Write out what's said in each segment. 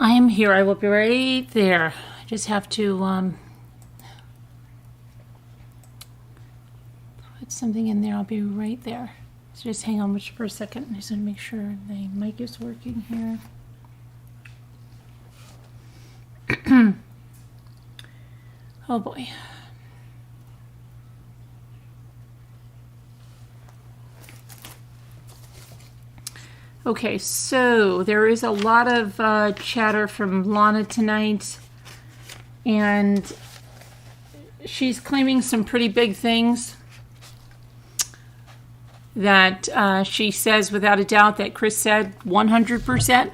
I am here. I will be right there. I just have to put something in there. I'll be right there. So just hang on for a second. I just want to make sure the mic is working here. Oh boy. Okay, so there is a lot of chatter from Lana tonight, and she's claiming some pretty big things that she says without a doubt that Chris said 100%.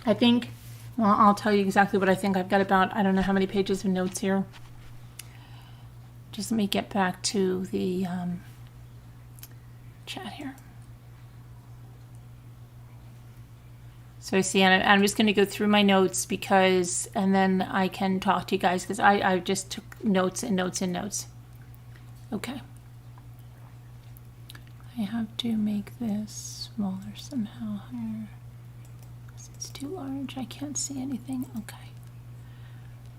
I think, well, I'll tell you exactly what I think. I've got about, I don't know how many pages of notes here. Just let me get back to the chat here. So I see, and I'm just going to go through my notes because, and then I can talk to you guys because I just took notes and notes and notes. Okay. I have to make this smaller somehow here. It's too large. I can't see anything. Okay.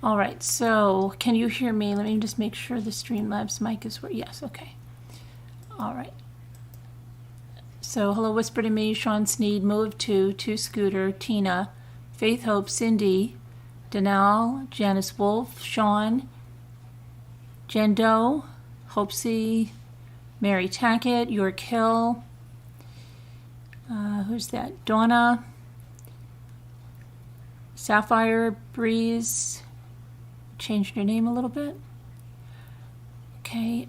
All right. So can you hear me? Let me just make sure the Streamlabs mic is where. Yes. Okay. All right. So hello, Whisper to Me, Sean Sneed, Move to Scooter, Tina, Faith Hope, Cindy, Danelle, Janice Wolf, Sean, Jen Doe, Hopesy, Mary Tackett, York Hill. Who's that? Donna. Sapphire Breeze. Changed her name a little bit. Okay.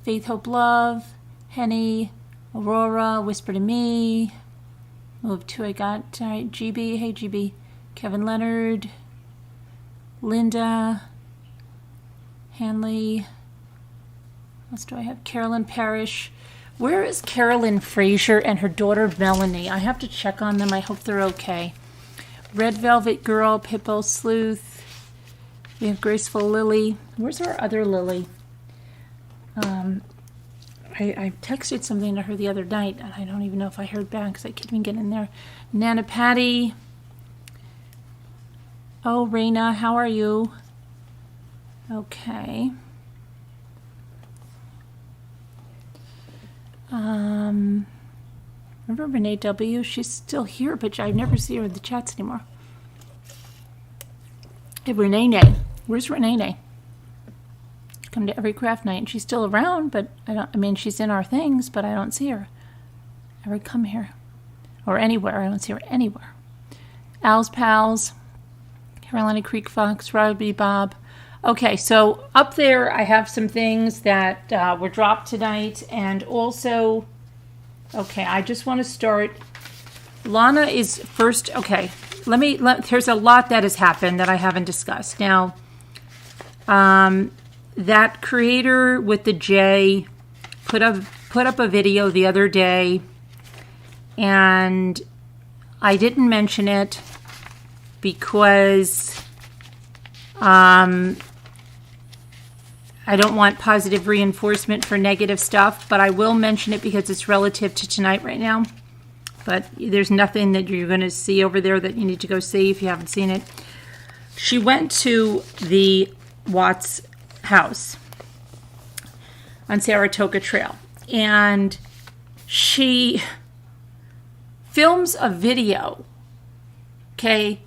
Faith Hope Love. Henny. Aurora. Whisper to Me. Move to I got. All right. GB. Hey GB. Kevin Leonard. Linda. Hanley. What else do I have? Carolyn Parrish. Where is Carolyn Fraser and her daughter Melanie? I have to check on them. I hope they're okay. Red Velvet Girl, Pippo Sleuth. We have Graceful Lily. Where's our other Lily? I texted something to her the other night, and I don't even know if I heard back because I couldn't even get in there. Nana Patty. Oh, Raina, how are you? Okay. Remember Renee W? She's still here, but I never see her in the chats anymore. Hey, Renee. Where's Renee? Come to every craft night, and she's still around, but I mean, she's in our things, but I don't see her ever come here or anywhere. I don't see her anywhere. Al's Pals, Carolina Creek Fox, Robbie Bob. Okay, so up there I have some things that were dropped tonight, and also, okay, I just want to start. Lana is first. Okay, there's a lot that has happened that I haven't discussed. Now, that creator with the J put up a video the other day, and I didn't mention it because I don't want positive reinforcement for negative stuff, but I will mention it because it's relative to tonight right now. But there's nothing that you're going to see over there that you need to go see if you haven't seen it. She went to the Watts house on Saratoga Trail, and she films a video, okay,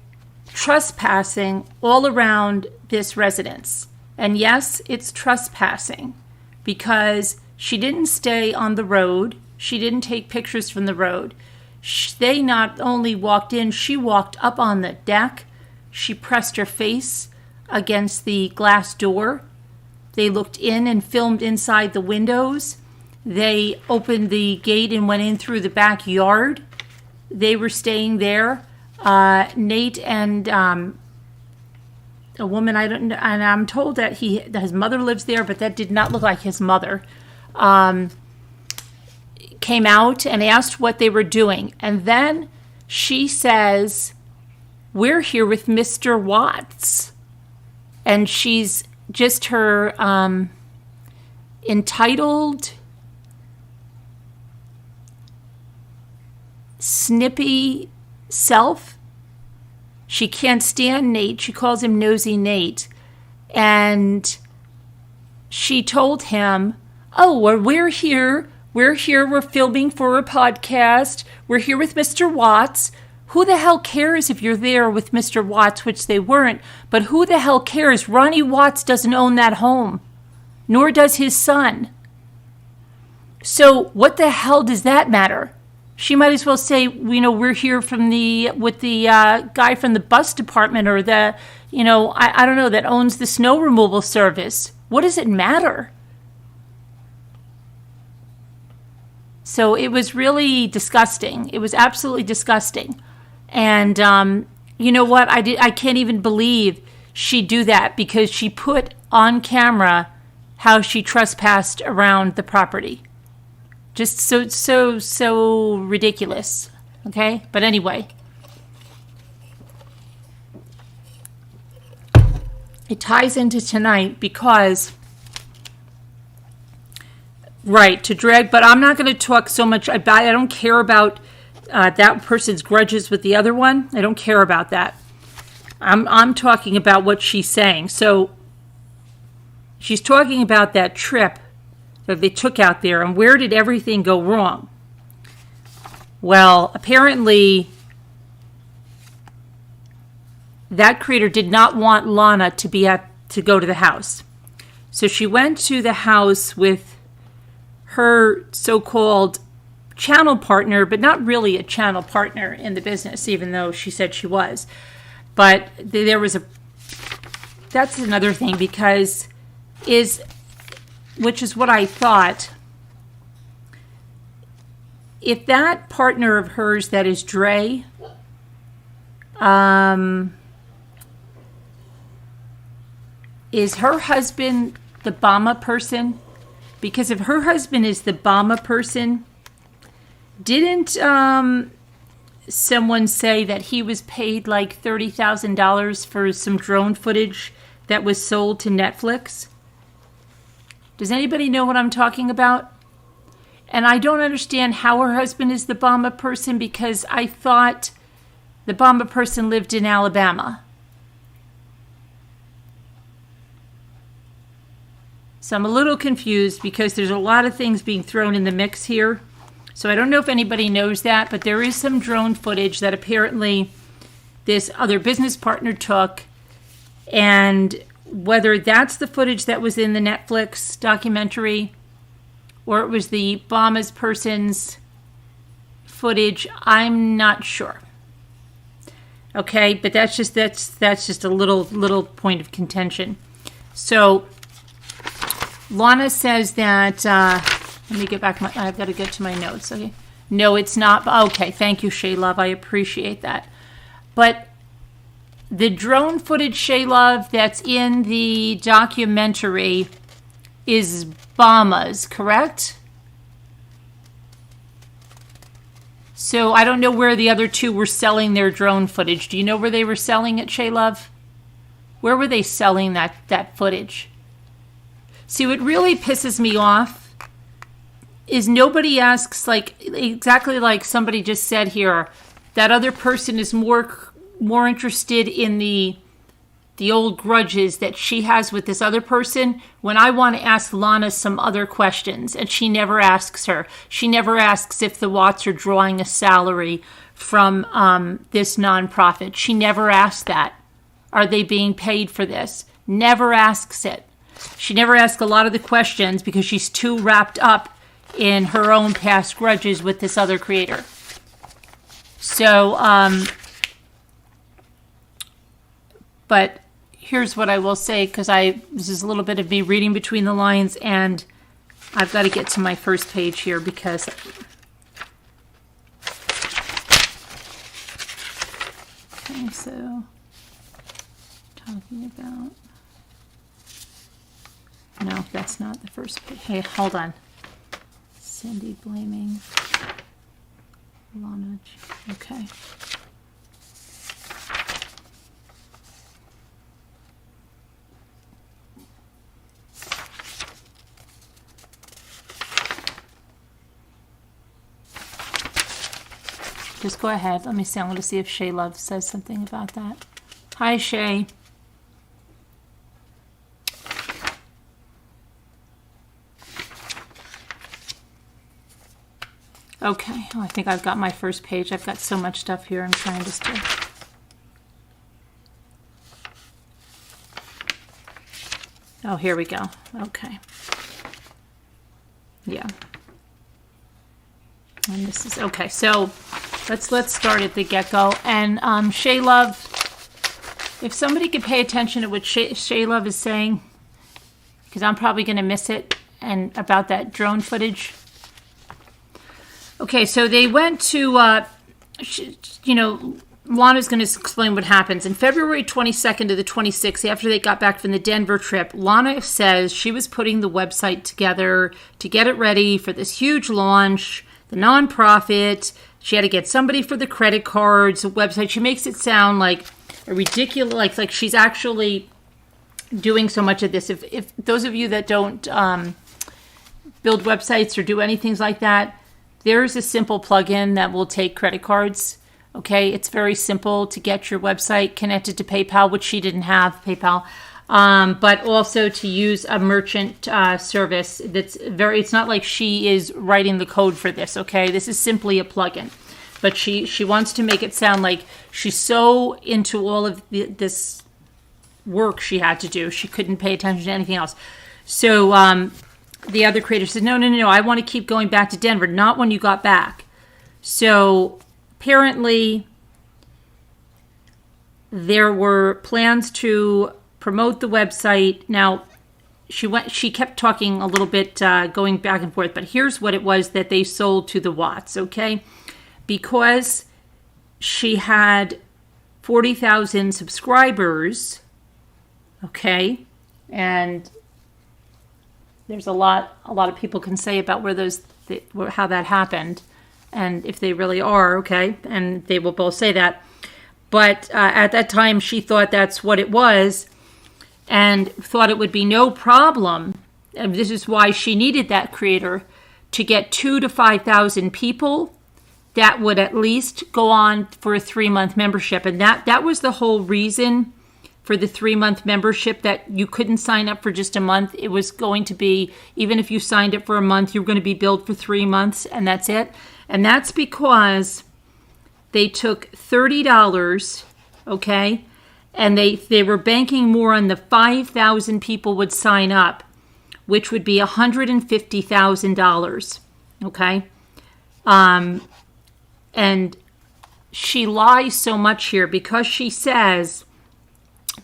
trespassing all around this residence. And yes, it's trespassing because she didn't stay on the road. She didn't take pictures from the road. They not only walked in, she walked up on the deck. She pressed her face against the glass door. They looked in and filmed inside the windows. They opened the gate and went in through the backyard. They were staying there. Nate and a woman, I don't know, and I'm told that his mother lives there, but that did not look like his mother, came out and asked what they were doing. And then she says, "We're here with Mr. Watts." And she's just her entitled snippy self. She can't stand Nate. She calls him Nosy Nate. And she told him, oh, well, we're here. We're filming for a podcast. We're here with Mr. Watts. Who the hell cares if you're there with Mr. Watts, which they weren't, but who the hell cares? Ronnie Watts doesn't own that home, nor does his son. So what the hell does that matter? She might as well say, we're here with the guy from the bus department or the, I don't know, that owns the snow removal service. What does it matter? So it was really disgusting. It was absolutely disgusting. And you know what? I can't even believe she'd do that because she put on camera how she trespassed around the property. Just so ridiculous. Okay? But anyway. It ties into tonight because, right, to drag, but I'm not going to talk so much about, I don't care about that person's grudges with the other one. I don't care about that. I'm talking about what she's saying. So she's talking about that trip that they took out there and where did everything go wrong? Well, apparently that creator did not want Lana to go to the house. So she went to the house with her so-called channel partner, but not really a channel partner in the business, even though she said she was. But that's another thing because which is what I thought, if that partner of hers that is Dre, is her husband the Bama person? Because if her husband is the Bama person, didn't someone say that he was paid like $30,000 for some drone footage that was sold to Netflix? Does anybody know what I'm talking about? And I don't understand how her husband is the Bama person because I thought the Bama person lived in Alabama. So I'm a little confused because there's a lot of things being thrown in the mix here. So I don't know if anybody knows that, but there is some drone footage that apparently this other business partner took. And whether that's the footage that was in the Netflix documentary or it was the Bama's person's footage, I'm not sure. Okay, but that's just a little point of contention. So Lana says that, let me get back, I've got to get to my notes, okay? No, it's not, okay, thank you, Shay Love, I appreciate that. But the drone footage, Shay Love, that's in the documentary is Bama's, correct? So I don't know where the other two were selling their drone footage. Do you know where they were selling it, Shay Love? Where were they selling that footage? See, what really pisses me off is nobody asks, like, exactly like somebody just said here, that other person is more interested in the old grudges that she has with this other person when I want to ask Lana some other questions, and she never asks her. She never asks if the Watts are drawing a salary from this nonprofit. She never asks that. Are they being paid for this? Never asks it. She never asks a lot of the questions because she's too wrapped up in her own past grudges with this other creator. So, but here's what I will say, because this is a little bit of me reading between the lines, and I've got to get to my first page here because okay, so talking about, no, that's not the first page. Hey, hold on. Cindy blaming Lana. Okay. Just go ahead. Let me see. I'm going to see if Shay Love says something about that. Hi, Shay. Okay. Oh, I think I've got my first page. I've got so much stuff here. I'm trying just to... Oh, here we go. Okay. Yeah. And this is okay. So let's start at the get-go. And Shay Love, if somebody could pay attention to what Shay Love is saying, because I'm probably going to miss it, and about that drone footage. Okay, so they went to, Lana's going to explain what happens. In February 22nd to the 26th, after they got back from the Denver trip, Lana says she was putting the website together to get it ready for this huge launch, the nonprofit. She had to get somebody for the credit cards, the website. She makes it sound like a ridiculous, like she's actually doing so much of this. If those of you that don't build websites or do anything like that, there's a simple plugin that will take credit cards. Okay, it's very simple to get your website connected to PayPal, which she didn't have, PayPal, but also to use a merchant service that's it's not like she is writing the code for this, okay? This is simply a plugin. But she wants to make it sound like she's so into all of this work she had to do, she couldn't pay attention to anything else. So the other creator said, no, I want to keep going back to Denver, not when you got back. So apparently, there were plans to promote the website. Now, she kept talking a little bit, going back and forth, but here's what it was that they sold to the Watts, okay? Because she had 40,000 subscribers, okay? And there's a lot of people can say about how that happened. And if they really are, okay, and they will both say that. But at that time, she thought that's what it was and thought it would be no problem. And this is why she needed that creator to get 2,000 to 5,000 people that would at least go on for a 3-month membership. And that was the whole reason for the 3-month membership, that you couldn't sign up for just a month. It was going to be, even if you signed up for a month, you were going to be billed for 3 months, and that's it. And that's because they took $30, okay, and they were banking more on the 5,000 people would sign up, which would be $150,000, okay? And she lies so much here because she says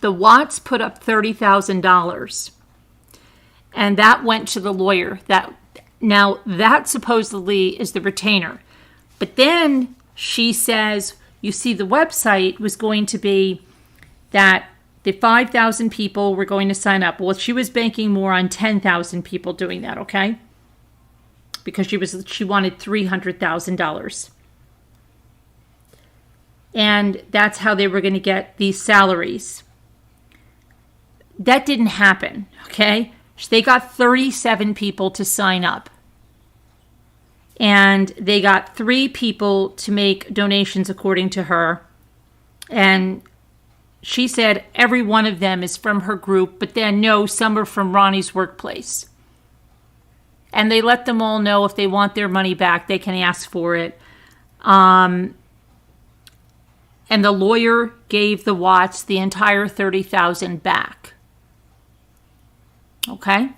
the Watts put up $30,000, and that went to the lawyer. Now, that supposedly is the retainer. But then she says, you see, the website was going to be that the 5,000 people were going to sign up. Well, she was banking more on 10,000 people doing that, okay? Because she wanted $300,000. And that's how they were going to get these salaries. That didn't happen, okay? They got 37 people to sign up. And they got 3 people to make donations according to her. And she said every one of them is from her group, but then no, some are from Ronnie's workplace. And they let them all know if they want their money back, they can ask for it. And the lawyer gave the Watts the entire $30,000 back. Okay?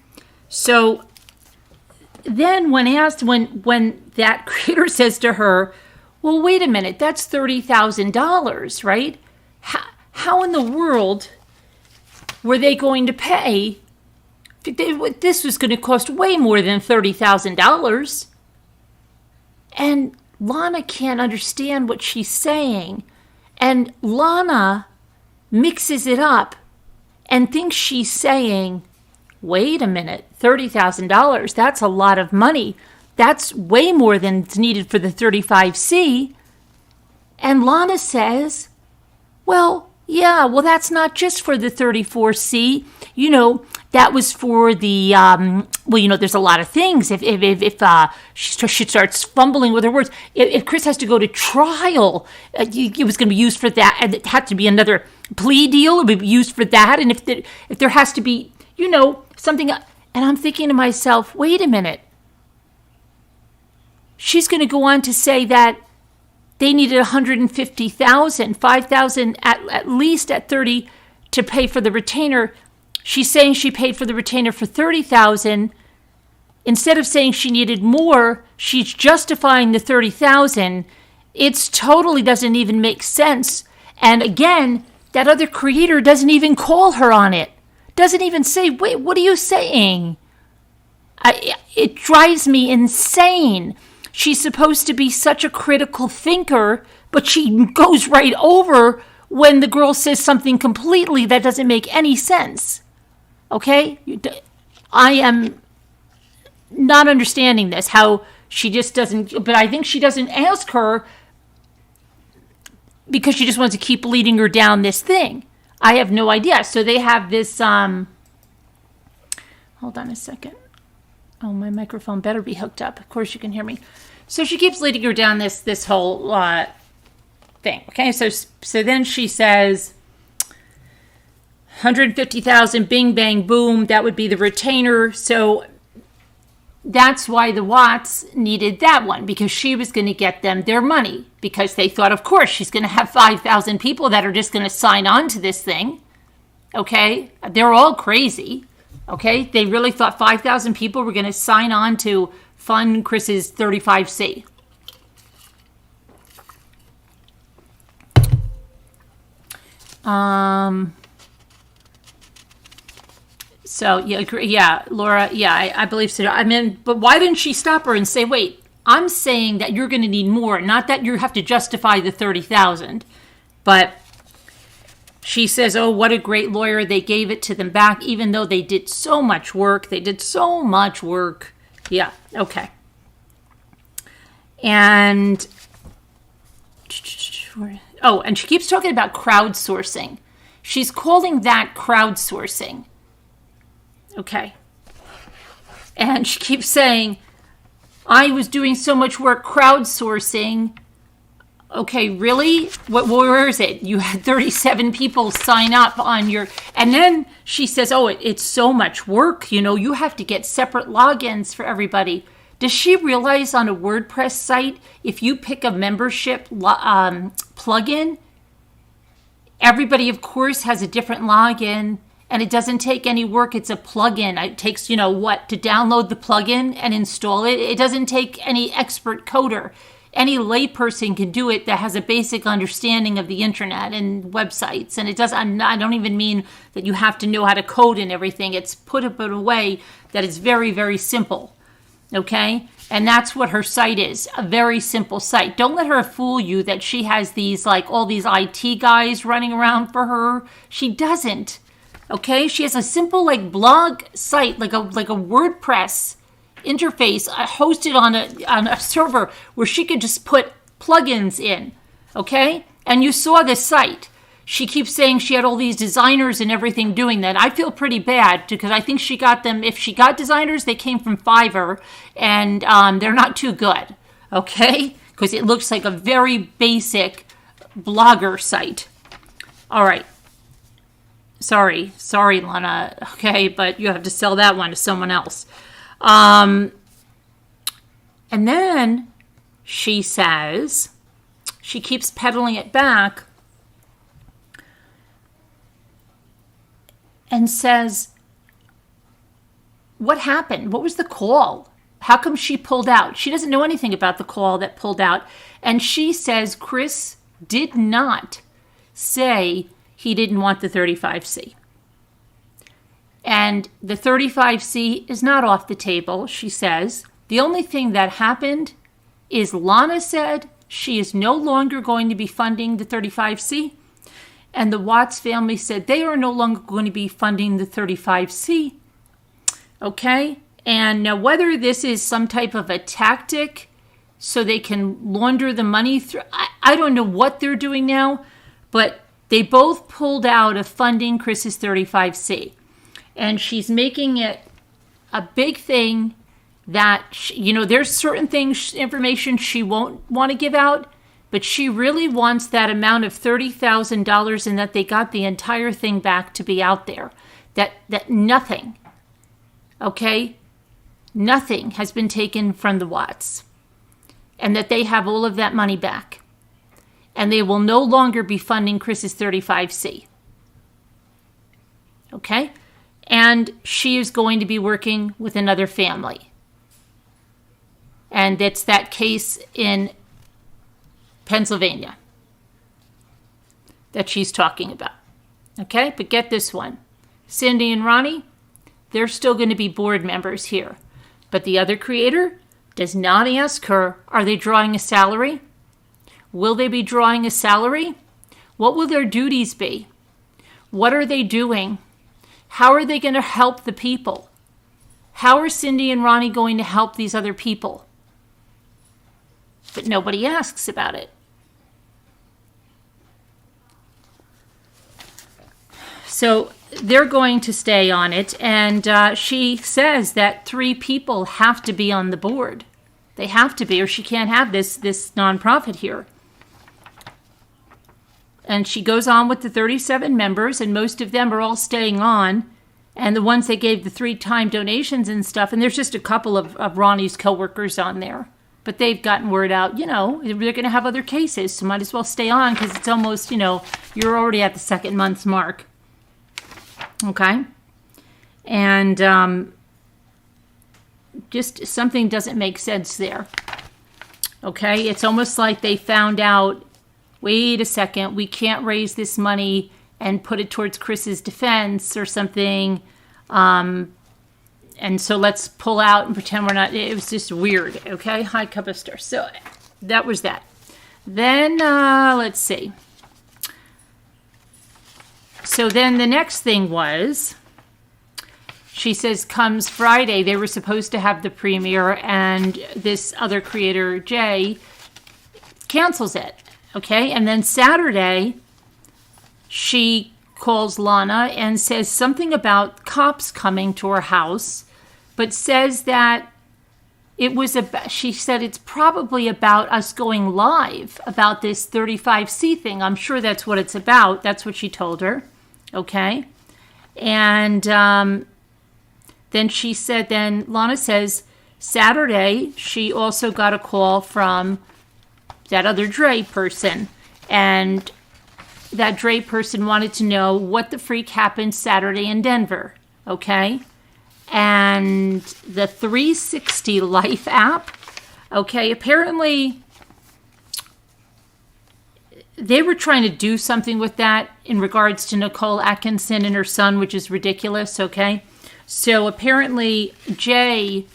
So then when that creator says to her, well, wait a minute, that's $30,000, right? How in the world were they going to pay? This was going to cost way more than $30,000. And Lana can't understand what she's saying. And Lana mixes it up and thinks she's saying, wait a minute, $30,000, that's a lot of money. That's way more than is needed for the 35C. And Lana says, well, Yeah, well, that's not just for the 34C. That was for the, there's a lot of things. If she starts fumbling with her words, if Chris has to go to trial, it was going to be used for that. And it had to be another plea deal. It would be used for that. And if there has to be, something. And I'm thinking to myself, wait a minute. She's going to go on to say that they needed 150,000, 5,000 at least at 30 to pay for the retainer. She's saying she paid for the retainer for 30,000. Instead of saying she needed more, she's justifying the 30,000. It totally doesn't even make sense. And again, that other creator doesn't even call her on it. Doesn't even say, wait, what are you saying? It drives me insane. She's supposed to be such a critical thinker, but she goes right over when the girl says something completely that doesn't make any sense. Okay? I am not understanding this, how she just doesn't, but I think she doesn't ask her because she just wants to keep leading her down this thing. I have no idea. So they have this, hold on a second. Oh, my microphone better be hooked up. Of course you can hear me. So she keeps leading her down this whole thing. Okay, so then she says 150,000, bing, bang, boom. That would be the retainer. So that's why the Watts needed that one, because she was going to get them their money, because they thought, of course, she's going to have 5,000 people that are just going to sign on to this thing. Okay, they're all crazy. Okay, they really thought 5,000 people were going to sign on to fund Chris's 35C. So yeah, Laura, yeah, I believe so. I mean, but why didn't she stop her and say, wait, I'm saying that you're going to need more, not that you have to justify the 30,000. But she says, oh, what a great lawyer. They gave it to them back, even though they did so much work. They did so much work. Yeah, okay. And, and she keeps talking about crowdsourcing. She's calling that crowdsourcing. Okay. And she keeps saying, I was doing so much work crowdsourcing. Okay, really? Where is it? You had 37 people sign up on your... And then she says, oh, it's so much work. You have to get separate logins for everybody. Does she realize on a WordPress site, if you pick a membership plugin, everybody, of course, has a different login, and it doesn't take any work. It's a plugin. It takes, to download the plugin and install it. It doesn't take any expert coder. Any layperson can do it that has a basic understanding of the internet and websites. And it does. I don't even mean that you have to know how to code and everything. It's put up in a way that is very, very simple. Okay? And that's what her site is. A very simple site. Don't let her fool you that she has these, all these IT guys running around for her. She doesn't. Okay? She has a simple, blog site, like a WordPress interface hosted on a server where she could just put plugins in, okay? And you saw this site. She keeps saying she had all these designers and everything doing that. I feel pretty bad because I think she got them. If she got designers, they came from Fiverr, and they're not too good, okay? Because it looks like a very basic blogger site. All right. Sorry, Lana. Okay, but you have to sell that one to someone else. And then she says, she keeps peddling it back and says, what happened? What was the call? How come she pulled out? She doesn't know anything about the call that pulled out. And she says Chris did not say he didn't want the 35C. And the 35C is not off the table, she says. The only thing that happened is Lana said she is no longer going to be funding the 35C. And the Watts family said they are no longer going to be funding the 35C. Okay? And now whether this is some type of a tactic so they can launder the money through, I don't know what they're doing now, but They both pulled out of funding Chris's 35C. And she's making it a big thing that, there's certain things, information she won't want to give out, but she really wants that amount of $30,000 and that they got the entire thing back to be out there. That nothing, okay, nothing has been taken from the Watts. And that they have all of that money back. And they will no longer be funding Chris's 35C. Okay? And she is going to be working with another family. And it's that case in Pennsylvania that she's talking about. Okay? But get this one. Cindy and Ronnie, they're still going to be board members here. But the other creator does not ask her, are they drawing a salary? Will they be drawing a salary? What will their duties be? What are they doing? How are they going to help the people? How are Cindy and Ronnie going to help these other people? But nobody asks about it. So they're going to stay on it, and she says that 3 people have to be on the board. They have to be, or she can't have this nonprofit here. And she goes on with the 37 members, and most of them are all staying on. And the ones they gave the 3-time donations and stuff, and there's just a couple of Ronnie's coworkers on there. But they've gotten word out, they're going to have other cases, so might as well stay on because it's almost, you're already at the 2nd month's mark. Okay? And just something doesn't make sense there. Okay? It's almost like they found out, wait a second, we can't raise this money and put it towards Chris's defense or something. And so let's pull out and pretend we're not. It was just weird. Okay? High cup of stir. So that was that. Then, let's see. So then the next thing was, she says, comes Friday, they were supposed to have the premiere, and this other creator, Jay, cancels it. Okay? And then Saturday, she calls Lana and says something about cops coming to her house, but says that it was she said it's probably about us going live about this 35C thing. I'm sure that's what it's about. That's what she told her. Okay? And then she said, Lana says, Saturday, she also got a call from that other Dre person. And that Dre person wanted to know what the freak happened Saturday in Denver. Okay? And the 360 Life app, okay, apparently they were trying to do something with that in regards to Nicole Atkinson and her son, which is ridiculous, okay? So apparently Jay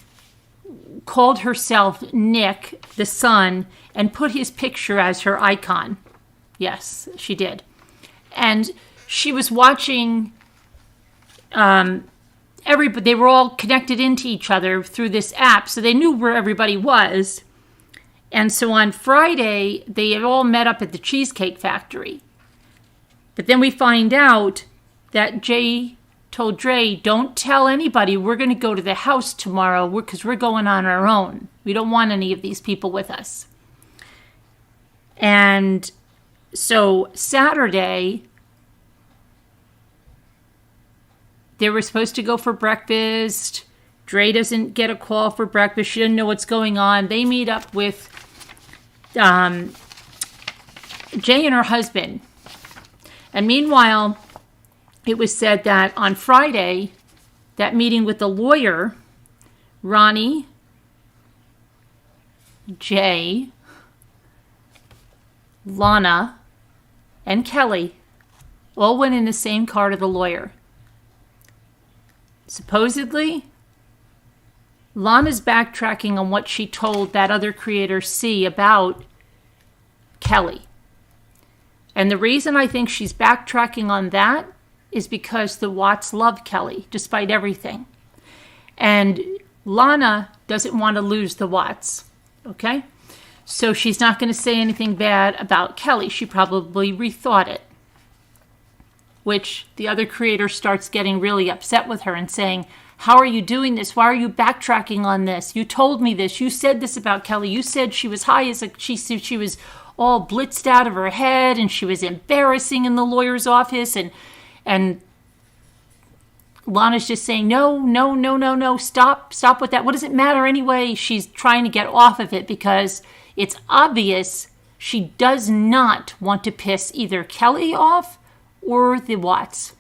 called herself Nick, the son, and put his picture as her icon. Yes, she did. And she was watching everybody. They were all connected into each other through this app, so they knew where everybody was. And so on Friday, they had all met up at the Cheesecake Factory. But then we find out that Jay told Dre, don't tell anybody, we're going to go to the house tomorrow because we're going on our own. We don't want any of these people with us. And so Saturday, they were supposed to go for breakfast. Dre doesn't get a call for breakfast. She doesn't know what's going on. They meet up with Jay and her husband. And meanwhile, it was said that on Friday, that meeting with the lawyer, Ronnie, Jay, Lana, and Kelly all went in the same car to the lawyer. Supposedly, Lana's backtracking on what she told that other creator C about Kelly. And the reason I think she's backtracking on that is because the Watts love Kelly, despite everything. And Lana doesn't want to lose the Watts, okay? So she's not going to say anything bad about Kelly. She probably rethought it, which the other creator starts getting really upset with her and saying, how are you doing this? Why are you backtracking on this? You told me this. You said this about Kelly. You said she was high as she was all blitzed out of her head and she was embarrassing in the lawyer's office. And Lana's just saying, no, stop with that. What does it matter anyway? She's trying to get off of it because it's obvious she does not want to piss either Kelly off or the Watts,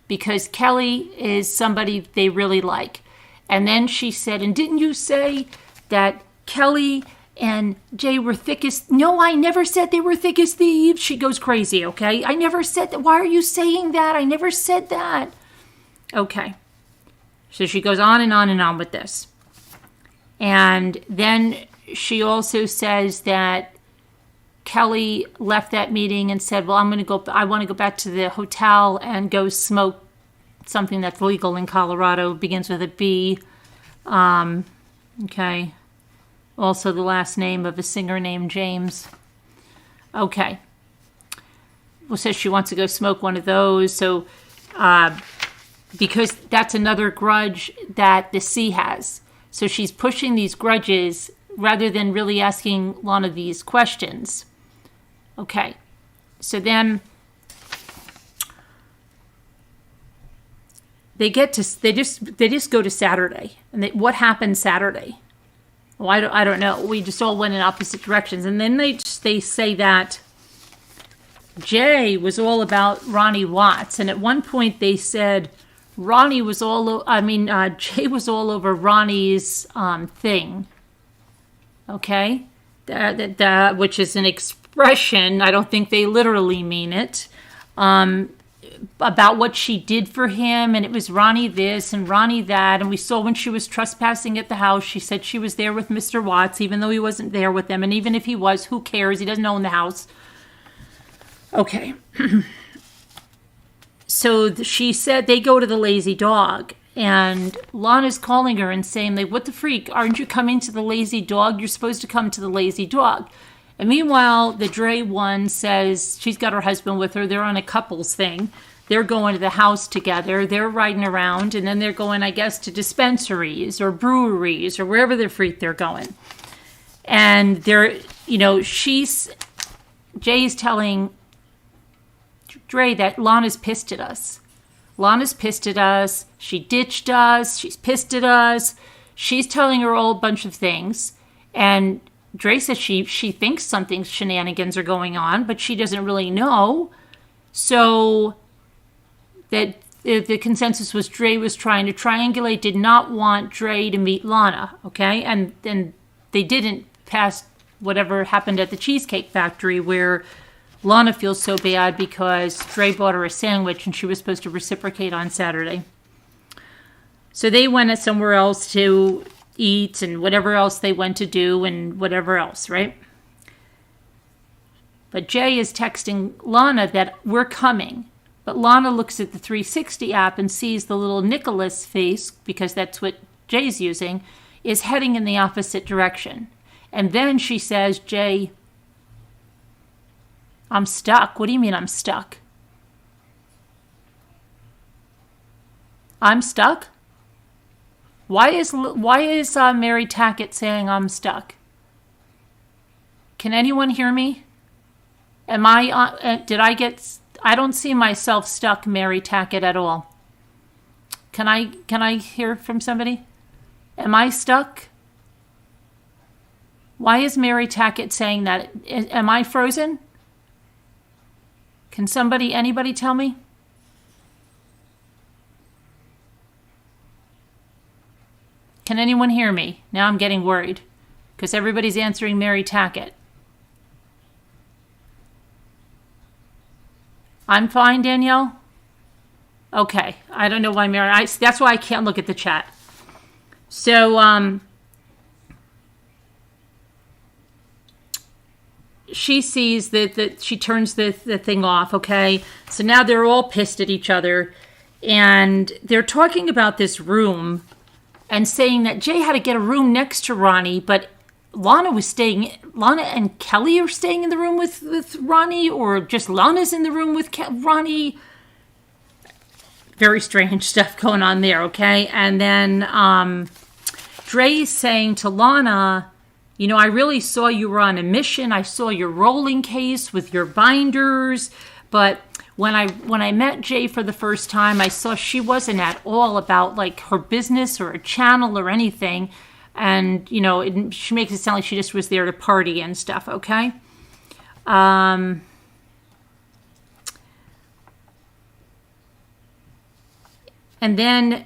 because Kelly is somebody they really like. And then she said, and didn't you say that Kelly and Jay were thick as... No, I never said they were thick as thieves. She goes crazy, okay? I never said that. Why are you saying that? I never said that. Okay. So she goes on and on and on with this. And then she also says that Kelly left that meeting and said, well, I want to go back to the hotel and go smoke something that's legal in Colorado. Begins with a B. Okay. Also the last name of a singer named James. Okay. Well, says she wants to go smoke one of those. So, because that's another grudge that the C has. So she's pushing these grudges rather than really asking Lana these questions. Okay. So then they just go to Saturday. And what happened Saturday? Well, I don't know. We just all went in opposite directions. And then they say that Jay was all about Ronnie Watts. And at one point they said Jay was all over Ronnie's thing. Okay? That which is an expression. I don't think they literally mean it. About what she did for him, and it was Ronnie this and Ronnie that, and we saw when she was trespassing at the house, she said she was there with Mr. Watts, even though he wasn't there with them, and even if he was, who cares? He doesn't own the house. Okay. So she said they go to the Lazy Dog, and Lana's calling her and saying, like, what the freak? Aren't you coming to the Lazy Dog? You're supposed to come to the Lazy Dog. And meanwhile, the Dre one says she's got her husband with her. They're on a couples thing. They're going to the house together. They're riding around, and then they're going, I guess, to dispensaries or breweries or wherever the freak they're going. And they're, Jay's telling Dre that Lana's pissed at us. Lana's pissed at us. She ditched us. She's pissed at us. She's telling her all a bunch of things. And Dre says she thinks something shenanigans are going on, but she doesn't really know. So that the consensus was Dre was trying to triangulate, did not want Dre to meet Lana, okay? And then they didn't pass whatever happened at the Cheesecake Factory where Lana feels so bad because Dre bought her a sandwich and she was supposed to reciprocate on Saturday. So they went somewhere else to eat and whatever else they went to do and whatever else, right? But Jay is texting Lana that we're coming. But Lana looks at the 360 app and sees the little Nicholas face, because that's what Jay's using, is heading in the opposite direction. And then she says, Jay, I'm stuck. What do you mean I'm stuck? I'm stuck? Why is Mary Tackett saying I'm stuck? Can anyone hear me? I don't see myself stuck, Mary Tackett, at all. Can I hear from somebody? Am I stuck? Why is Mary Tackett saying that? Am I frozen? Can anybody tell me? Can anyone hear me? Now I'm getting worried because everybody's answering Mary Tackett. I'm fine, Danielle? Okay. I don't know why that's why I can't look at the chat. So, she sees that she turns the thing off, okay? So now they're all pissed at each other. And they're talking about this room and saying that Jay had to get a room next to Ronnie, but Lana and Kelly are staying in the room with Ronnie, or just Lana's in the room with Ronnie. Very strange stuff going on there, okay? And then Dre's saying to Lana, you know, I really saw you were on a mission. I saw your rolling case with your binders, but when I met Jay for the first time, I saw she wasn't at all about like her business or a channel or anything. And, you know, she makes it sound like she just was there to party and stuff, okay? And then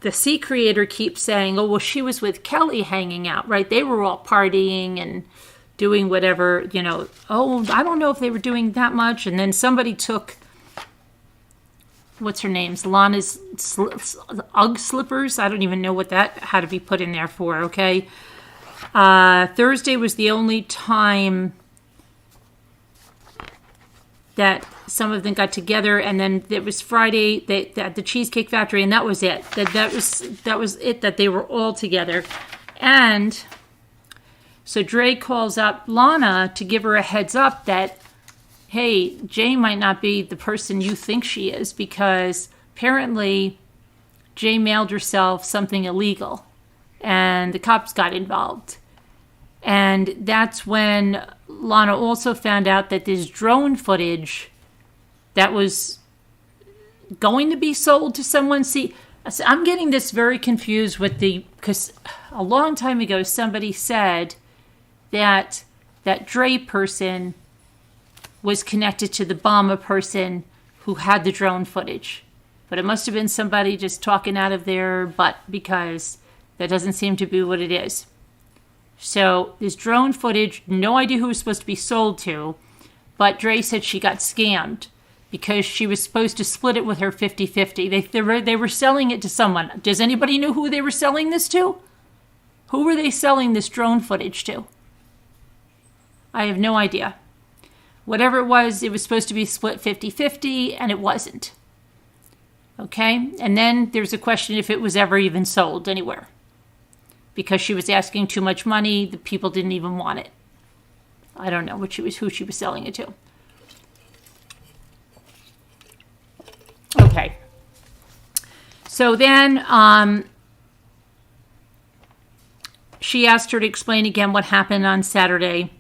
the C creator keeps saying, oh, well, she was with Kelly hanging out, right? They were all partying and doing whatever, you know. Oh, I don't know if they were doing that much. And then somebody took, what's her name's, Lana's Ugg slippers. I don't even know what that had to be put in there for, okay? Thursday was the only time that some of them got together, and then it was Friday at the Cheesecake Factory, and that was it. That was it, that they were all together. And so Dre calls up Lana to give her a heads up that, hey, Jay might not be the person you think she is, because apparently Jay mailed herself something illegal, and the cops got involved. And that's when Lana also found out that there's drone footage that was going to be sold to someone. See, I'm getting this very confused with because a long time ago somebody said that that Dre person was connected to the Bama person who had the drone footage. But it must have been somebody just talking out of their butt, because that doesn't seem to be what it is. So this drone footage, no idea who it was supposed to be sold to, but Dre said she got scammed because she was supposed to split it with her 50-50. They were selling it to someone. Does anybody know who they were selling this to? Who were they selling this drone footage to? I have no idea. Whatever it was supposed to be split 50-50, and it wasn't. Okay? And then there's a question if it was ever even sold anywhere, because she was asking too much money. The people didn't even want it. I don't know who she was selling it to. Okay. So then she asked her to explain again what happened on Saturday.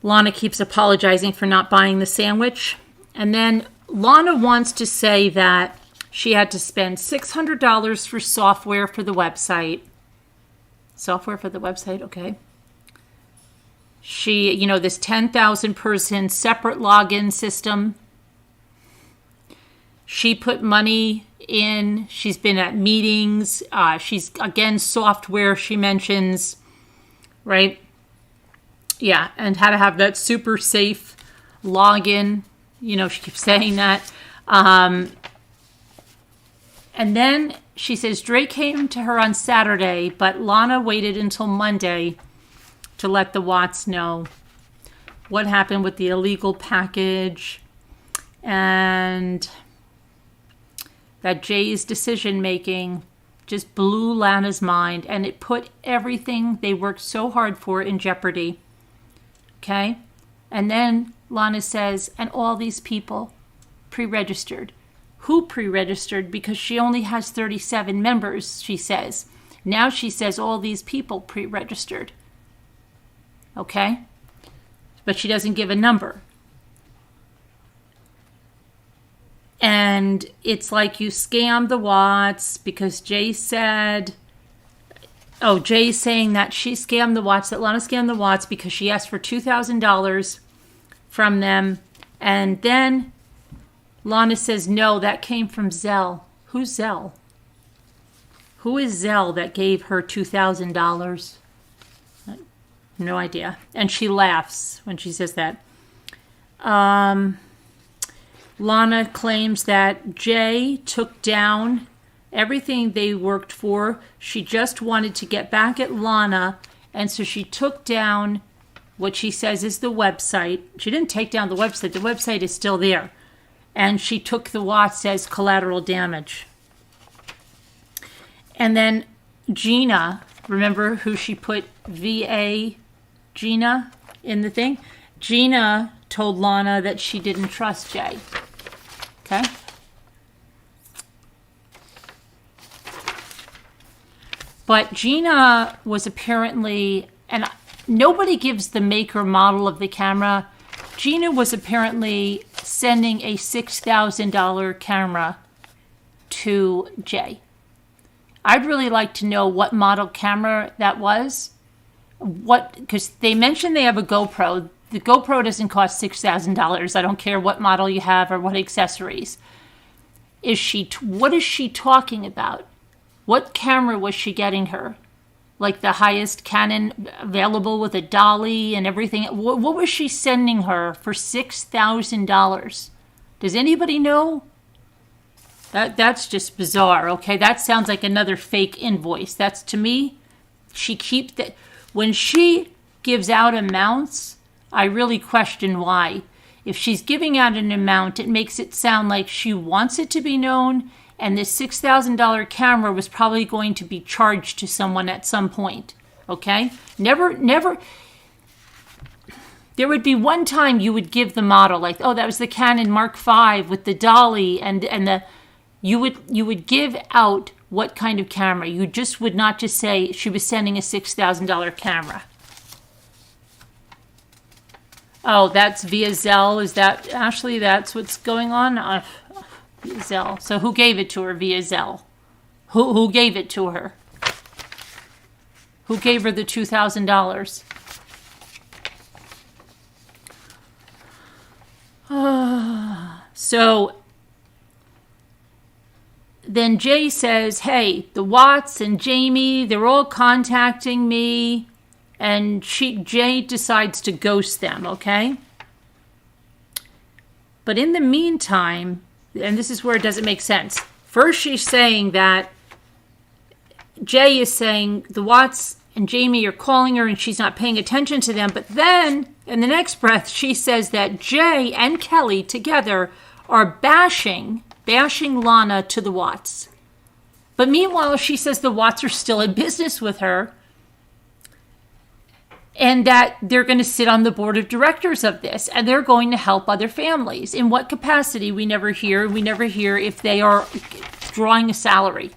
Lana keeps apologizing for not buying the sandwich. And then Lana wants to say that she had to spend $600 for software for the website. Software for the website, okay. She, you know, this 10,000 person separate login system. She put money in. She's been at meetings. She's, again, software she mentions, right? Yeah, and how to have that super safe login. You know, she keeps saying that. And then she says Drake came to her on Saturday, but Lana waited until Monday to let the Watts know what happened with the illegal package, and that Jay's decision-making just blew Lana's mind, and it put everything they worked so hard for in jeopardy. Okay? And then Lana says, and all these people pre-registered. Who pre-registered? Because she only has 37 members, she says. Now she says all these people pre-registered. Okay? But she doesn't give a number. And it's like you scammed the Watts, because Jay said, Jay's saying that she scammed the Watts, that Lana scammed the Watts because she asked for $2,000 from them. And then Lana says, no, that came from Zelle. Who's Zelle? Who is Zelle that gave her $2,000? No idea. And she laughs when she says that. Lana claims that Jay took down everything they worked for. She just wanted to get back at Lana, and so she took down what she says is the website. She didn't take down the website. The website is still there. And she took the Watts as collateral damage. And then Gina Remember who she put VA Gina in the thing? Gina told Lana that she didn't trust Jay. Okay? But Gina was apparently, and nobody gives the make or model of the camera. Gina was apparently sending a $6,000 camera to Jay. I'd really like to know what model camera that was. Because they mentioned they have a GoPro. The GoPro doesn't cost $6,000. I don't care what model you have or what accessories. What is she talking about? What camera was she getting her? Like the highest Canon available with a dolly and everything? What was she sending her for $6,000? Does anybody know? That's just bizarre, okay? That sounds like another fake invoice. That's, to me, she keeps that. When she gives out amounts, I really question why. If she's giving out an amount, it makes it sound like she wants it to be known, and this $6,000 camera was probably going to be charged to someone at some point, okay? Never. There would be one time you would give the model, like, oh, that was the Canon Mark V with the dolly, and the you would give out what kind of camera. You just would not just say she was sending a $6,000 camera. Oh, that's via Zelle. Is that, Ashley, that's what's going on? Via Zelle. So who gave it to her via Zelle? Who gave it to her? Who gave her the $2,000? So then Jay says, hey, the Watts and Jamie, they're all contacting me. And Jay decides to ghost them, okay? But in the meantime, and this is where it doesn't make sense. First, she's saying that Jay is saying the Watts and Jamie are calling her and she's not paying attention to them. But then, in the next breath, she says that Jay and Kelly together are bashing Lana to the Watts. But meanwhile, she says the Watts are still in business with her and that they're going to sit on the board of directors of this and they're going to help other families. In what capacity, we never hear. We never hear if they are drawing a salary.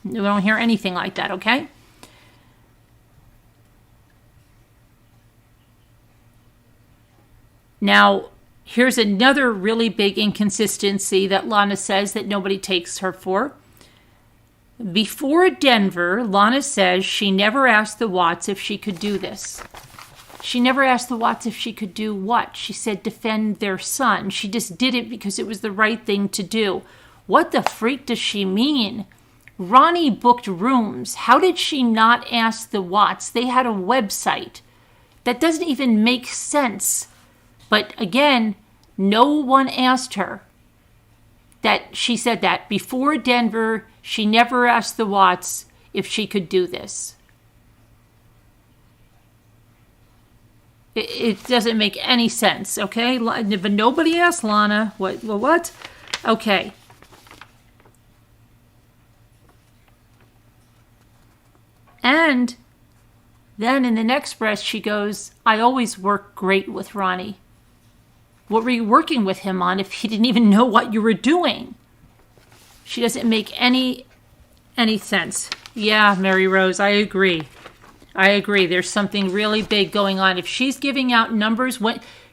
We don't hear anything like that, okay? Now, here's another really big inconsistency that Lana says that nobody takes her for. Before Denver, Lana says she never asked the Watts if she could do this. She never asked the Watts if she could do what? She said defend their son. She just did it because it was the right thing to do. What the freak does she mean? Ronnie booked rooms. How did she not ask the Watts? They had a website. That doesn't even make sense. But again, no one asked her. That she said that before Denver, she never asked the Watts if she could do this. It doesn't make any sense, okay? But nobody asked Lana. What? Okay. And then in the next breath, she goes, I always work great with Ronnie. What were you working with him on if he didn't even know what you were doing? She doesn't make any sense. Yeah, Mary Rose, I agree. There's something really big going on. If she's giving out numbers,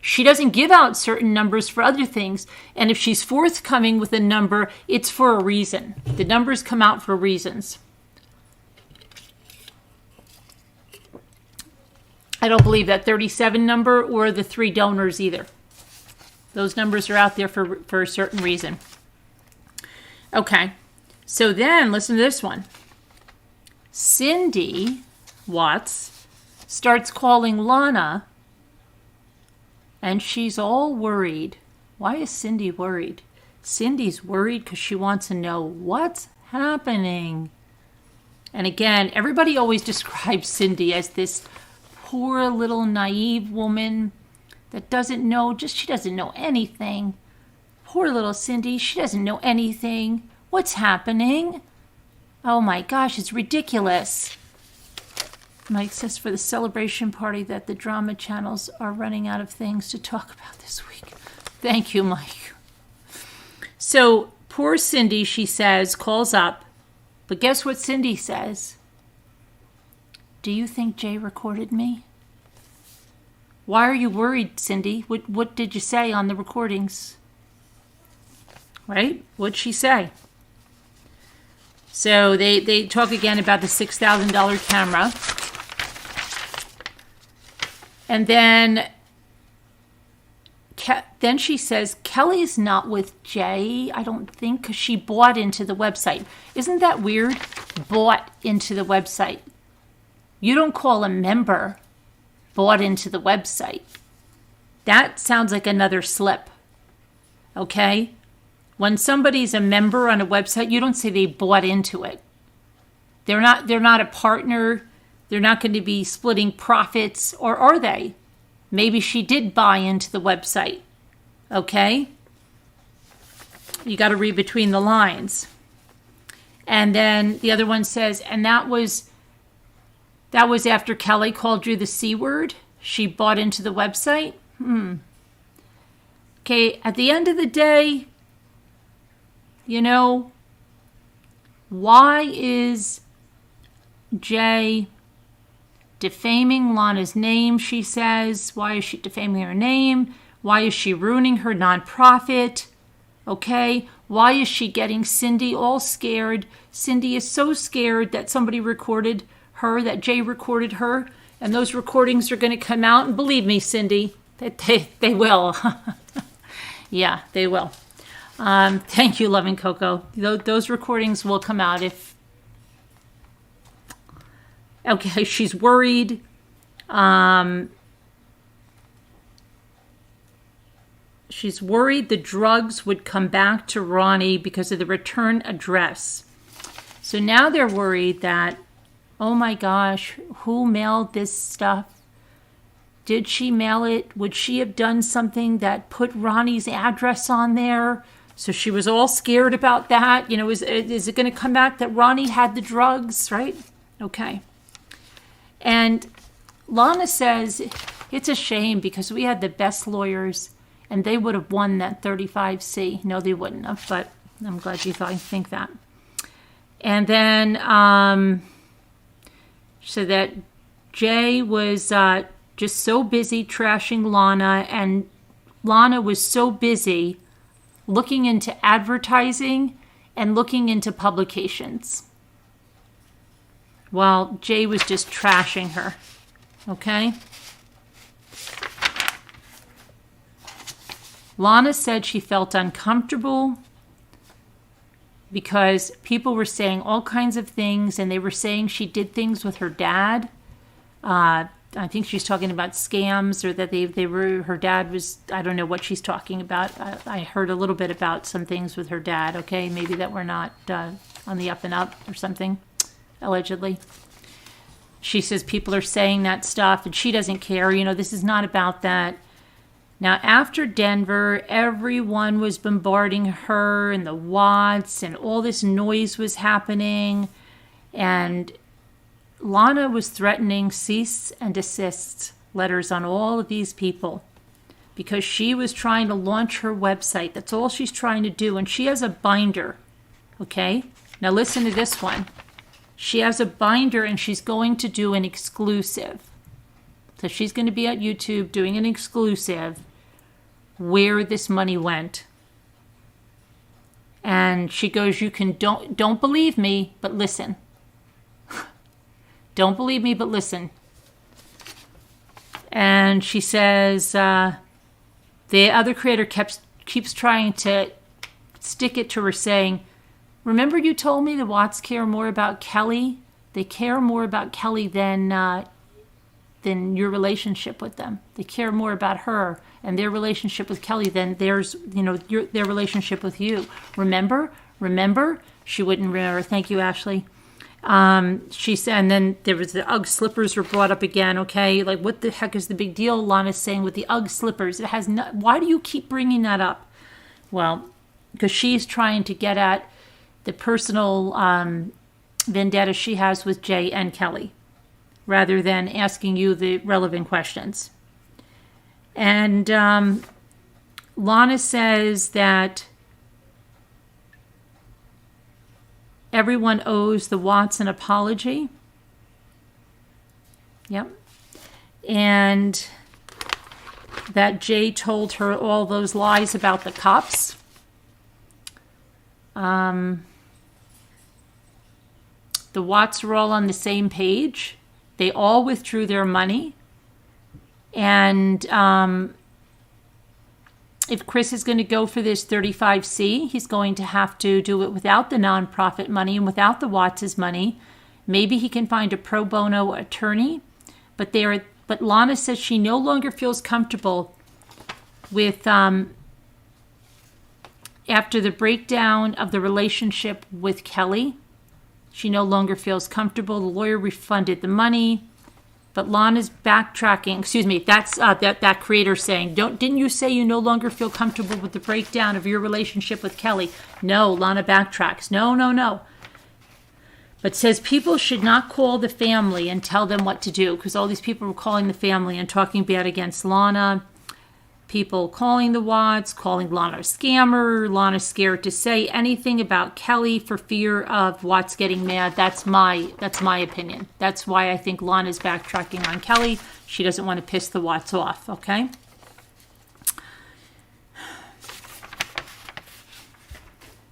she doesn't give out certain numbers for other things. And if she's forthcoming with a number, it's for a reason. The numbers come out for reasons. I don't believe that 37 number or the 3 donors either. Those numbers are out there for a certain reason. Okay, so then listen to this one. Cindy Watts starts calling Lana, and she's all worried. Why is Cindy worried? Cindy's worried because she wants to know what's happening. And again, everybody always describes Cindy as this poor little naive woman that doesn't know, she doesn't know anything. Poor little Cindy, she doesn't know anything. What's happening? Oh my gosh, it's ridiculous. Mike says for the celebration party that the drama channels are running out of things to talk about this week. Thank you, Mike. So poor Cindy, she says, calls up. But guess what Cindy says? Do you think Jay recorded me? Why are you worried, Cindy? What did you say on the recordings? Right? What'd she say? So they talk again about the $6,000 camera. And then she says, Kelly's not with Jay, I don't think, because she bought into the website. Isn't that weird? Bought into the website. You don't call a member bought into the website. That sounds like another slip. Okay? When somebody's a member on a website, you don't say they bought into it. They're not a partner. They're not going to be splitting profits, or are they? Maybe she did buy into the website. Okay? You got to read between the lines. And then the other one says, and that was after Kelly called you the C word. She bought into the website. Okay, at the end of the day, why is Jay defaming Lana's name, she says? Why is she defaming her name? Why is she ruining her nonprofit? Okay, why is she getting Cindy all scared? Cindy is so scared that somebody recorded her, that Jay recorded her, and those recordings are going to come out. And believe me, Cindy, they will. Yeah, they will. Thank you, Loving Coco. Those recordings will come out if... Okay, she's worried. She's worried the drugs would come back to Ronnie because of the return address. So now they're worried that, oh my gosh, who mailed this stuff? Did she mail it? Would she have done something that put Ronnie's address on there? So she was all scared about that. Is it going to come back that Ronnie had the drugs, right? Okay. And Lana says it's a shame because we had the best lawyers and they would have won that 35C. No, they wouldn't have, but I'm glad you think that. And then so that Jay was just so busy trashing Lana, and Lana was so busy looking into advertising and looking into publications, while Jay was just trashing her. Okay? Lana said she felt uncomfortable because people were saying all kinds of things, and they were saying she did things with her dad. I think she's talking about scams, or that they were, her dad was, I don't know what she's talking about. I heard a little bit about some things with her dad, okay? Maybe that were not on the up and up or something, allegedly. She says people are saying that stuff, and she doesn't care. This is not about that. Now, after Denver, everyone was bombarding her and the Watts, and all this noise was happening. And Lana was threatening cease and desist letters on all of these people because she was trying to launch her website. That's all she's trying to do. And she has a binder, okay? Now listen to this one. She has a binder, and she's going to do an exclusive. So she's going to be at YouTube doing an exclusive where this money went. And she goes, you can don't believe me, but listen. Don't believe me, but listen. And she says, the other creator keeps trying to stick it to her, saying, remember you told me the Watts care more about Kelly? They care more about Kelly than your relationship with them. They care more about her and their relationship with Kelly than their relationship with you. Remember? She wouldn't remember. Thank you, Ashley. She said, and then there was the UGG slippers were brought up again. Okay, like what the heck is the big deal? Lana's saying with the UGG slippers, it has no. Why do you keep bringing that up? Well, because she's trying to get at the personal vendetta she has with Jay and Kelly. rather than asking you the relevant questions. And Lana says that everyone owes the Watts an apology. Yep. And that Jay told her all those lies about the cops. The Watts are all on the same page. They all withdrew their money. And if Chris is going to go for this 35C, he's going to have to do it without the nonprofit money and without the Watts' money. Maybe he can find a pro bono attorney. But Lana says she no longer feels comfortable with, after the breakdown of the relationship with Kelly, she no longer feels comfortable. The lawyer refunded the money. But Lana's backtracking. Excuse me, that's that creator saying, didn't you say you no longer feel comfortable with the breakdown of your relationship with Kelly? No, Lana backtracks. No. But says people should not call the family and tell them what to do, because all these people were calling the family and talking bad against Lana. People calling the Watts, calling Lana a scammer. Lana's scared to say anything about Kelly for fear of Watts getting mad. That's my opinion. That's why I think Lana's backtracking on Kelly. She doesn't want to piss the Watts off, okay?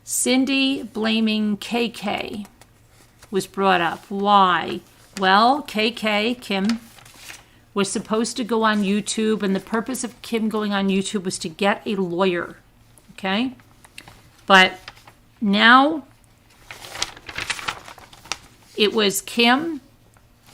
Cindy blaming KK was brought up. Why? Well, KK, Kim, was supposed to go on YouTube, and the purpose of Kim going on YouTube was to get a lawyer, okay? But now it was Kim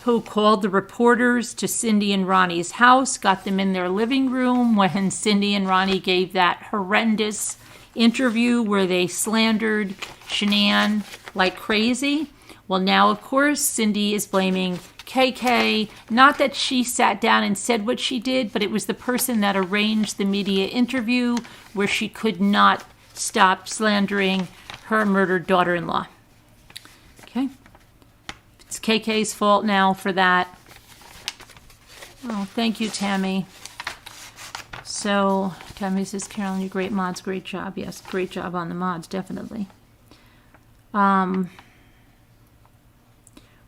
who called the reporters to Cindy and Ronnie's house, got them in their living room when Cindy and Ronnie gave that horrendous interview where they slandered Shanann like crazy. Well, now, of course, Cindy is blaming KK. Not that she sat down and said what she did, but it was the person that arranged the media interview where she could not stop slandering her murdered daughter-in-law. Okay? It's KK's fault now for that. Oh, thank you, Tammy. So, Tammy says, Carolyn, you're great mods, great job. Yes, great job on the mods, definitely.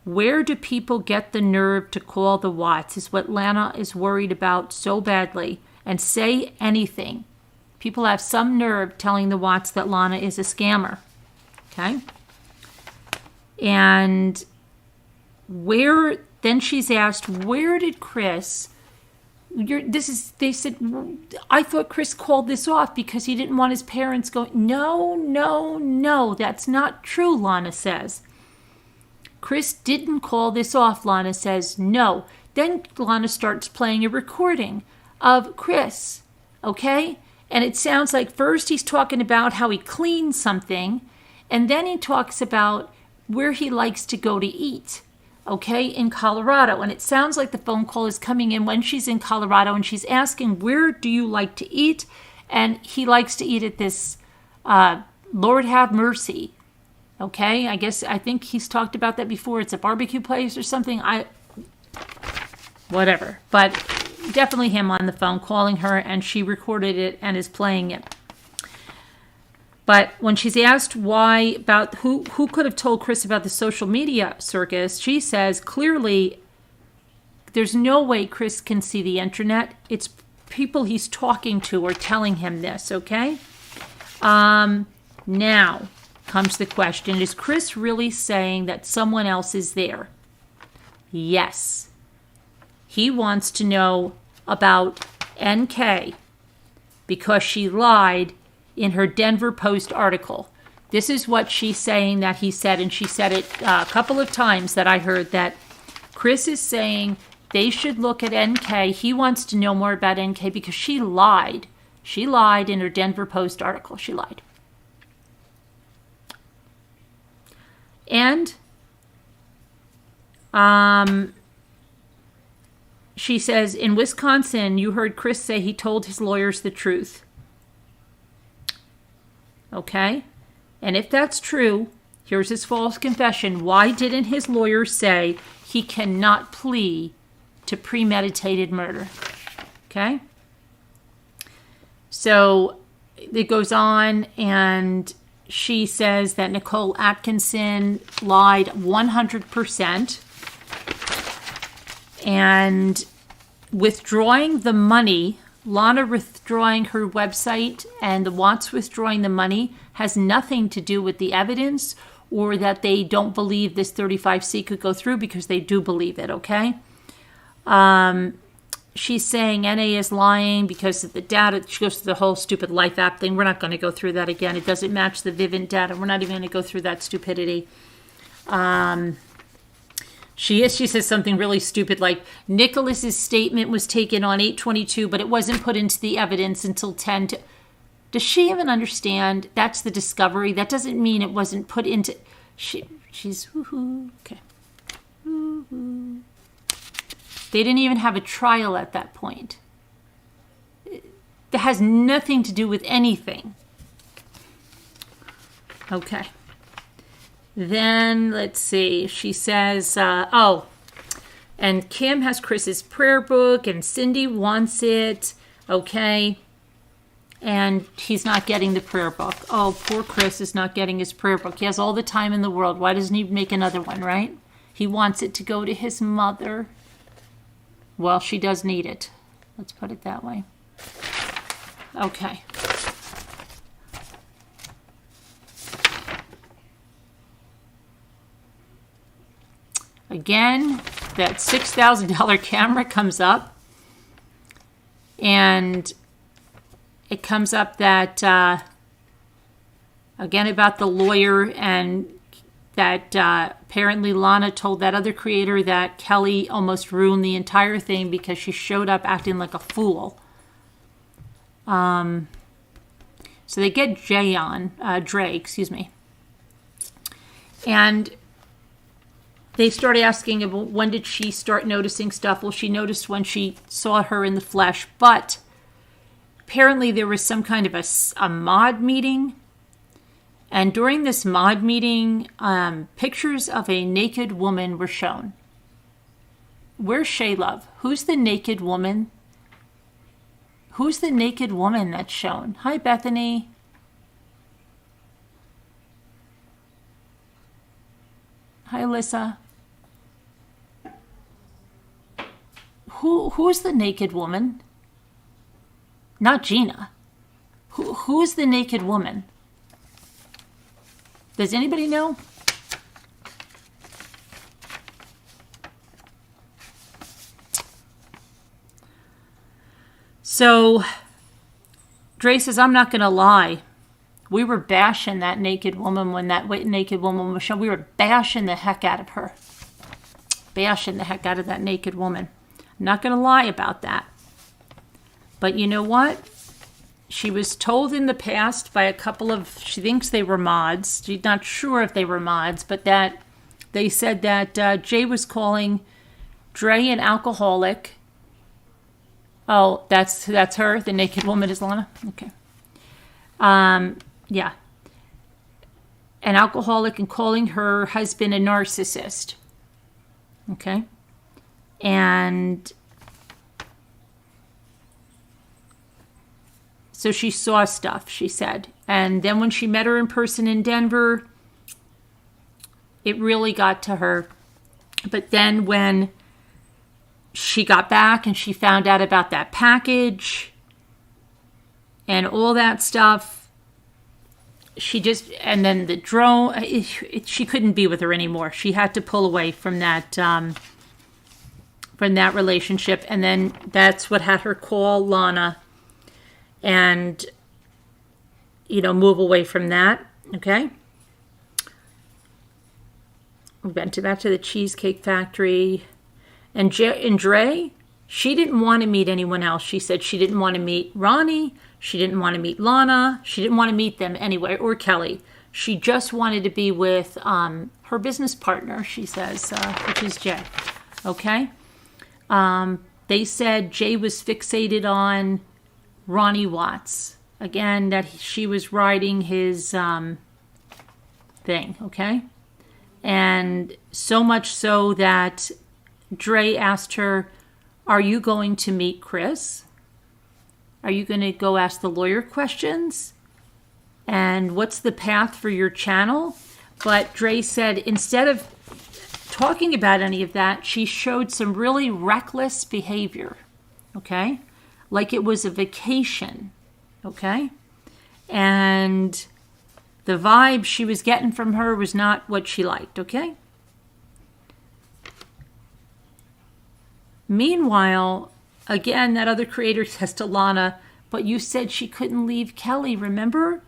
Where do people get the nerve to call the Watts is what Lana is worried about so badly, and say anything. People have some nerve telling the Watts that Lana is a scammer. Okay? And then she's asked, where did Chris, they said, I thought Chris called this off because he didn't want his parents going. No, that's not true, Lana says. Chris didn't call this off, Lana says. No. Then Lana starts playing a recording of Chris, okay? And it sounds like first he's talking about how he cleaned something, and then he talks about where he likes to go to eat, okay, in Colorado. And it sounds like the phone call is coming in when she's in Colorado, and she's asking, where do you like to eat? And he likes to eat at this Lord Have Mercy. Okay, I think he's talked about that before. It's a barbecue place or something. Whatever. But definitely him on the phone calling her, and she recorded it and is playing it. But when she's asked why, about who could have told Chris about the social media circus, she says clearly there's no way Chris can see the internet. It's people he's talking to or telling him this, okay? Now comes the question, is Chris really saying that someone else is there? Yes. He wants to know about NK because she lied in her Denver Post article. This is what she's saying that he said, and she said it a couple of times that I heard, that Chris is saying they should look at NK. He wants to know more about NK because she lied. She lied in her Denver Post article. She lied. And she says, in Wisconsin, you heard Chris say he told his lawyers the truth. Okay? And if that's true, here's his false confession. Why didn't his lawyers say he cannot plea to premeditated murder. Okay? So it goes on, and she says that Nicole Atkinson lied 100%. And withdrawing the money, Lana withdrawing her website and the Watts withdrawing the money has nothing to do with the evidence or that they don't believe this 35C could go through, because they do believe it, okay? She's saying NA is lying because of the data. She goes through the whole stupid Life app thing. We're not going to go through that again. It doesn't match the Vivint data. We're not even going to go through that stupidity. She says something really stupid like, Nicholas's statement was taken on 8/22, but it wasn't put into the evidence until 10. Does she even understand? That's the discovery. That doesn't mean it wasn't put into. She's woohoo. Okay. Woohoo. They didn't even have a trial at that point. That has nothing to do with anything. Okay. Then, let's see. She says, and Kim has Chris's prayer book, and Cindy wants it. Okay. And he's not getting the prayer book. Oh, poor Chris is not getting his prayer book. He has all the time in the world. Why doesn't he make another one, right? He wants it to go to his mother. Well, she does need it. Let's put it that way. Okay. Again, that $6,000 camera comes up. And it comes up that, again, about the lawyer, and that apparently Lana told that other creator that Kelly almost ruined the entire thing because she showed up acting like a fool. So they get Dre, excuse me. And they start asking about when did she start noticing stuff. Well, she noticed when she saw her in the flesh, but apparently there was some kind of a mod meeting. And during this mod meeting, pictures of a naked woman were shown. Where's Shaylove? Who's the naked woman? Who's the naked woman that's shown? Hi, Bethany. Hi, Alyssa. Who's the naked woman? Not Gina. Who's the naked woman? Does anybody know? So, Dre says, I'm not going to lie. We were bashing that naked woman when that naked woman was shown. We were bashing the heck out of her. Bashing the heck out of that naked woman. I'm not going to lie about that. But you know what? She was told in the past by a couple of, she thinks they were mods. She's not sure if they were mods, but that they said that Jay was calling Dre an alcoholic. Oh, that's her? The naked woman is Lana? Okay. Yeah. An alcoholic, and calling her husband a narcissist. Okay. And so she saw stuff, she said. And then when she met her in person in Denver, it really got to her. But then when she got back and she found out about that package and all that stuff, she just, and then the drone, she couldn't be with her anymore. She had to pull away from that relationship. And then that's what had her call Lana and, move away from that. Okay. We went back to the Cheesecake Factory. And Dre, she didn't want to meet anyone else. She said she didn't want to meet Ronnie. She didn't want to meet Lana. She didn't want to meet them anyway, or Kelly. She just wanted to be with her business partner, she says, which is Jay. Okay? They said Jay was fixated on Ronnie Watts. Again, that she was riding his thing, okay? And so much so that Dre asked her, are you going to meet Chris? Are you going to go ask the lawyer questions? And what's the path for your channel? But Dre said instead of talking about any of that, she showed some really reckless behavior, okay? Like it was a vacation, okay? And the vibe she was getting from her was not what she liked, okay? Meanwhile, again, that other creator says to Lana, but you said she couldn't leave Kelly, remember?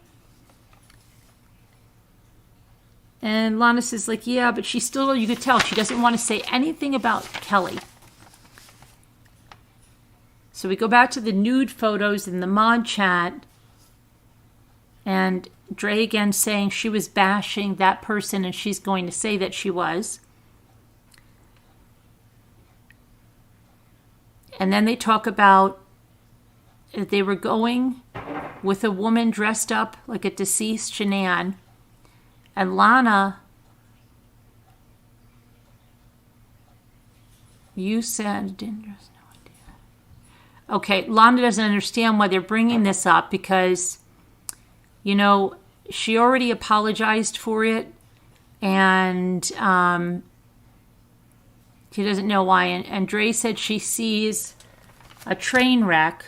And Lana says, like, yeah, but she still, you could tell, she doesn't want to say anything about Kelly. So we go back to the nude photos in the mod chat. And Dre again saying she was bashing that person and she's going to say that she was. And then they talk about that they were going with a woman dressed up like a deceased Shanann. And Lana, you said, didn't just no idea. Okay, Lana doesn't understand why they're bringing this up because, you know, she already apologized for it, and she doesn't know why. And Dre said she sees a train wreck.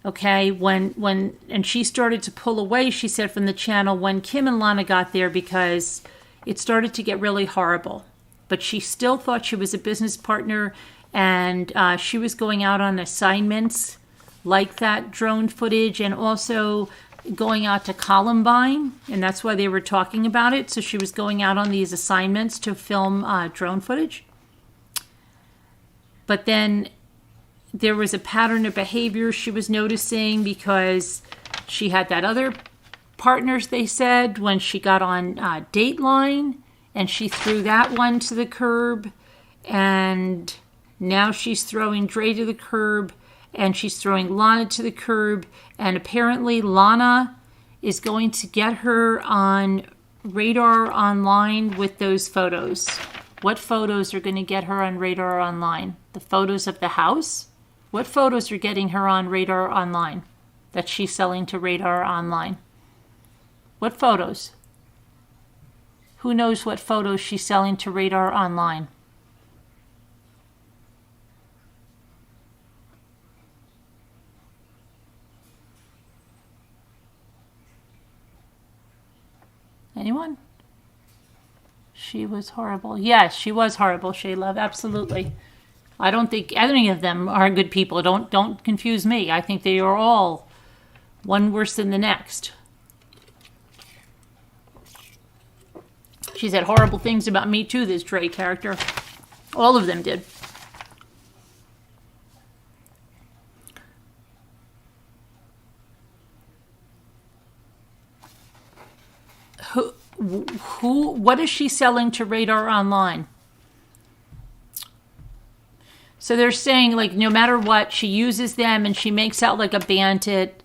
Okay, and she started to pull away, she said, from the channel when Kim and Lana got there because it started to get really horrible. But she still thought she was a business partner, and she was going out on assignments like that drone footage, and also going out to Columbine, and that's why they were talking about it. So she was going out on these assignments to film drone footage. But then there was a pattern of behavior she was noticing because she had that other partners, they said, when she got on Dateline, and she threw that one to the curb, and now she's throwing Dre to the curb, and she's throwing Lana to the curb, and apparently Lana is going to get her on Radar Online with those photos. What photos are going to get her on Radar Online? The photos of the house? What photos are getting her on Radar Online that she's selling to Radar Online? What photos? Who knows what photos she's selling to Radar Online? Anyone? She was horrible. Yes, she was horrible, Shaylove. Absolutely. I don't think any of them are good people. Don't confuse me. I think they are all one worse than the next. She said horrible things about me too, this Dre character. All of them did. What is she selling to Radar Online? So they're saying, like, no matter what, she uses them and she makes out like a bandit,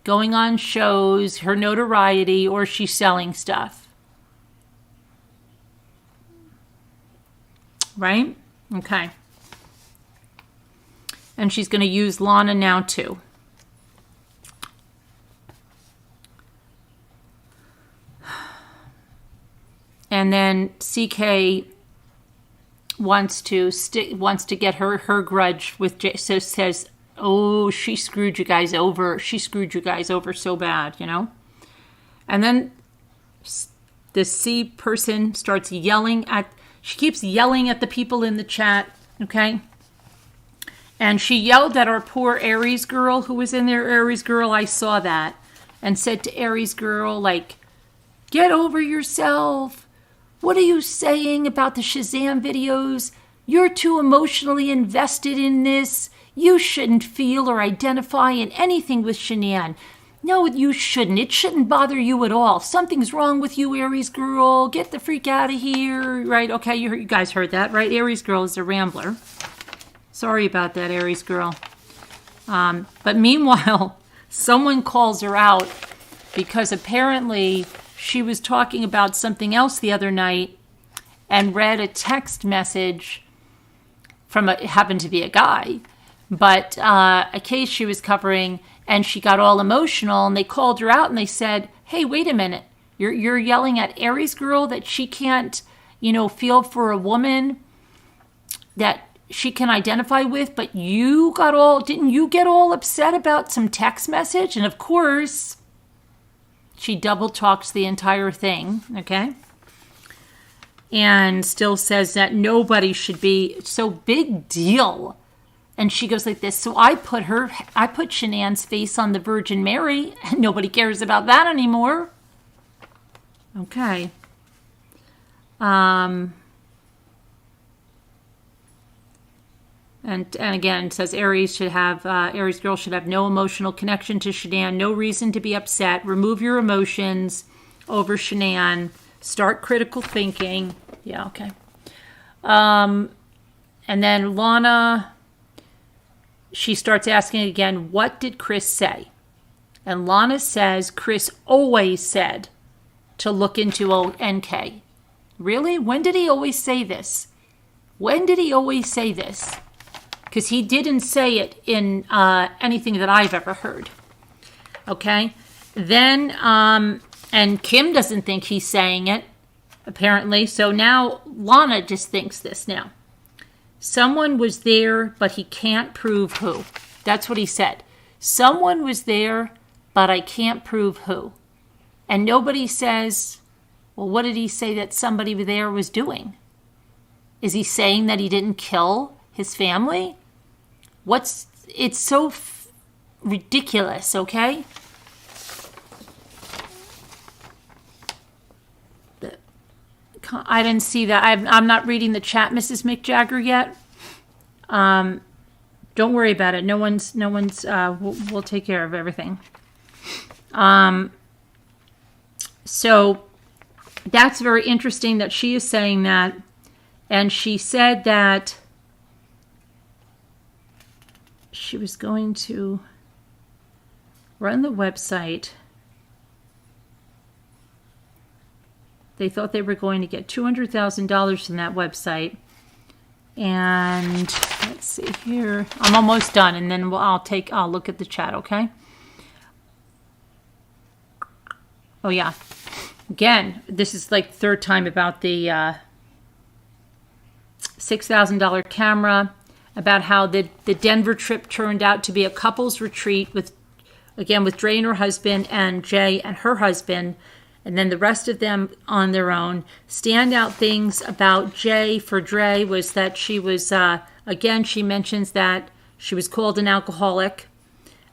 going on shows, her notoriety, or she's selling stuff. Right? Okay. And she's going to use Lana now too. And then CK wants to get her grudge with Jay. So says, "Oh, she screwed you guys over. She screwed you guys over so bad, you know." And then the C person starts yelling at. She keeps yelling at the people in the chat. Okay. And she yelled at our poor Aries girl who was in there. Aries girl, I saw that, and said to Aries girl, like, "Get over yourself. What are you saying about the Shazam videos? You're too emotionally invested in this. You shouldn't feel or identify in anything with Shanann. No, you shouldn't. It shouldn't bother you at all. Something's wrong with you, Aries girl. Get the freak out of here." Right? Okay, you guys heard that, right? Aries girl is a rambler. Sorry about that, Aries girl. But meanwhile, someone calls her out because apparently she was talking about something else the other night and read a text message from it happened to be a guy, but a case she was covering, and she got all emotional, and they called her out and they said, hey, wait a minute, you're yelling at Aries girl that she can't, feel for a woman that she can identify with, but didn't you get all upset about some text message? And of course, she double talks the entire thing, okay? And still says that nobody should be so big deal. And she goes like this, so I put Shanann's face on the Virgin Mary, and nobody cares about that anymore. Okay. And again, it says Aries girl should have no emotional connection to Shanann, no reason to be upset, remove your emotions over Shanann, start critical thinking. Yeah, okay. And then Lana, she starts asking again, what did Chris say? And Lana says, Chris always said to look into NK. Really? When did he always say this? When did he always say this? Because he didn't say it in anything that I've ever heard. Okay? Then, and Kim doesn't think he's saying it, apparently. So now Lana just thinks this now. Someone was there, but he can't prove who. That's what he said. Someone was there, but I can't prove who. And nobody says, well, what did he say that somebody there was doing? Is he saying that he didn't kill his family? It's so ridiculous, okay? I didn't see that. I'm not reading the chat, Mrs. McJagger, yet. Don't worry about it. No one's. We'll take care of everything. So that's very interesting that she is saying that, and she said that she was going to run the website. They thought they were going to get $200,000 from that website. And let's see here. I'm almost done, and then I'll look at the chat, okay? Oh, yeah. Again, this is like third time about the $6,000 camera, about how the Denver trip turned out to be a couples retreat with Dre and her husband and Jay and her husband, and then the rest of them on their own. Standout things about Jay for Dre was that she was, she mentions that she was called an alcoholic,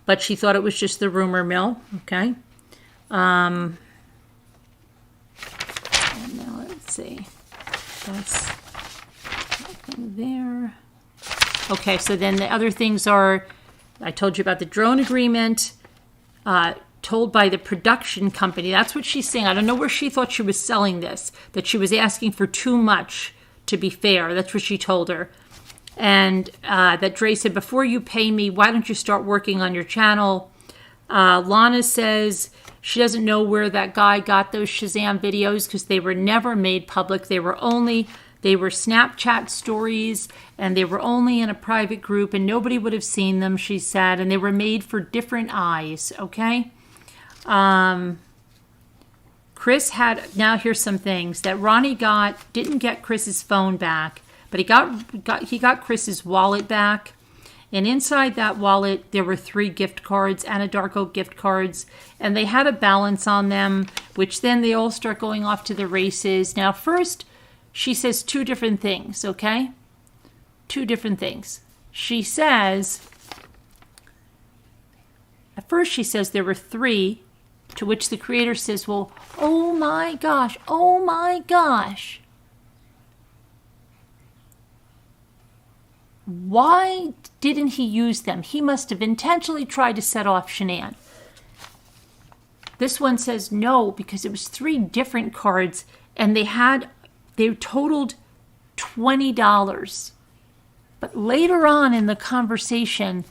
but she thought it was just the rumor mill, okay? And now let's see. That's nothing there. Okay, so then the other things are, I told you about the drone agreement, told by the production company. That's what she's saying. I don't know where she thought she was selling this, that she was asking for too much to be fair. That's what she told her. And that Dre said, before you pay me, why don't you start working on your channel? Lana says she doesn't know where that guy got those Shazam videos because they were never made public. They were Snapchat stories, and they were only in a private group, and nobody would have seen them, she said, and they were made for different eyes, okay? Chris had, now here's some things that Ronnie didn't get Chris's phone back, but he got Chris's wallet back. And inside that wallet, there were 3 gift cards, Anadarko gift cards, and they had a balance on them, which then they all start going off to the races. Now, first, she says 2 different things, okay? 2 different things. She says, at first she says there were 3, to which the creator says, well, oh my gosh. Why didn't he use them? He must have intentionally tried to set off Shanann. This one says no, because it was 3 different cards, and they totaled $20. But later on in the conversation,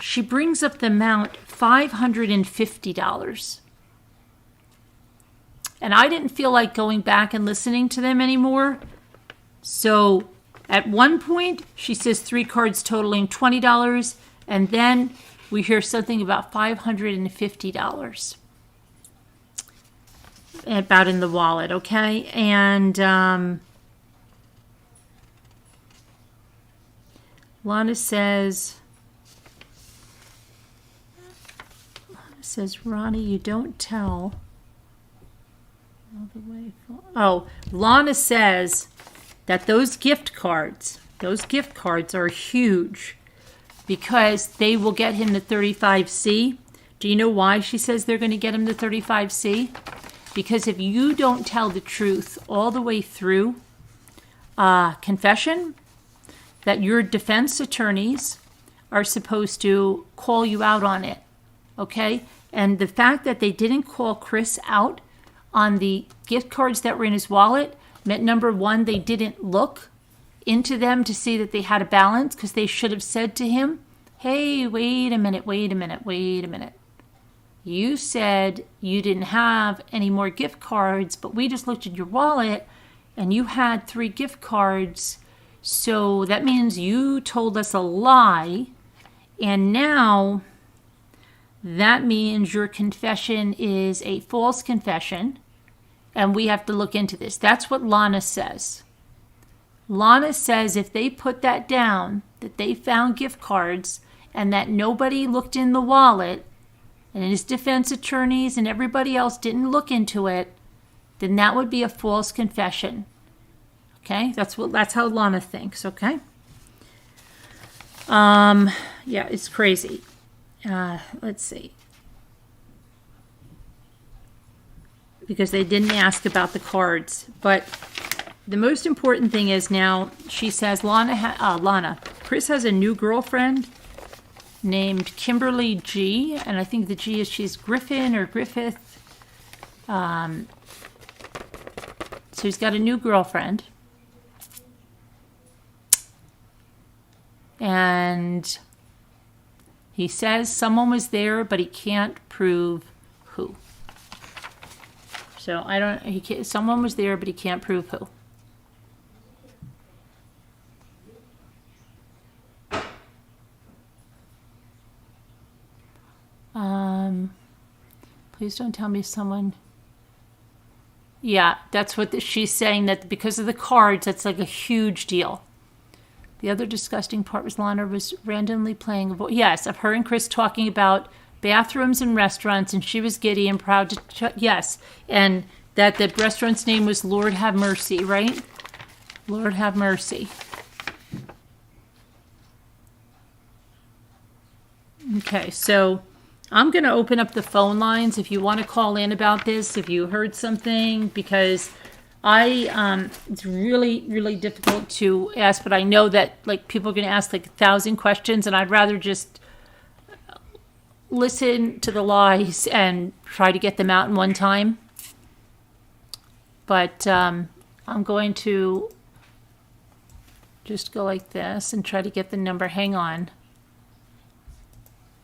she brings up the amount $550. And I didn't feel like going back and listening to them anymore. So at one point, she says 3 cards totaling $20. And then we hear something about $550 about in the wallet, okay? And Lana says, Ronnie, you don't tell. All the way. Oh, Lana says that those gift cards are huge because they will get him the 35C. Do you know why she says they're going to get him the 35C? Because if you don't tell the truth all the way through confession, that your defense attorneys are supposed to call you out on it, okay? And the fact that they didn't call Chris out on the gift cards that were in his wallet meant, number one, they didn't look into them to see that they had a balance, because they should have said to him, hey, wait a minute. You said you didn't have any more gift cards, but we just looked at your wallet and you had 3 gift cards. So that means you told us a lie, and now that means your confession is a false confession, and we have to look into this. That's what Lana says. Lana says if they put that down, that they found gift cards and that nobody looked in the wallet, and his defense attorneys and everybody else didn't look into it, then that would be a false confession. Okay, that's how Lana thinks. Okay. Yeah, it's crazy. Let's see. Because they didn't ask about the cards, but the most important thing is now she says Lana, Chris has a new girlfriend named Kimberly G, and I think the G is she's Griffin or Griffith. So he's got a new girlfriend. And he says someone was there, but he can't prove who. So someone was there, but he can't prove who. Please don't tell me someone. Yeah, that's what she's saying, that because of the cards, that's like a huge deal. The other disgusting part was Lana was randomly playing a voice. Yes, of her and Chris talking about bathrooms and restaurants, and she was giddy and proud to. Yes, and that the restaurant's name was Lord Have Mercy, right? Lord Have Mercy. Okay, so I'm going to open up the phone lines if you want to call in about this, if you heard something, because it's really, really difficult to ask, but I know that like people are going to ask like 1,000 questions, and I'd rather just listen to the lies and try to get them out in one time. But I'm going to just go like this and try to get the number. Hang on.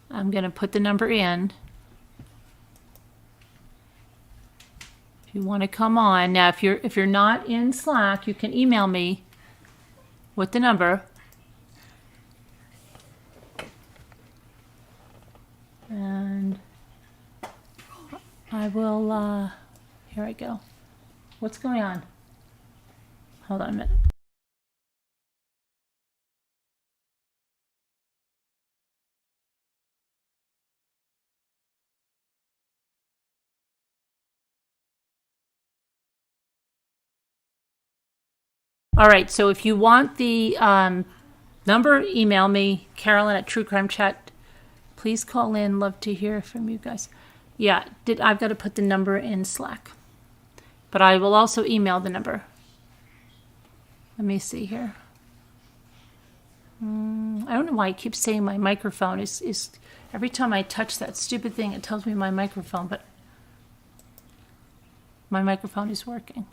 I'm going to put the number in. If you want to come on. Now, if you're not in Slack, you can email me with the number. And I will, here I go. What's going on? Hold on a minute. All right, so if you want the number, email me, Carolyn at True Crime Chat. Please call in. Love to hear from you guys. Yeah, I've got to put the number in Slack. But I will also email the number. Let me see here. I don't know why it keeps saying my microphone is every time I touch that stupid thing, it tells me my microphone, but my microphone is working.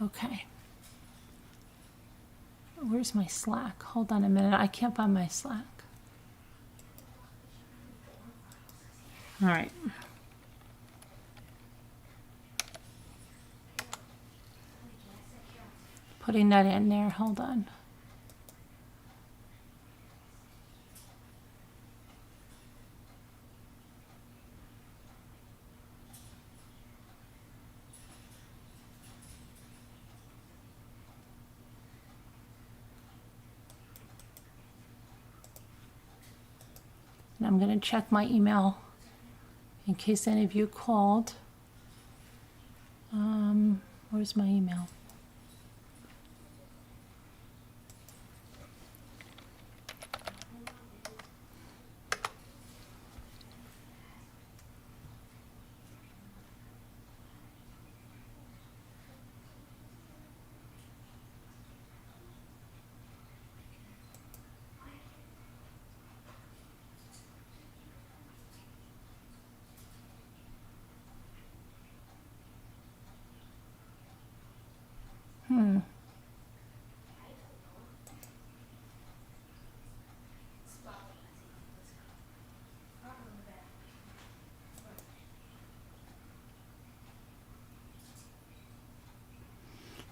Okay. Where's my Slack? Hold on a minute. I can't find my Slack. All right. putting that in there. Hold on. And I'm going to check my email in case any of you called. Where's my email?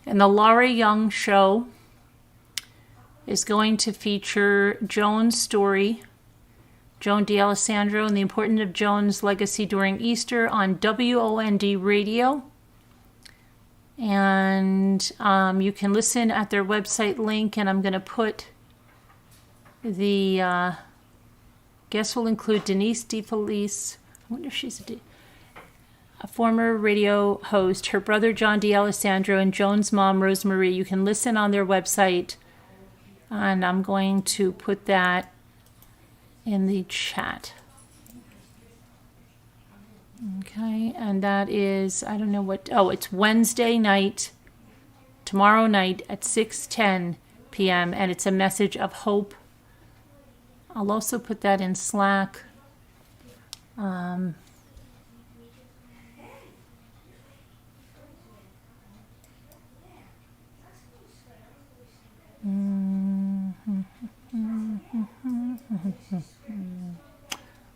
And the Laura Young show is going to feature Joan's story, Joan D'Alessandro, and the importance of Joan's legacy during Easter on WOND radio. And you can listen at their website link, and I'm going to put the guests will include Denise DeFelice. I wonder if she's a former radio host, her brother John D'Alessandro, and Joan's mom Rosemarie. You can listen on their website, and I'm going to put that in the chat. Okay, and that is, I don't know what, it's Wednesday night, tomorrow night at 6:10 p.m., and it's a message of hope. I'll also put that in Slack.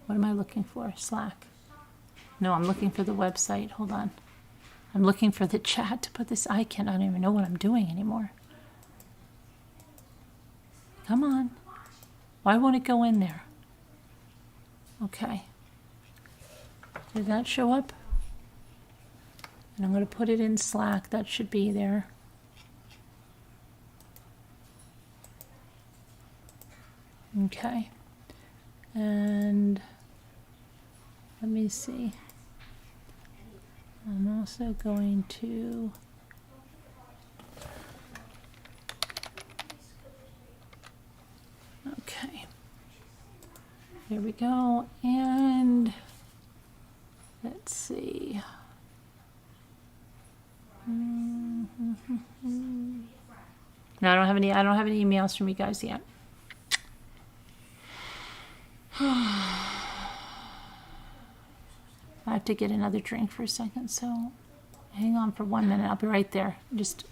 What am I looking for? Slack. No, I'm looking for the website. Hold on. I'm looking for the chat to put this. I don't even know what I'm doing anymore. Come on. Why won't it go in there? Okay. Did that show up? And I'm going to put it in Slack. That should be there. Okay. And let me see. I'm also going to okay. Here we go. And let's see. No, I don't have any emails from you guys yet. I have to get another drink for a second, so hang on for 1 minute. I'll be right there. Just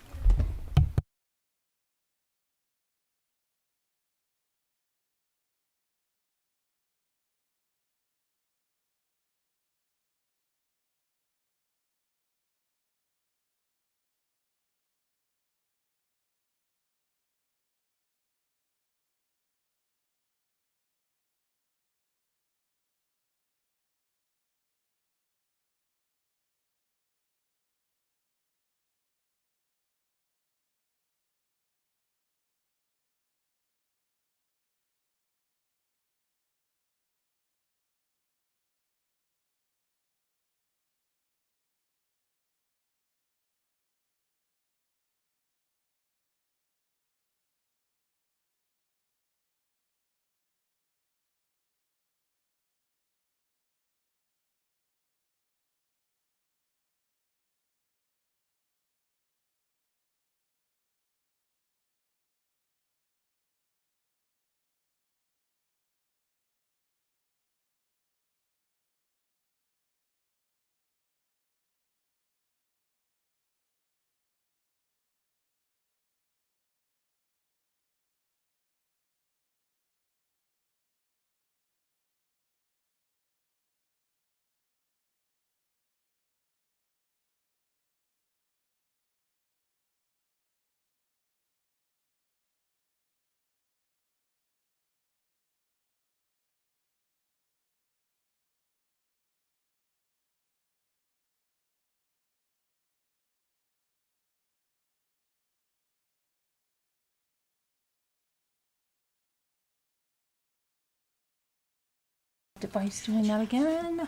device doing that again.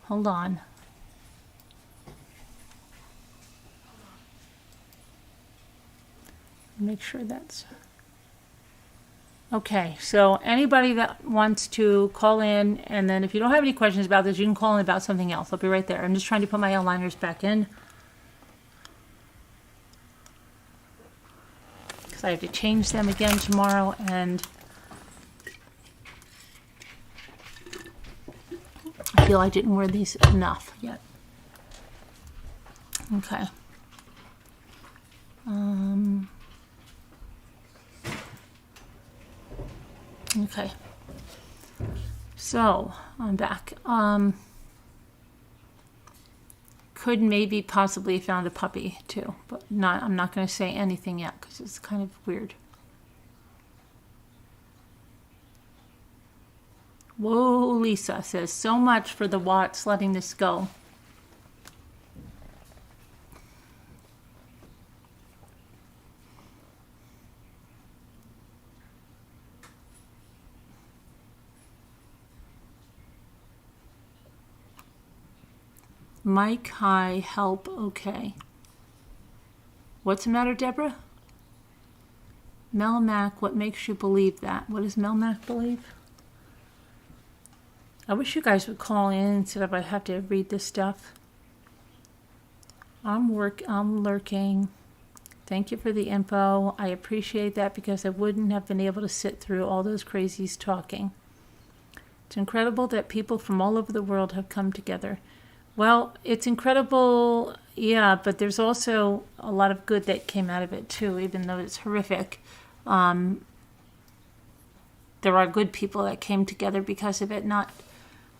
Hold on. Make sure that's... Okay, so anybody that wants to call in, and then if you don't have any questions about this, you can call in about something else. I'll be right there. I'm just trying to put my aligners back in, because I have to change them again tomorrow, and I feel I didn't wear these enough yet. Okay. Okay. So, I'm back. Could maybe possibly found a puppy too, but I'm not going to say anything yet because it's kind of weird. Whoa, Lisa says, so much for the Watts letting this go. Mike, hi, help, okay. What's the matter, Deborah? Melmac, what makes you believe that? What does Melmac believe? I wish you guys would call in instead of I have to read this stuff. I'm lurking. Thank you for the info. I appreciate that because I wouldn't have been able to sit through all those crazies talking. It's incredible that people from all over the world have come together. Well, it's incredible, yeah, but there's also a lot of good that came out of it too, even though it's horrific. There are good people that came together because of it, not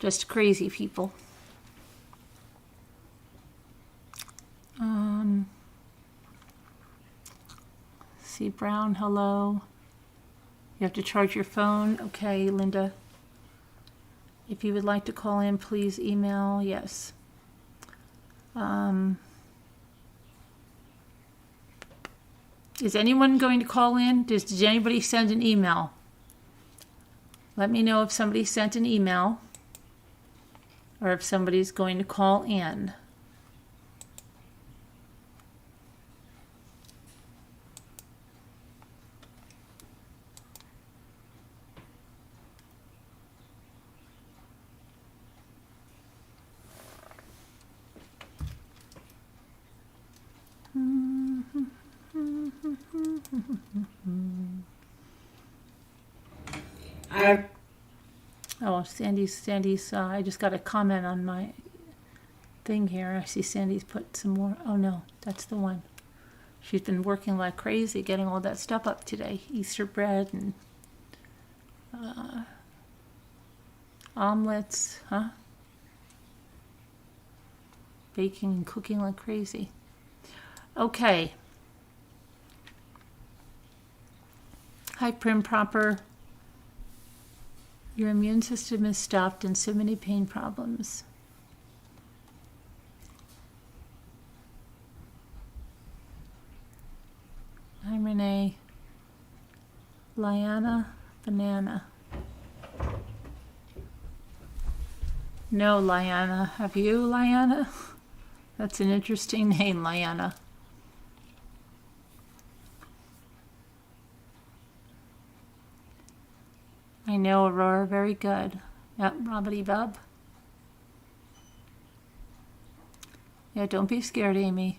just crazy people. C. Brown, hello. You have to charge your phone. Okay, Linda. If you would like to call in, please email. Yes. Is anyone going to call in? Did anybody send an email? Let me know if somebody sent an email or if somebody's going to call in. Oh, Sandy's, I just got a comment on my thing here. I see Sandy's put some more. Oh no, that's the one. She's been working like crazy getting all that stuff up today. Easter bread and omelets, huh? Baking and cooking like crazy. Okay. Hi, Prim Proper. Your immune system is stopped and so many pain problems. Hi, Renee. Lana, banana. No, Lana. Have you, Lana? That's an interesting name, Lana. I know, Aurora, very good. Yep, Robbity Bub. Yeah, don't be scared, Amy.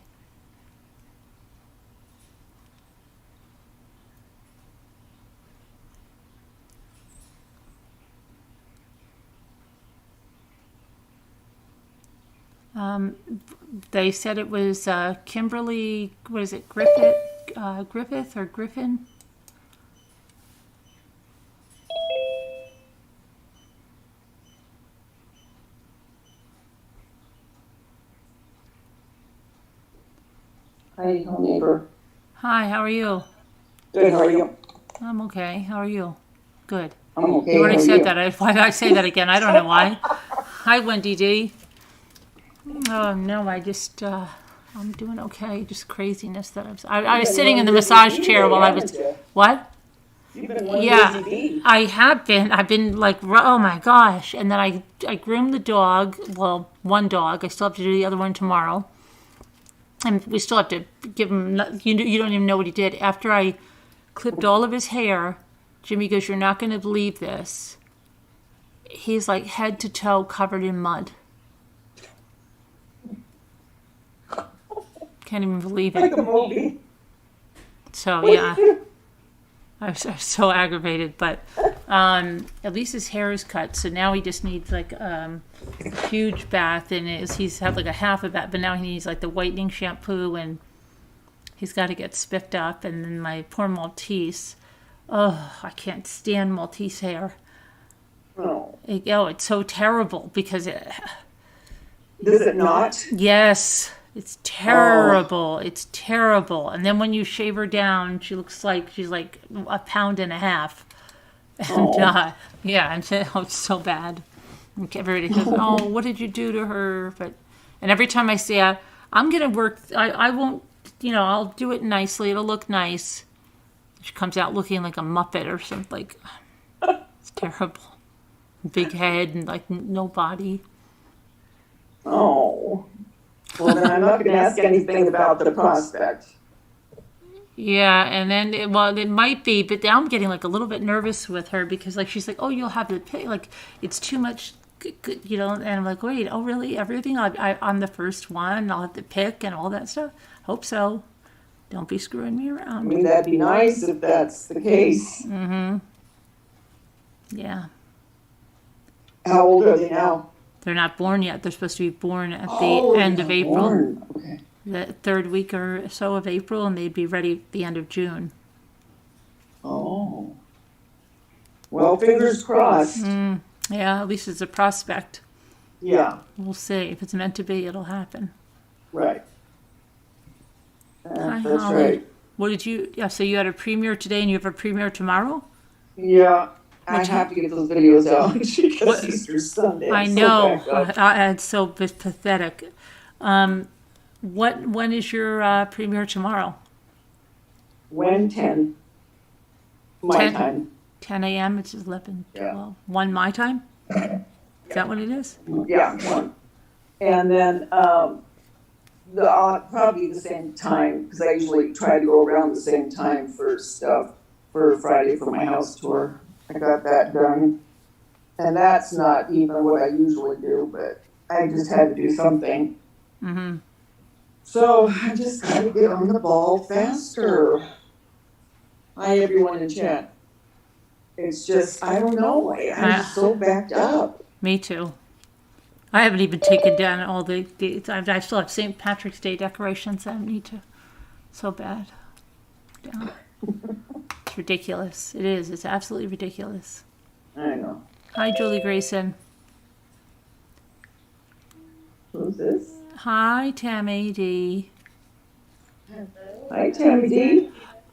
They said it was Kimberly, what is it, Griffith or Griffin? Hi, neighbor. Hi, how are you? Good, how are you? I'm okay. How are you? Good. I'm okay. You already how are said you? that. Why did I say that again? I don't know why. Hi, Wendy D. Oh, no, I just, I'm doing okay. Just craziness that I was sitting in the massage chair while I was, what? You've been one Yeah, busy bee. I have been. I've been like, oh my gosh. And then I groomed the dog. Well, one dog. I still have to do the other one tomorrow. And we still have to give him, you don't even know what he did. After I clipped all of his hair, Jimmy goes, you're not going to believe this. He's like head to toe covered in mud. Can't even believe Like it. a movie. So, yeah. I was so aggravated, but at least his hair is cut. So now he just needs like a huge bath, and he's had like a half a bath, but now he needs like the whitening shampoo, and he's got to get spiffed up. And then my poor Maltese, oh, I can't stand Maltese hair. Oh. It's so terrible because Does it not? yes. It's terrible. It's terrible. And then when you shave her down, she looks like she's like a pound and a half. And yeah, and it's so bad. And everybody says, "Oh, what did you do to her?" And every time I say, "I'm gonna work," I won't. I'll do it nicely. It'll look nice. She comes out looking like a Muppet or something. It's terrible. Big head and like no body. Oh. Well, then I'm not going to ask anything about the prospect. Yeah, and then it might be, but now I'm getting like a little bit nervous with her because like she's like, oh, you'll have the pick, like it's too much, and I'm like, wait, oh really? Everything? I'm the first one. I'll have to pick and all that stuff. Hope so. Don't be screwing me I around. mean, that'd be nice if that's the case. Yeah, How old are they now? they're not born yet. They're supposed to be born at the end of April. Born. Okay. The third week or so of April, and they'd be ready at the end of June. Oh. Well, fingers crossed. Yeah, at least it's a prospect. Yeah, We'll see. If it's meant to be, it'll happen. right. Hi, That's Holly. right. What did you? Yeah, so you had a premiere today, and you have a premiere tomorrow. Yeah, I have to get those videos out because Easter Sunday. I I'm know. So backed up. It's so pathetic. When is your premiere tomorrow? When 10? My 10? time. 10 a.m. It's 11, Yeah. 12. 1 my time. Is that what it is? Yeah, 1. And then probably the same time because I usually try to go around the same time for stuff for Friday for my house tour. I got that done. And that's not even what I usually do, but I just had to do something. Mm-hmm. So I just got to get on the ball faster. Hi, everyone in chat. It's just, I don't know. I'm just so backed up. Me too. I haven't even taken down all the I still have St. Patrick's Day decorations I need to. So bad. Yeah. It's ridiculous. It is. It's absolutely ridiculous. I know. Hi, Julie Grayson. Who's this? Hi, Tammy D. Hi, Tammy D.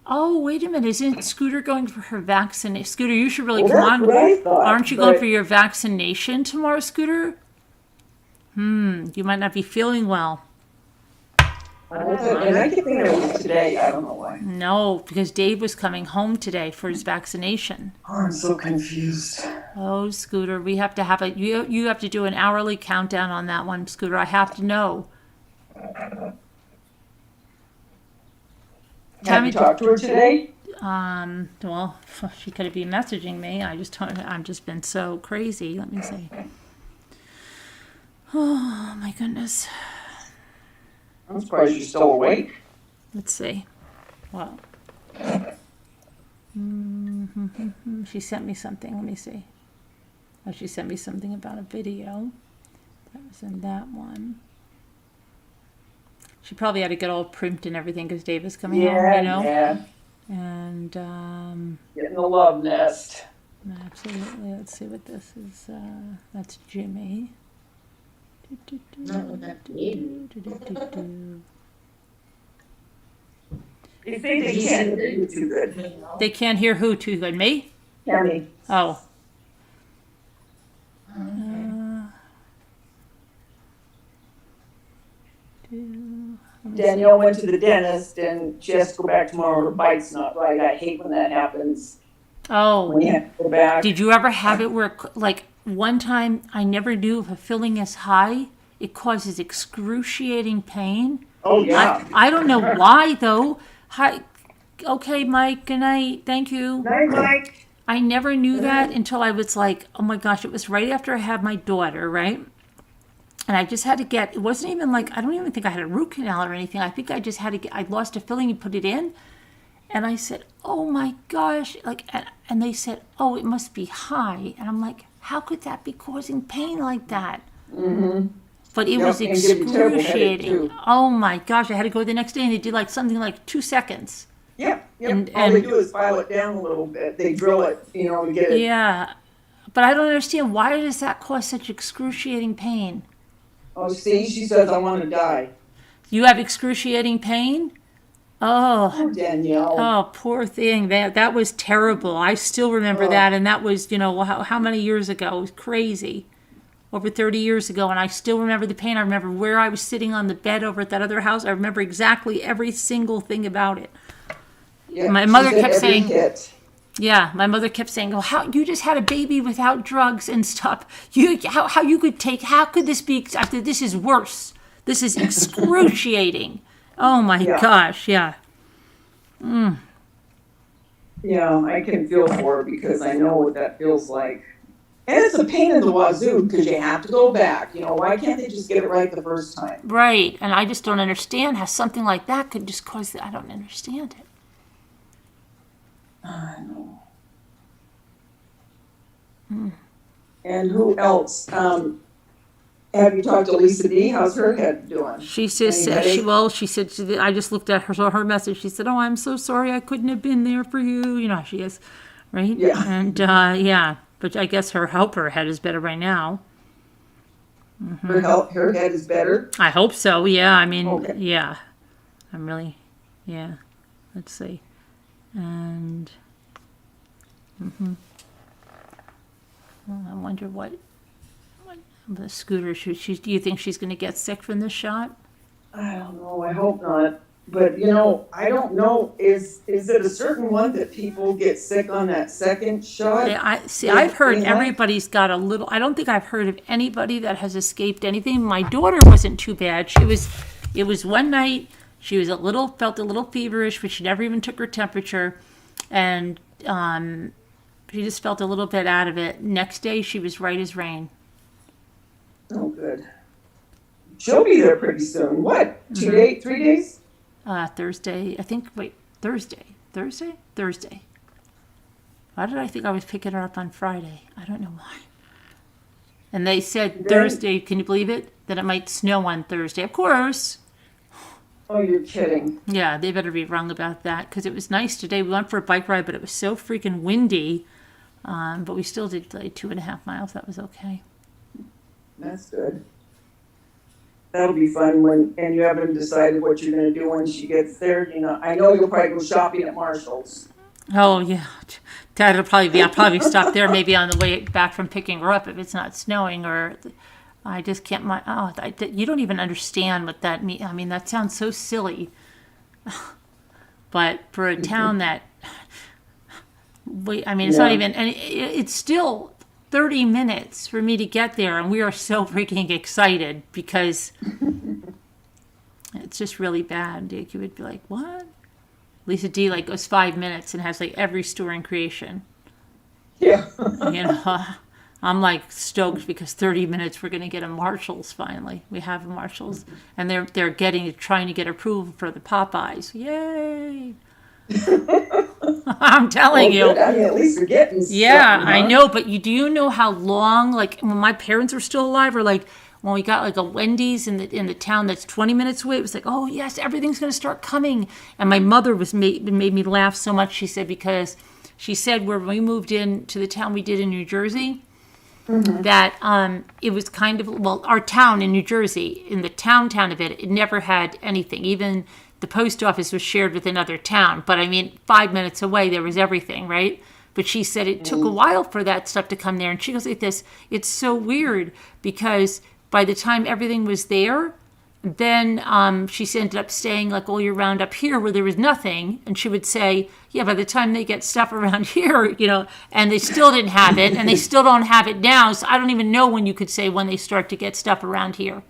Oh, wait a minute. Isn't Scooter going for her vaccination? Scooter, you should really Well, come that's on. what I thought, Aren't you but- going for your vaccination tomorrow, Scooter? You might not be feeling well. And I keep thinking it was today. I don't know why. No, because Dave was coming home today for his vaccination. Oh, I'm so confused. Oh, Scooter, we have to have you have to do an hourly countdown on that one, Scooter. I have to know. Have you talked to her today? Well, she could be messaging me. I've just been so crazy. Let me see. Oh, my goodness. I'm surprised you're still awake. Let's see. Well, she sent me something. Let me see. Oh, she sent me something about a video. That was in that one. She probably had to get all primed and everything because Dave is coming home, Yeah. And, Getting the love nest. absolutely. Let's see what this is. That's Jimmy. They say they can't hear you too good. They can't hear who too good? Me? Tammy. Oh. Danielle went to the dentist and she has to go back tomorrow. Her bite's not right. I hate when that happens. Oh, when you have to go back. did you ever have it where, like, one time I never knew if a filling is high, it causes excruciating pain? Oh, yeah. I don't know why, though. Hi, okay, Mike, good night. Thank you. Night, Mike. I never knew that until I was like, oh my gosh, it was right after I had my daughter, right? And I just had to get, it wasn't even like, I don't even think I had a root canal or anything. I think I just had to get, I lost a filling and put it in. And I said, oh my gosh, like, and they said, oh, it must be high. And I'm like, how could that be causing pain like that? Mm-hmm. But it Yep, was and give you terrible headache, excruciating. too. Oh my gosh, I had to go the next day and they did like something like 2 seconds. Yep. And- All they and- do is file it down a little bit. They drill it, to get it. Yeah. But I don't understand, why does that cause such excruciating pain? Oh, see, she says, I want to die. You have excruciating pain? Oh. Oh, Danielle. Oh, poor thing. That was terrible. I still remember that, and that was, how many years ago? It was crazy. Over 30 years ago, and I still remember the pain. I remember where I was sitting on the bed over at that other house. I remember exactly every single thing about it. Yeah, My she mother said kept every saying- hit. Yeah, my mother kept saying, "Oh, how you just had a baby without drugs and stuff. How could this be? After this is worse. This is excruciating. Oh my Yeah. gosh, yeah." Yeah, I can feel for her because I know what that feels like. And it's a pain in the wazoo because you have to go back. Why can't they just get it right the first time? Right, and I just don't understand how something like that could just cause. I don't understand it. I know. And who else? Have you talked to Lisa D? How's her head doing? She just Any said, headache? she said, I just looked at her message. She said, "Oh, I'm so sorry I couldn't have been there for you." You know how she is, right? Yeah. And yeah, but I guess her head is better right now. Her head is better. I hope so. Yeah, I mean, Okay. yeah, I'm really, yeah. Let's see, and well, I wonder what the scooter. Do you think she's going to get sick from this shot? I don't know. I hope not. But I don't know. Is it a certain one that people get sick on that second shot? Yeah, Yeah, I've heard yeah. everybody's got a little. I don't think I've heard of anybody that has escaped anything. My daughter wasn't too bad. It was one night. She was felt a little feverish, but she never even took her temperature, and she just felt a little bit out of it. Next day, she was right as rain. Oh, good. She'll be there pretty soon. What? 3 days? Thursday, I think. Wait, Thursday. Why did I think I was picking her up on Friday? I don't know why. And they said Thursday. Can you believe it? That it might snow on Thursday. Of course. Oh, you're kidding. Yeah, they better be wrong about that because it was nice today. We went for a bike ride, but it was so freaking windy. But we still did like 2.5 miles. That was okay. That's good. That'll be fun and you haven't decided what you're going to do when she gets there. I know you'll probably go shopping at Marshall's. Oh yeah, that'll probably be. I'll probably stop there maybe on the way back from picking her up if it's not snowing or. I just can't. You don't even understand what that means. I mean, that sounds so silly. But for a town that, it's not even, and it's still 30 minutes for me to get there, and we are so freaking excited because it's just really bad. You would be like, what? Lisa D goes 5 minutes and has every store in creation. Yeah. I'm stoked because 30 minutes we're going to get a Marshall's finally. We have a Marshall's, and they're trying to get approval for the Popeyes. Yay! I'm telling you. Good. At least you're getting Yeah, something, I huh? know, but do you know how long, when my parents were still alive, or when we got a Wendy's in the town that's 20 minutes away, it was oh yes, everything's going to start coming. And my mother made me laugh so much. She said when we moved into the town we did in New Jersey, that it was kind of, our town in New Jersey, in the town of it never had anything. Even the post office was shared with another town. But 5 minutes away, there was everything, right? But she said it took a while for that stuff to come there. And she goes like this, it's so weird because by the time everything was there, then she ended up staying like all year round up here where there was nothing. And she would say, yeah, by the time they get stuff around here, and they still didn't have it, and they still don't have it now. So I don't even know when you could say when they start to get stuff around here.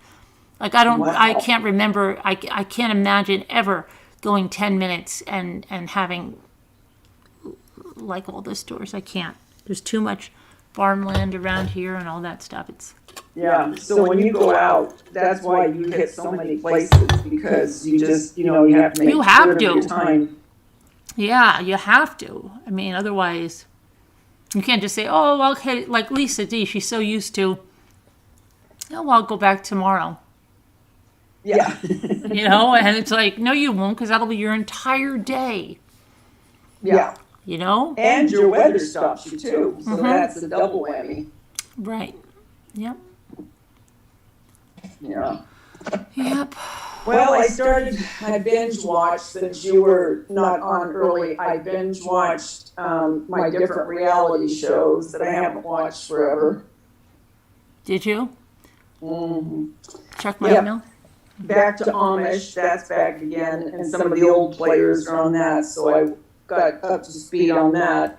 Like I can't remember, I can't imagine ever going 10 minutes and having like all the stores. I can't. There's too much farmland around here and all that stuff. Yeah, so when you go out, that's why you hit so many places, because you just, you have to make You have sure of to. your time. Yeah, you have to. I mean, otherwise, you can't just say, oh, well, okay, like Lisa D, she's so used to, oh, well, I'll go back tomorrow. Yeah. And it's like, no, you won't, because that'll be your entire day. Yeah. And your weather stops you too, so that's a double whammy. Right. Yep. Yeah. Yep. Well, I binge watched, since you were not on early, I binge watched my different reality shows that I haven't watched forever. Did you? Mm-hmm. Check my email. Back to Amish, that's back again, and some of the old players are on that, so I got up to speed on that.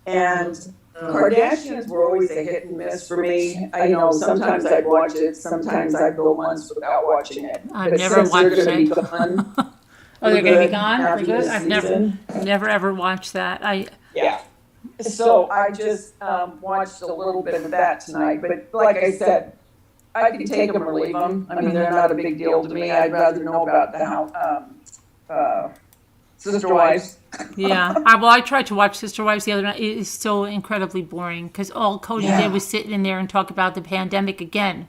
And Kardashians were always a hit and miss for me. I know sometimes I'd watch it, sometimes I'd go months without watching it. I've never watched it. Oh, they're going to be gone? After Good. this I've season. never ever watched that. Yeah. So I just watched a little bit of that tonight. But like I said, I can take them or leave them. I mean, they're not a big deal to me. I'd rather know about the Sister Wives. Yeah. I tried to watch Sister Wives the other night. It is so incredibly boring because all Cody did was sit in there and talk about the pandemic again.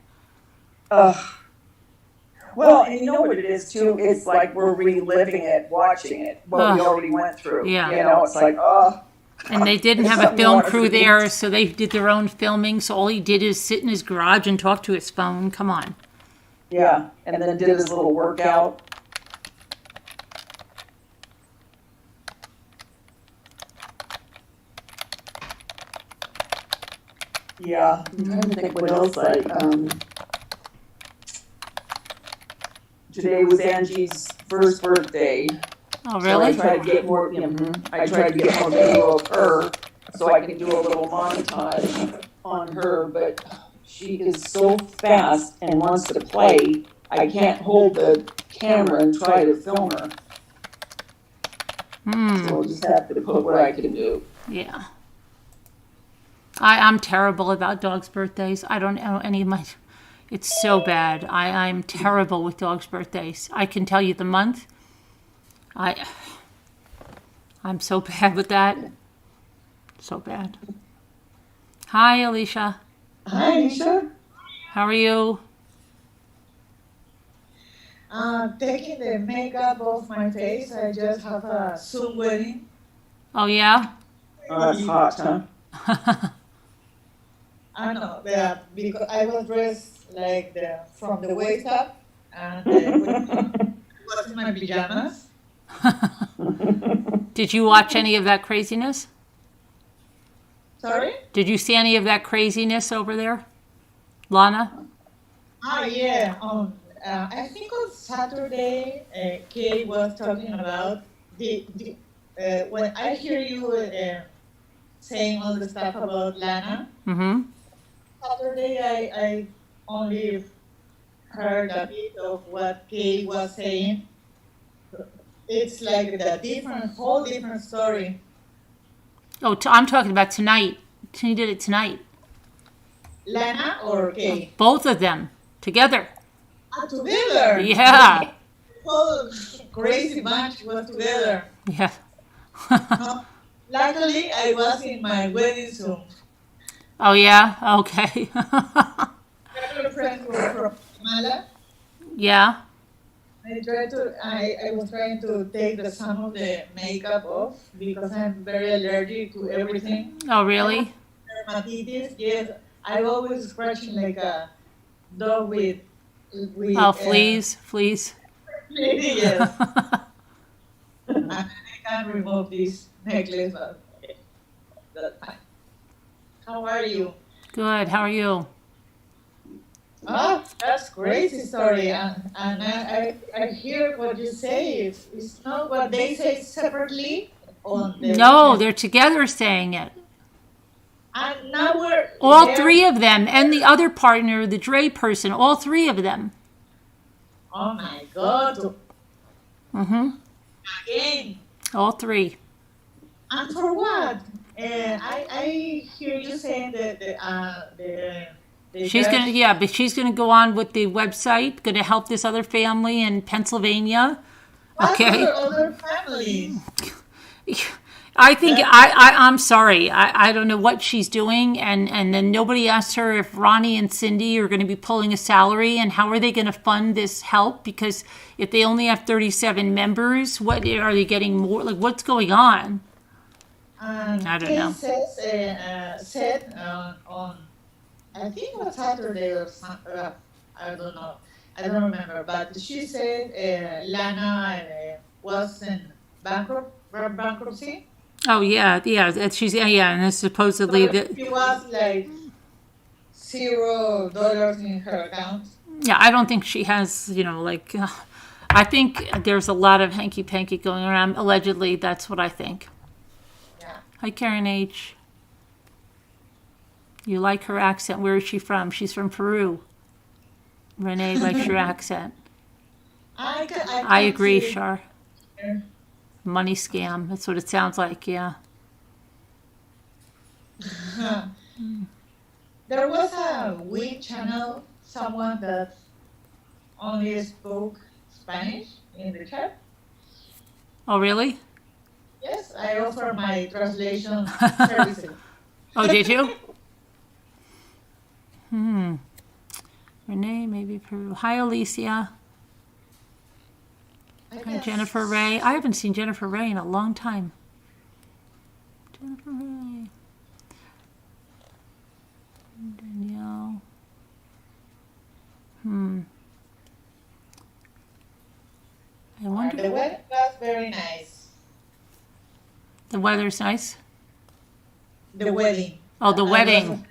Well, and you know what it is too? It's like we're reliving it, watching it, what we already went through. Yeah. It's like, And they didn't have a film crew there, so they did their own filming. So all he did is sit in his garage and talk to his phone. Come on. Yeah, and then did his little workout. Yeah, I'm trying to think what else today was Angie's first birthday. Oh, really? So I tried to get more, I tried to get more video of her so I can do a little montage on her, but she is so fast and wants to play, I can't hold the camera and try to film her. So I'll just have to put what I can do. Yeah. I'm terrible about dogs' birthdays. I don't know any of my... It's so bad. I'm terrible with dogs' birthdays. I can tell you the month. I'm so bad with that. So bad. Hi, Alicia. Hi, Alicia. How are you? Taking the makeup off my face. I just have a Zoom wedding. Oh, yeah? Oh, that's hot, huh? I know, because I was dressed like from the waist up, and was in my pajamas. Did you watch any of that craziness? Sorry? Did you see any of that craziness over there? Lana? Yeah. I think on Saturday, Kay was talking about when I hear you saying all the stuff about Lana. Mm-hmm. Saturday, I only heard a bit of what Kay was saying. It's like a whole different story. Oh, I'm talking about tonight. She did it tonight. Lana or Kay? Both of them together. Together? Yeah. The whole crazy bunch was together. Yeah. Luckily, I was in my wedding Zoom. Oh, yeah? Okay. My friends were from Guatemala. Yeah. I was trying to take some of the makeup off because I'm very allergic to everything. Oh, really? Dermatitis, yes. I'm always scratching like a dog with fleas. Yes. I can't remove this necklace, but okay. That's fine. How are you? Good. How are you? Oh, that's crazy story. And I hear what you say. It's not what they say separately on the No, weekend. they're together saying it. And now All they're, three of them and the other partner, the Dre person, all three of them. oh my God, Mm-hmm. again. All three. And for what? I hear you saying that the She's gonna, judge. yeah, but she's gonna go on with the website, gonna help this other family in Pennsylvania. What Okay. other families? I think That I'm sorry. I don't know what she's doing, and then nobody asked her if Ronnie and Cindy are going to be pulling a salary, and how are they going to fund this help? Because if they only have 37 members, what are they getting more? Like, what's going on? I don't Kay know. says said on I think it was Saturday or some, I don't know. I don't remember. But she said Lana was in bankruptcy. Oh yeah, yeah. She's yeah, and it's supposedly So that. she was like $0 in her account. Yeah, I don't think she has. Like. I think there's a lot of hanky panky going around. Allegedly, that's what I think. Yeah. Hi, Karen H. You like her accent. Where is she from? She's from Peru. Renee likes your accent. I I can agree, see Shar. it. Money scam. That's what it sounds like, yeah. There was a Wii channel, someone that only spoke Spanish in the chat. Oh, really? Yes, I offer my translation services. Oh, did you? Renee, maybe Peru. Hi, Alicia. I Hi, guess. Jennifer Ray. I haven't seen Jennifer Ray in a long time. Jennifer Ray. Danielle. I wonder. The weather was very nice. The weather's nice. The wedding. Oh, the I wedding.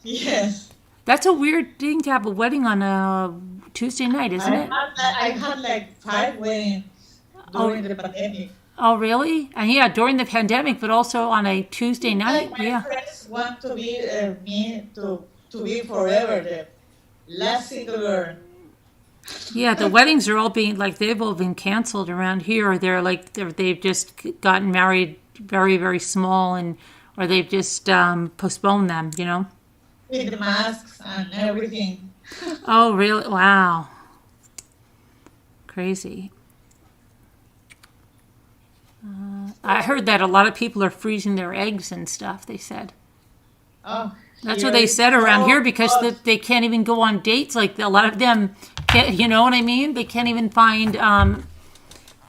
Yes. That's a weird thing to have a wedding on a Tuesday night, isn't it? I had like 5 weddings during the pandemic. Oh, really? And yeah, during the pandemic, but also on a Tuesday night. Like my Yeah. friends want to be me to be forever the last single girl. Yeah, the weddings are all being like they've all been canceled around here. Or they've just gotten married very very small, and or they've just postponed them. With the masks and everything. Oh, really? Wow. Crazy. I heard that a lot of people are freezing their eggs and stuff. They said. Oh, That's here what they is said around so here because hot. they can't even go on dates. Like a lot of them, can't, you know what I mean? They can't even find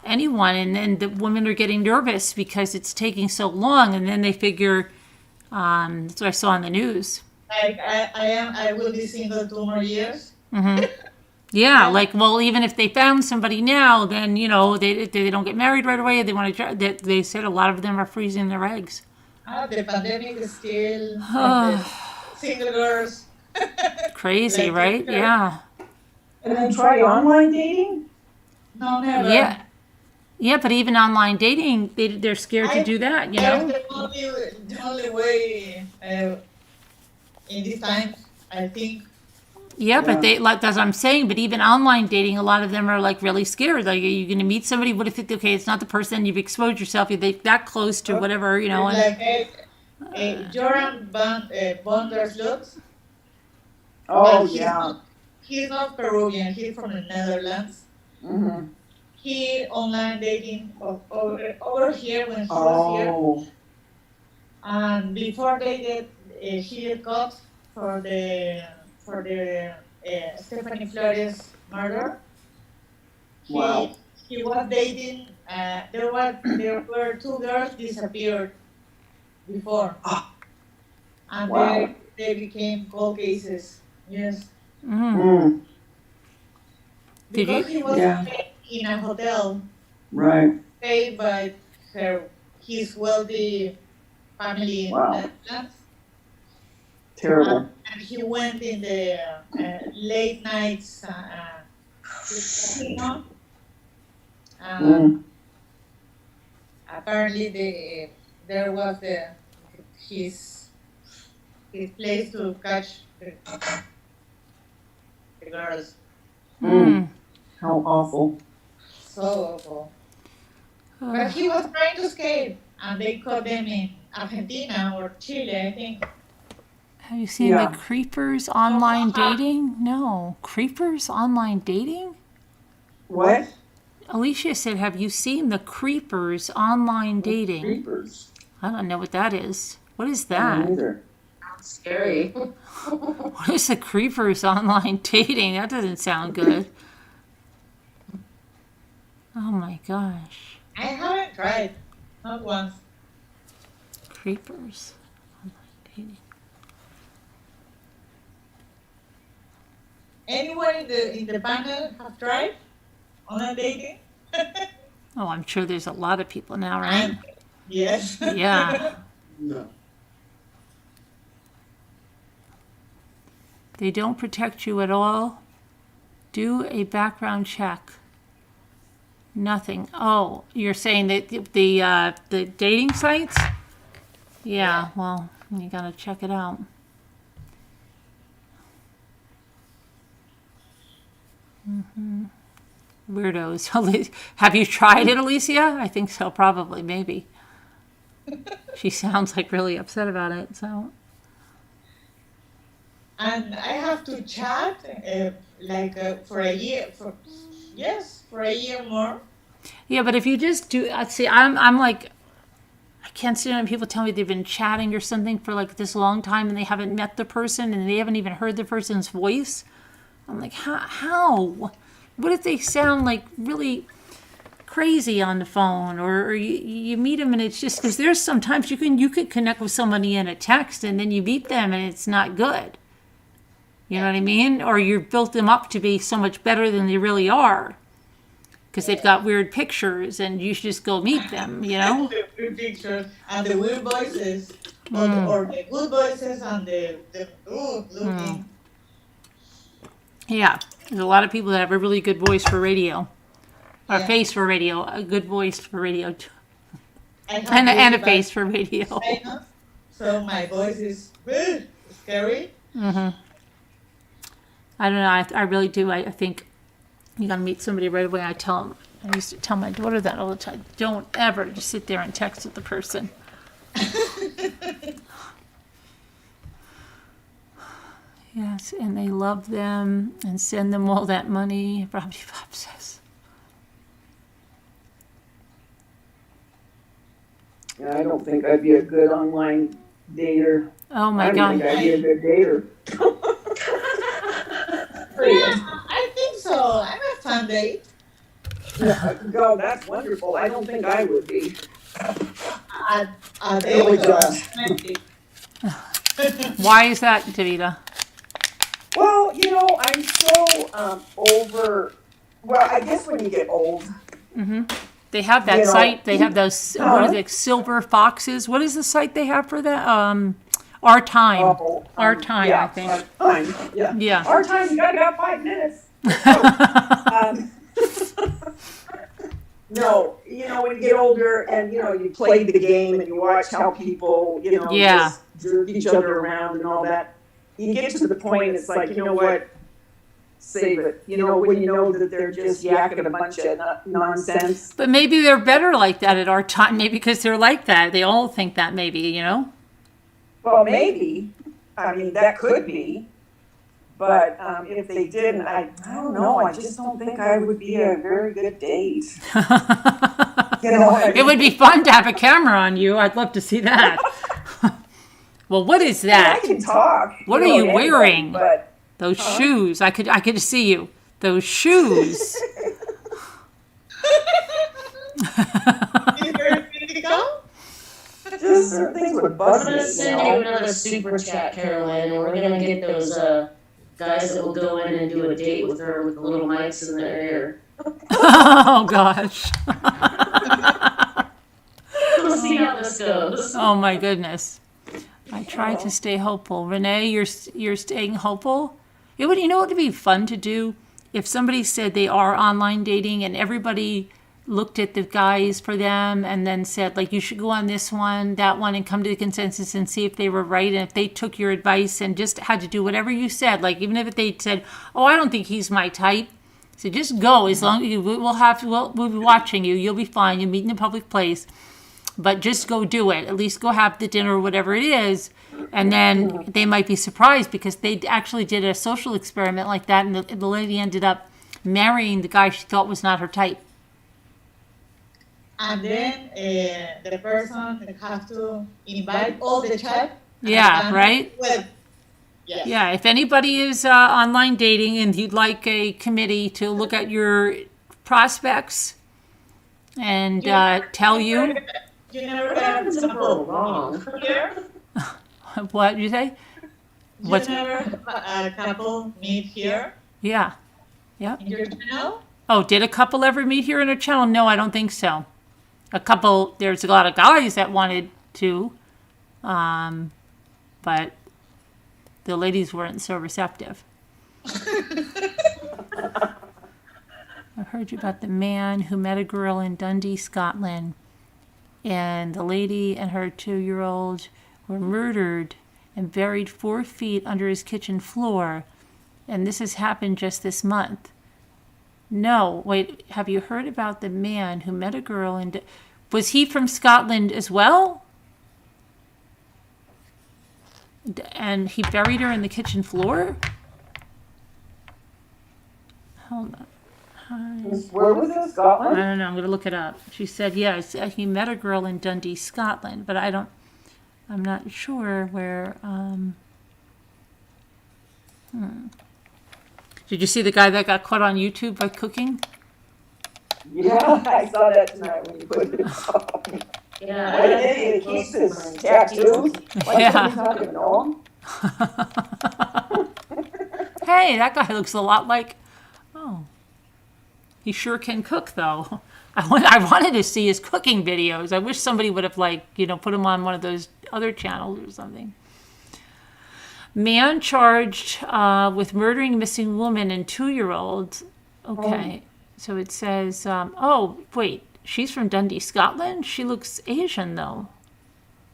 anyone, and then the women are getting nervous because it's taking so long. And then they figure that's what I saw on the news. Like I will be single 2 more years. Yeah, like well, even if they found somebody now, then they don't get married right away. They want to. They said a lot of them are freezing their eggs. The pandemic is still the single girls. Crazy, Like right? her. Yeah, And then try online dating? No, never. yeah, yeah. But even online dating, they're scared to I do that. That's the only way in these times. I think. Yeah, but Yeah. they like that's what I'm saying. But even online dating, a lot of them are like really scared. Like, are you going to meet somebody? What if it's not the person you've exposed yourself? You're that close to whatever, And Like Joran van der Sloot, Oh, but yeah. he's not Peruvian. He's from the Netherlands. Mm-hmm. He online dating over here when he was here, Oh, and before they get he get caught for the Stephanie Flores murder. wow. He was dating. There were 2 girls disappeared before, and Wow. they became cold cases. Yes, Mm, Did because you? he was yeah, in a hotel right. paid by his wealthy family in the Wow. Netherlands. Terrible. And he went in the late nights to the casino. Mm. Apparently, there was his his place to catch the girls. Mm. How awful. So awful. But he was trying to escape, and they caught them in Argentina or Chile, I think. Have you seen Yeah. the Creepers online dating? No. Creepers online dating? What? Alicia said, have you seen the Creepers online dating? Creepers. I don't know what that is. What is I don't that? either. Scary. What is the Creepers online dating? That doesn't sound good. Oh my gosh. I haven't tried, not once. Creepers online dating. Anyone in the panel have tried online dating? Oh, I'm sure there's a lot of people now, right? Yes. Yeah. No. They don't protect you at all. Do a background check. Nothing. Oh, you're saying that the dating sites? Yeah, well, you gotta check it out. Weirdos. Have you tried it, Alicia? I think so, probably, maybe. She sounds like really upset about it, so. And I have to chat for a year. For a year more. Yeah, but if you just do, see, I'm like, I can't stand when people tell me they've been chatting or something for like this long time and they haven't met the person and they haven't even heard the person's voice. I'm like, how? What if they sound like really crazy on the phone, or you meet them and it's just because there's sometimes you can connect with somebody in a text and then you meet them and it's not good. You know what I mean? Or you built them up to be so much better than they really are because they've got weird pictures and you should just go meet them, you know? The weird pictures and the weird voices, or the good voices and the good looking. Yeah, there's a lot of people that have a really good voice for radio, or Yeah. face for radio, a good voice for radio, I have and really a bad face for radio. sinus, so my voice is scary. I don't know. I really do. I think you got to meet somebody right away. I used to tell my daughter that all the time. Don't ever just sit there and text with the person. Yes, and they love them and send them all that money. Robbie Bob says. Yeah, I don't think I'd be a good online dater. Oh my I don't God. think I'd be a good dater. I think so. I'm a fun date. No, that's wonderful. I don't think I would be. There we go. Why is that, Davida? Well, I'm so over. Well, I guess when you get old. They have that site. They have those, what is it, silver foxes? What is the site they have for that? Our Time. Our Time, yeah, I think. Our Time, yeah. Yeah. Our Time, you got about 5 minutes. No, when you get older and, you play the game and you watch how people, Yeah. just jerk each other around and all that, you get to the point, it's like, you know what, save it. When you know that they're just yakking a bunch of nonsense. But maybe they're better like that at Our Time. Maybe because they're like that. They all think that maybe, Well, maybe. I mean, that could be. But if they didn't, I don't know. I just don't think I would be a very good date. It would be fun to have a camera on you. I'd love to see that. Well, what is that? I can talk. What are you anybody, wearing? But Those shoes. I could see you. Those shoes. You ready to go? just certain things would I'm buzz gonna me. send you another super chat, Caroline, and we're gonna get those guys that will go in and do a date with her with the little mics in their ear. Oh, gosh. We'll see how this goes. Oh, my goodness. I try to stay hopeful. Renee, you're staying hopeful? You know what would be fun to do? If somebody said they are online dating and everybody looked at the guys for them and then said, like, you should go on this one, that one, and come to the consensus and see if they were right. And if they took your advice and just had to do whatever you said, like even if they said, oh, I don't think he's my type. So just go, as long as we'll be watching you. You'll be fine. You'll meet in a public place. But just go do it. At least go have the dinner or whatever it is. And then they might be surprised because they actually did a social experiment like that. And the lady ended up marrying the guy she thought was not her type. And then the person has to invite all the chat. Yeah, right? Well, yes. Yeah, if anybody is online dating and you'd like a committee to look at your prospects and tell you. You never What happens if we're wrong? here? What did you say? You What's- never a couple meet here Yeah. Yeah. in your channel? Oh, did a couple ever meet here in a channel? No, I don't think so. There's a lot of guys that wanted to, but the ladies weren't so receptive. I heard you about the man who met a girl in Dundee, Scotland, and the lady and her 2-year-old were murdered and buried 4 feet under his kitchen floor, and this has happened just this month. No, wait, have you heard about the man who met a girl and was he from Scotland as well? And he buried her in the kitchen floor? Hold on. Where was it, I Scotland? don't know, I'm going to look it up. She said, yes, he met a girl in Dundee, Scotland, but I'm not sure where, Did you see the guy that got caught on YouTube by cooking? Yeah, I saw that tonight when you put it on. Yeah. What an idiot, he keeps his tattoos. Like Yeah. somebody's not gonna know him. Hey, that guy looks a lot like, oh, he sure can cook though. I wanted to see his cooking videos. I wish somebody would have put him on one of those other channels or something. Man charged with murdering missing woman and 2-year-old. Okay, so it says, oh, wait, she's from Dundee, Scotland? She looks Asian, though.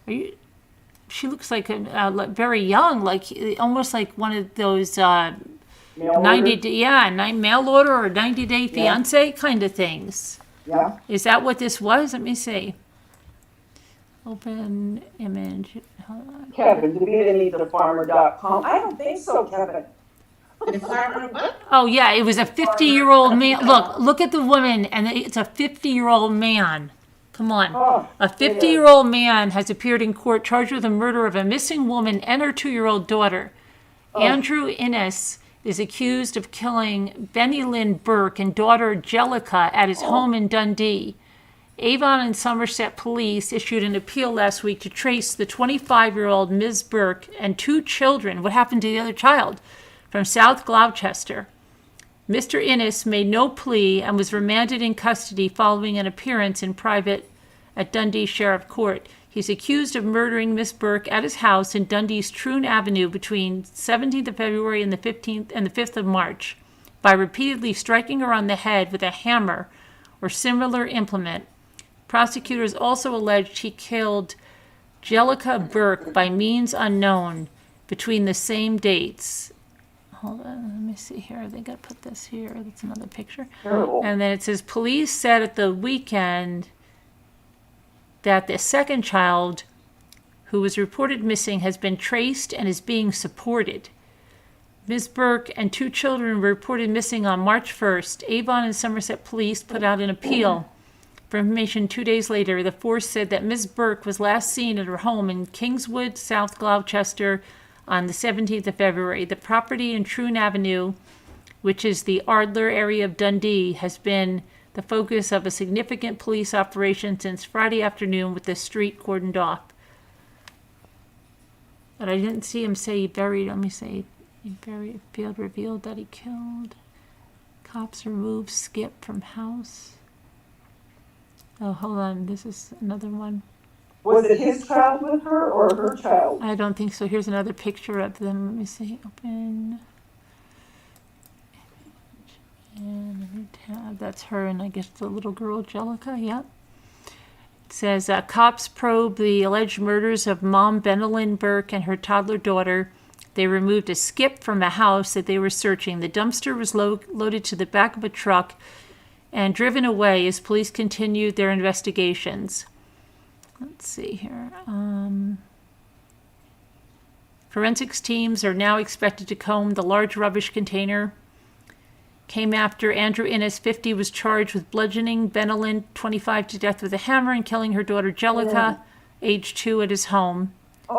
She looks like very young, almost like one of those Mail 90 order? mail order or 90-day fiance kind of things. Yeah, Is that what this was? Let me see. Open image. Hold on. Kevin, DeVitaNeedTheFarmer.com. I don't think so, Kevin. The farmer what? Oh yeah, it was a 50-year-old man. Look at the woman, and it's a 50-year-old man. Come on. Oh, A 50-year-old man has appeared in court charged with the murder of a missing woman and her 2-year-old daughter. Andrew Innes is accused of killing Benny Lynn Burke and daughter Jellica at his home in Dundee. Avon and Somerset police issued an appeal last week to trace the 25-year-old Ms. Burke and 2 children, what happened to the other child, from South Gloucester. Mr. Innes made no plea and was remanded in custody following an appearance in private at Dundee Sheriff Court. He's accused of murdering Miss Burke at his house in Dundee's Troon Avenue between 17th of February and the 15th and the 5th of March by repeatedly striking her on the head with a hammer or similar implement. Prosecutors also alleged he killed Jellica Burke by means unknown between the same dates. Hold on, let me see here. I think I put this here. That's another picture. terrible. And then it says police said at the weekend that the second child who was reported missing has been traced and is being supported. Ms. Burke and 2 children were reported missing on March 1st. Avon and Somerset police put out an appeal for information 2 days later. The force said that Ms. Burke was last seen at her home in Kingswood, South Gloucester, on the 17th of February. The property in Troon Avenue, which is the Ardler area of Dundee, has been the focus of a significant police operation since Friday afternoon with the street cordoned off. But I didn't see him say he buried, let me say, he buried, field revealed that he killed. Cops removed Skip from house. Oh, hold on, this is another one. Was it his child with her or her child? I don't think so. Here's another picture of them. Let me see. Open. And tab. That's her and I guess the little girl, Jellica. Yep. It says, cops probe the alleged murders of mom Benelyn Burke and her toddler daughter. They removed a skip from a house that they were searching. The dumpster was loaded to the back of a truck and driven away as police continued their investigations. Let's see here. Forensics teams are now expected to comb the large rubbish container. Came after Andrew Innes, 50, was charged with bludgeoning Benelyn, 25, to death with a hammer and killing her daughter Jellica, age 2, at his home.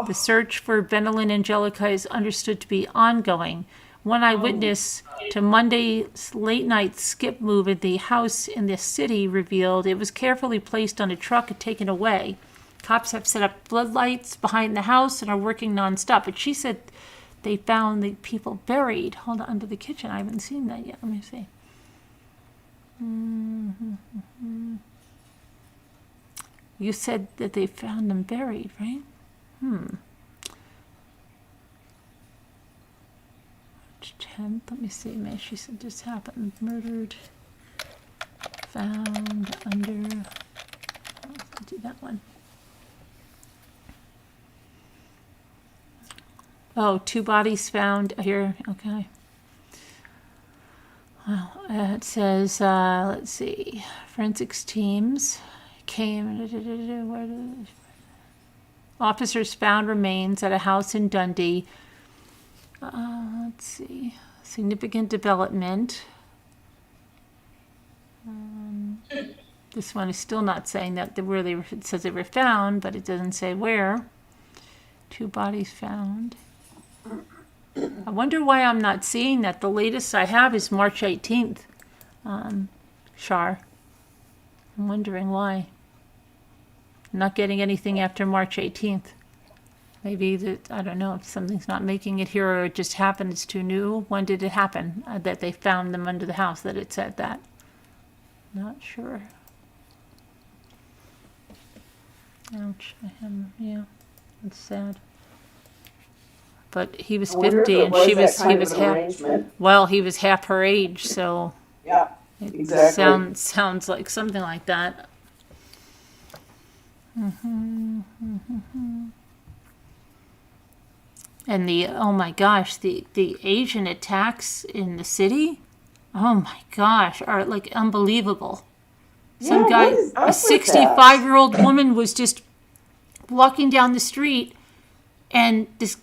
The search for Benelyn and Jellica is understood to be ongoing. One eyewitness to Monday's late-night skip move at the house in the city revealed it was carefully placed on a truck and taken away. Cops have set up floodlights behind the house and are working nonstop. But she said they found the people buried. Hold on, under the kitchen. I haven't seen that yet. Let me see. You said that they found them buried, right? March 10th. Let me see. Man, she said this happened. Murdered. Found under. I'll do that one. Oh, 2 bodies found here. Okay. Well, it says, let's see, forensics teams came. Officers found remains at a house in Dundee. Let's see, significant development. This one is still not saying that where they were. It says they were found, but it doesn't say where. 2 bodies found. I wonder why I'm not seeing that. The latest I have is March 18th. Shar. I'm wondering why. I'm not getting anything after March 18th. Maybe that, I don't know, if something's not making it here or it just happened, it's too new. When did it happen that they found them under the house that it said that? Not sure. Ouch. Yeah, that's sad. But he was 50 and he was half. Well, he was half her age, so yeah, exactly. Sounds like something like that. And oh my gosh, the Asian attacks in the city, oh my gosh, are like unbelievable. Some guy, a 65-year-old woman was just walking down the street. And this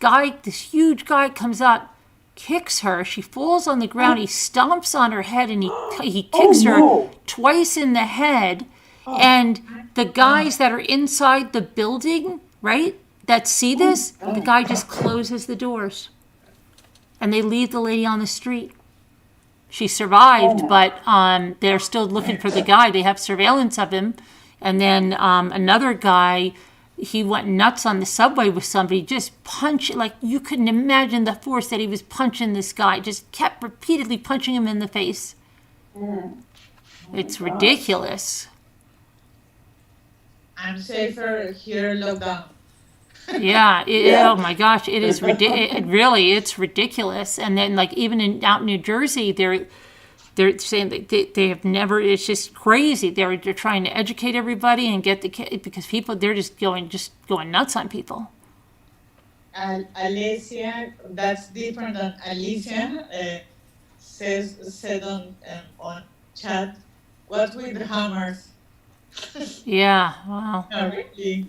huge guy comes up, kicks her. She falls on the ground. He stomps on her head and he kicks her twice in the head. And the guys that are inside the building, right, that see this, the guy just closes the doors. And they leave the lady on the street. She survived, but they're still looking for the guy. They have surveillance of him. And then another guy, he went nuts on the subway with somebody, just punched, like you couldn't imagine the force that he was punching this guy, just kept repeatedly punching him in the face. It's ridiculous. I'm safer here lockdown. Yeah, oh my gosh, it is it's ridiculous. And then like even out in New Jersey, they're saying that they have never. It's just crazy. They're trying to educate everybody and get because people they're just going nuts on people. Alicia, that's different than Alicia. Said on chat, what with the hammers? Yeah, wow. No, really.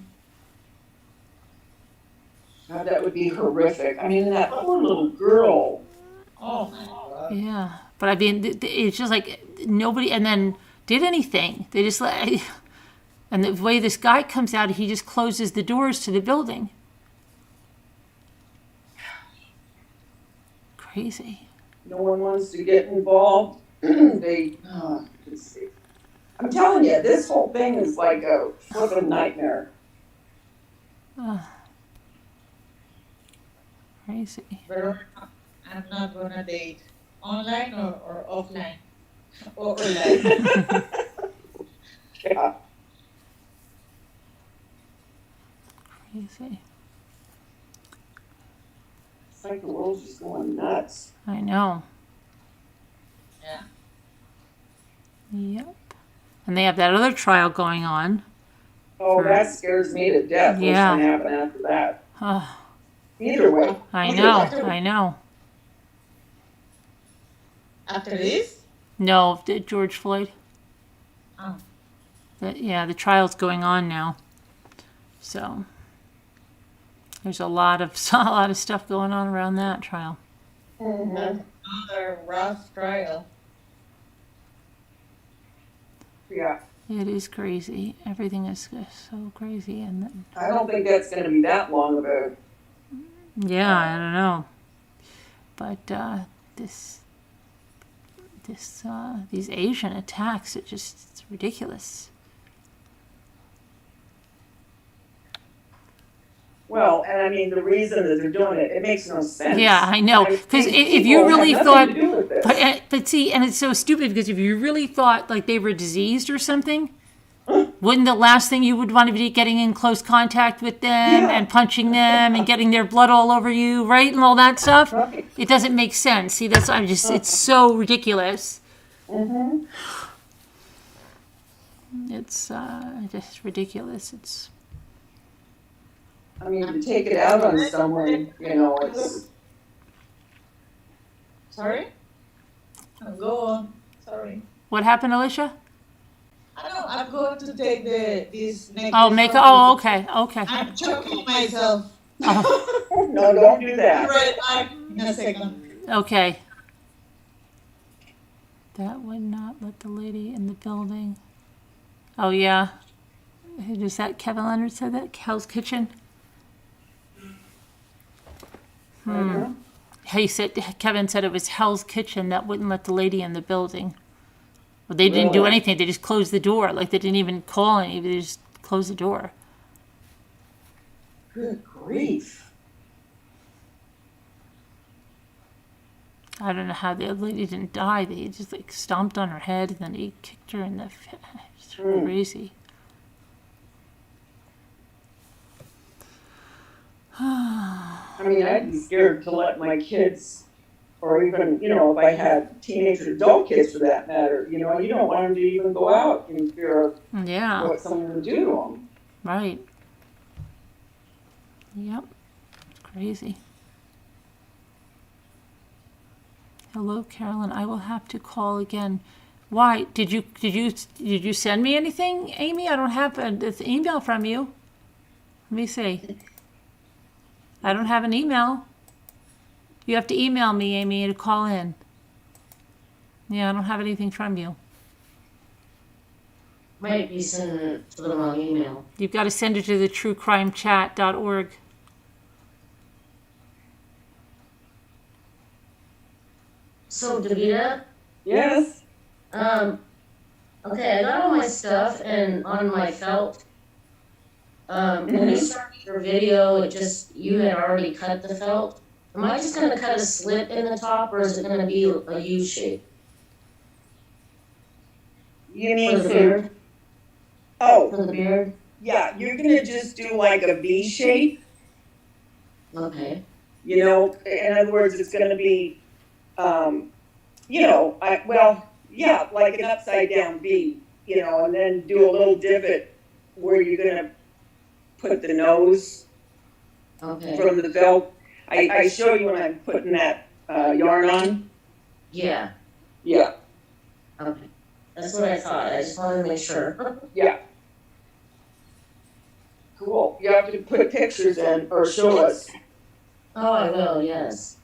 God, that would be horrific. I mean, that poor little girl. Oh my God. Yeah. But I mean, it's just like nobody, and then did anything. They just and the way this guy comes out, he just closes the doors to the building. Crazy. No one wants to get involved. I'm telling you, this whole thing is like a flippin' nightmare. Crazy. I'm not gonna date. Online or offline? Or online? Yeah. Crazy. It's like the world's just going nuts. I know. Yeah. Yep. And they have that other trial going on. Oh, that scares me to death. What's Yeah. going to happen after that? Oh, Either way. I know. I know. After this? No, George Floyd. Oh. Yeah, the trial's going on now. So there's a lot of stuff going on around that trial. Mhm. That's another rough trial. Yeah. It is crazy. Everything is so crazy, and then, I don't think that's going to be that long of a. yeah, I don't know. But these Asian attacks, it's ridiculous. Well, and I mean, the reason that they're doing it, it makes no sense. Yeah, I know. Because These if you people have really nothing thought, to do with this. but see, and it's so stupid because if you really thought like they were diseased or something, wouldn't the last thing you would want to be getting in close contact with them Yeah. and punching them and getting their blood all over you, right, and all that stuff? Right. It doesn't make sense. See, it's so ridiculous. Mm-hmm. It's just ridiculous. I mean, to take it out on someone, it's. Sorry? Go on. Sorry. What happened, Alicia? I know, I'm going to take this necklace. Okay. I'm choking myself. Oh, No, don't do Be that. right back in a second. okay. That would not let the lady in the building. Oh, yeah. Who does that? Kevin Leonard said that? Hell's Kitchen? Kevin said it was Hell's Kitchen that wouldn't let the lady in the building. Well, they didn't do Really? anything. They just closed the door. Like, they didn't even call anybody. They just closed the door. Good grief. I don't know how the other lady didn't die. They just, like, stomped on her head, and then he kicked her in the face. It's crazy. I mean, I'd be scared to let my kids, or even, if I had teenage or adult kids for that matter, you don't want them to even go out in fear of Yeah, what someone would do to them. right. Yep. It's crazy. Hello, Carolyn. I will have to call again. Why? Did you send me anything, Amy? I don't have an email from you. Let me see. I don't have an email. You have to email me, Amy, to call in. Yeah, I don't have anything from you. Might be sending it to the wrong email. You've got to send it to the truecrimechat.org. So, Davida, Yes. okay, I got all my stuff and on my felt. When you started your video, you had already cut the felt. Am I just gonna cut a slit in the top, or is it gonna be a U shape You for need the to, beard? oh, For the beard? yeah, you're going to just do like a V shape, Okay. in other words, it's going to be, like an upside down V, and then do a little divot where you're going to put the nose Okay. from the felt. I show you when I'm putting that yarn on. Yeah. Yeah, Okay. That's what I thought. I just wanted to make sure. yeah. Cool. You have to put pictures in or show us. Oh, I will. Yes.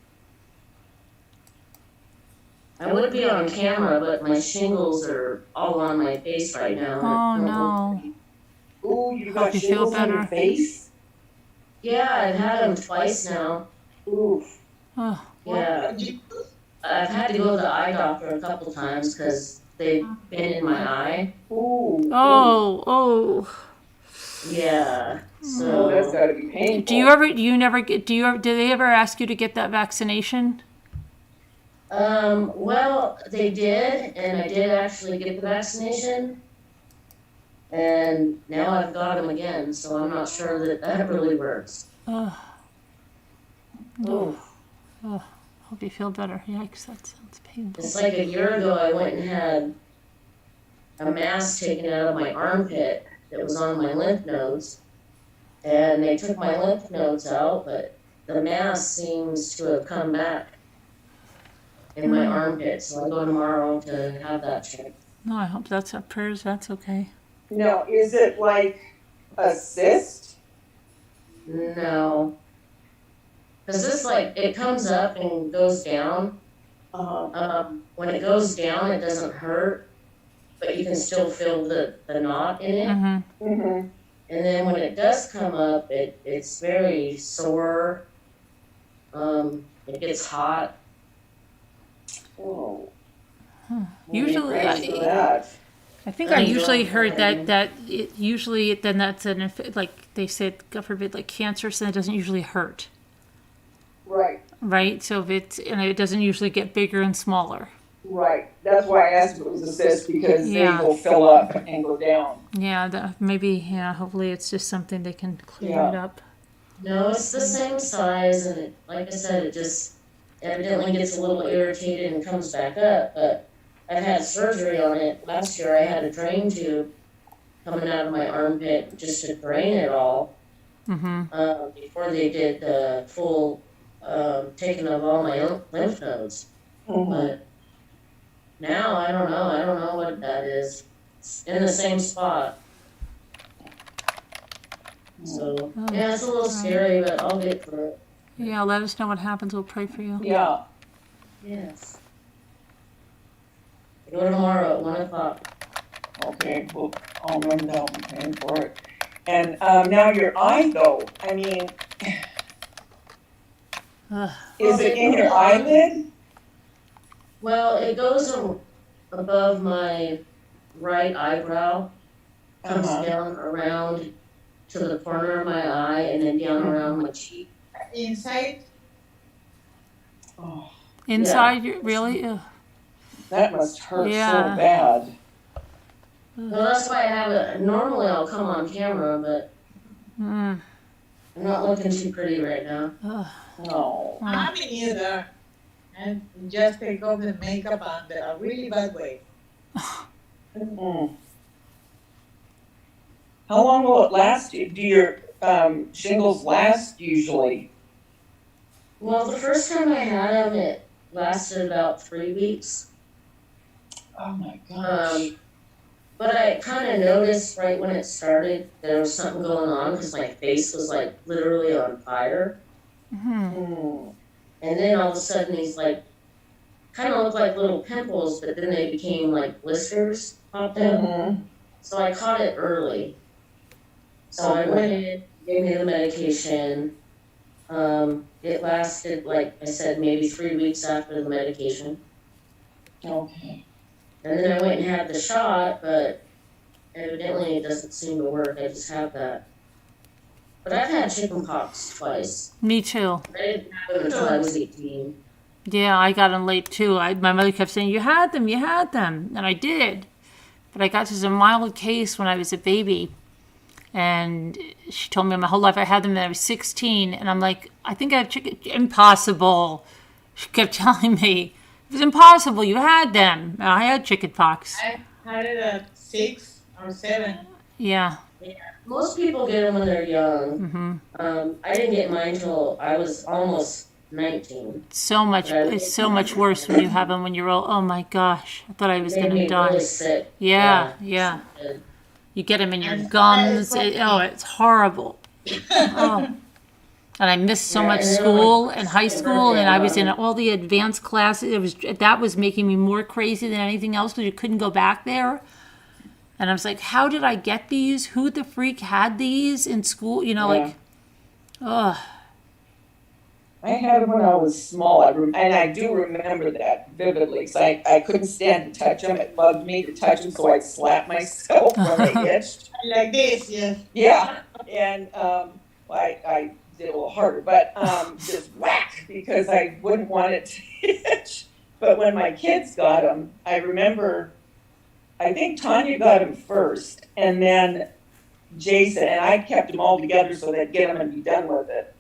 I would be on camera, but my shingles are all on my face right now. Oh, and it don't no. look pretty. Ooh, you Hope got you feel shingles on your better. face? Yeah, I've had them twice now. Oof. Oh, Yeah. I've had to go to the eye doctor a couple times because they've been in my eye. Ooh. oh. Yeah. Oh, that's So gotta be painful. Do they ever ask you to get that vaccination? well, they did, and I did actually get the vaccination. and now I've got them again, so I'm not sure that that really works. Oh, Oh, hope you feel better. Yikes, that sounds painful. it's like a year ago I went and had a mass taken out of my armpit that was on my lymph nodes, and they took my lymph nodes out, but the mass seems to have come back in my armpit, so I go tomorrow to have that checked. No, I hope that's up prayers. That's okay. Now, is it like a cyst? No, because this, like, it comes up and goes down. When it goes down, it doesn't hurt, but you can still feel the knot in it. Mm-hmm. Mm-hmm. And then when it does come up, it's very sore. It gets hot. Oh. Usually, Thanks for that. I think I Enjoy usually heard it. that it usually then that's like they said, God forbid, like cancer, so it doesn't usually hurt, Right, right? So if it doesn't usually get bigger and smaller. right. That's why I asked if it was a cyst, because Yeah. they will fill up and go down. Yeah, hopefully it's just something they can clear Yeah. it up. No, it's the same size, and like I said, it just evidently gets a little irritated and comes back up. But I've had surgery on it. Last year I had a drain tube coming out of my armpit just to drain it all. Mm-hmm. Before they did the full taking of all my lymph nodes. Mhm. But now I don't know. I don't know what that is. It's in the same spot. So yeah, it's a little scary, but I'll get through it. Yeah, let us know what happens. We'll pray for you. Yeah. Yes. I go tomorrow at 1:00. Okay, well, I'll run down and pay for it. And now your eye, though, I mean, Ugh. is it in your eyelid? Well, it goes above my right eyebrow, comes Uh-huh. down around to the corner of my eye, and then down around my cheek. Inside, Oh, Inside, really? Ugh. that must hurt Yeah. so bad. Well, that's why I have it. Normally I'll come on camera, but Mm. I'm not looking too pretty right now. Ugh. No. I mean either, and just take off the makeup and a really bad way. Mm. How long will it last? Do your shingles last usually? Well, the first time I had them, it lasted about 3 weeks. Oh my gosh. But I kind of noticed right when it started there was something going on because my face was like literally on fire. Mm. And then all of a sudden these like kind of looked like little pimples, but then they became like blisters popped up. Mhm. So I caught it early. So I went in, gave me the medication. It lasted, like I said, maybe 3 weeks after the medication. Okay. And then I went and had the shot, but evidently it doesn't seem to work. I just have that. But I've had chickenpox twice. Me too. I didn't have them until I was 18. Yeah, I got them late too. My mother kept saying, you had them, and I did. But I got this a mild case when I was a baby. And she told me my whole life I had them when I was 16. And I'm like, I think I have chicken. Impossible. She kept telling me, it was impossible. You had them. I had chicken pox. I had it at 6 or 7. Yeah. Most people get them when they're young. Mm-hmm. I didn't get mine until I was almost 19. It's so much worse when you have them when you're old. Oh my gosh. I thought I was It going made to me die. really sick. Yeah. And You get them in your And gums. it's It's horrible. Oh. And I missed so much and they were school like and high school, and I was in all the advanced classes. That was making me more crazy than anything else because you couldn't go back there. And I was like, how did I get these? Who the freak had these in school? You know, like, ugh. I had them when I was small, and I do remember that vividly, because I couldn't stand to touch them. It bugged me to touch them, so I'd slap myself when they itched. Like this, yes. Yeah, and I did a little harder, but just whack, because I wouldn't want it to itch. But when my kids got them, I remember I think Tanya got him first, and then Jason, and I kept them all together so they'd get them and be done with it.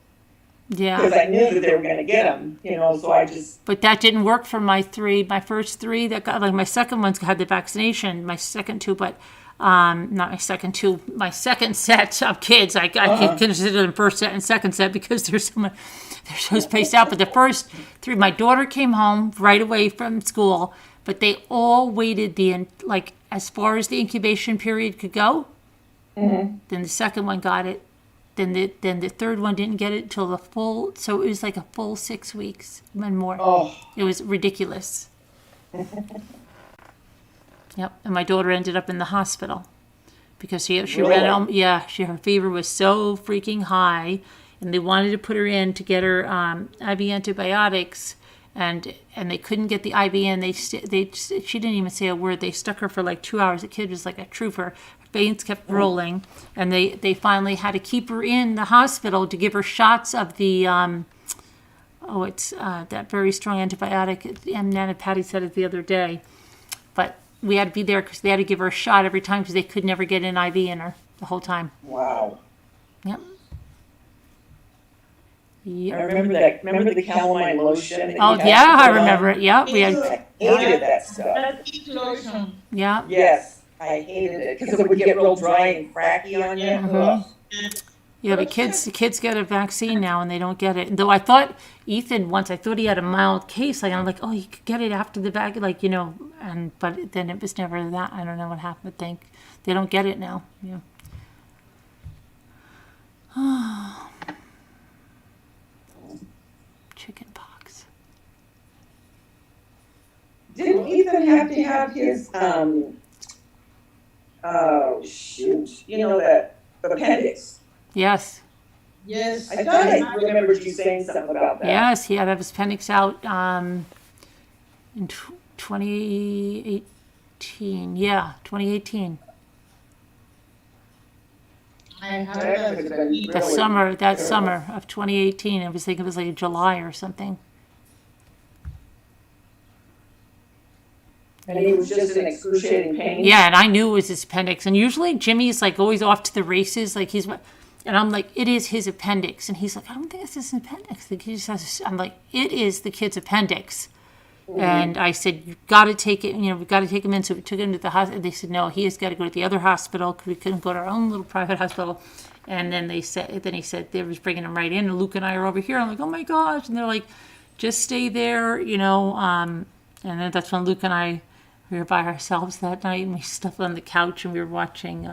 Because Yeah. I knew that they were gonna get them, so I just, But that didn't work for my first three that got, like my second ones had the vaccination, my second two, but not my second two, my second set of kids. I can consider them first set and second set because they're so spaced out. But the first three, my daughter came home right away from school, but they all waited like as far as the incubation period could go. Then the second one got it. Then the third one didn't get it till the full, so it was like a full 6 weeks and more. oh, It was ridiculous. Yep, and my daughter ended up in the hospital because she Really? ran home. Yeah, her fever was so freaking high, and they wanted to put her in to get her IV antibiotics, and they couldn't get the IV in. She didn't even say a word. They stuck her for like 2 hours. The kid was like a trooper. Veins kept rolling, and they finally had to keep her in the hospital to give her shots of the it's that very strong antibiotic. And Nana Patty said it the other day, but we had to be there because they had to give her a shot every time because they could never get an IV in her the whole time. wow. Yep. I Yep. remember that, remember the calamine lotion? that Oh you had yeah, to I put on? remember it. Yep, we had. I hated that stuff. That heat lotion. Yeah. Yes, I hated it, because it would get real dry and cracky on you. Ugh. Yeah, the kids get a vaccine now and they don't get it. And though I thought Ethan once, I thought he had a mild case. Like I'm like, oh, you could get it after the vaccine, like but then it was never that. I don't know what happened. They don't get it now. Yeah. Chicken pox. Didn't Ethan have to have his, oh, shoot, that appendix? Yes. Yes. I thought I remembered you saying something about that. Yes, he had to have his appendix out in 2018. Yeah, 2018. I heard That that. could have been he- That really summer terrible. of 2018. I was thinking it was like July or something. And he was just in excruciating pain? Yeah, and I knew it was his appendix. And usually Jimmy's like always off to the races. Like and I'm like, it is his appendix. And he's like, I don't think it's his appendix. The kid just has, I'm like, it is the kid's appendix. And I said, you got to take it, we've got to take him in. So we took him to the hospital. They said, no, he has got to go to the other hospital because we couldn't go to our own little private hospital. And then he said they was bringing him right in. And Luke and I are over here. I'm like, oh my gosh. And they're like, just stay there, And then that's when Luke and I, we were by ourselves that night. And we stuffed on the couch and we were watching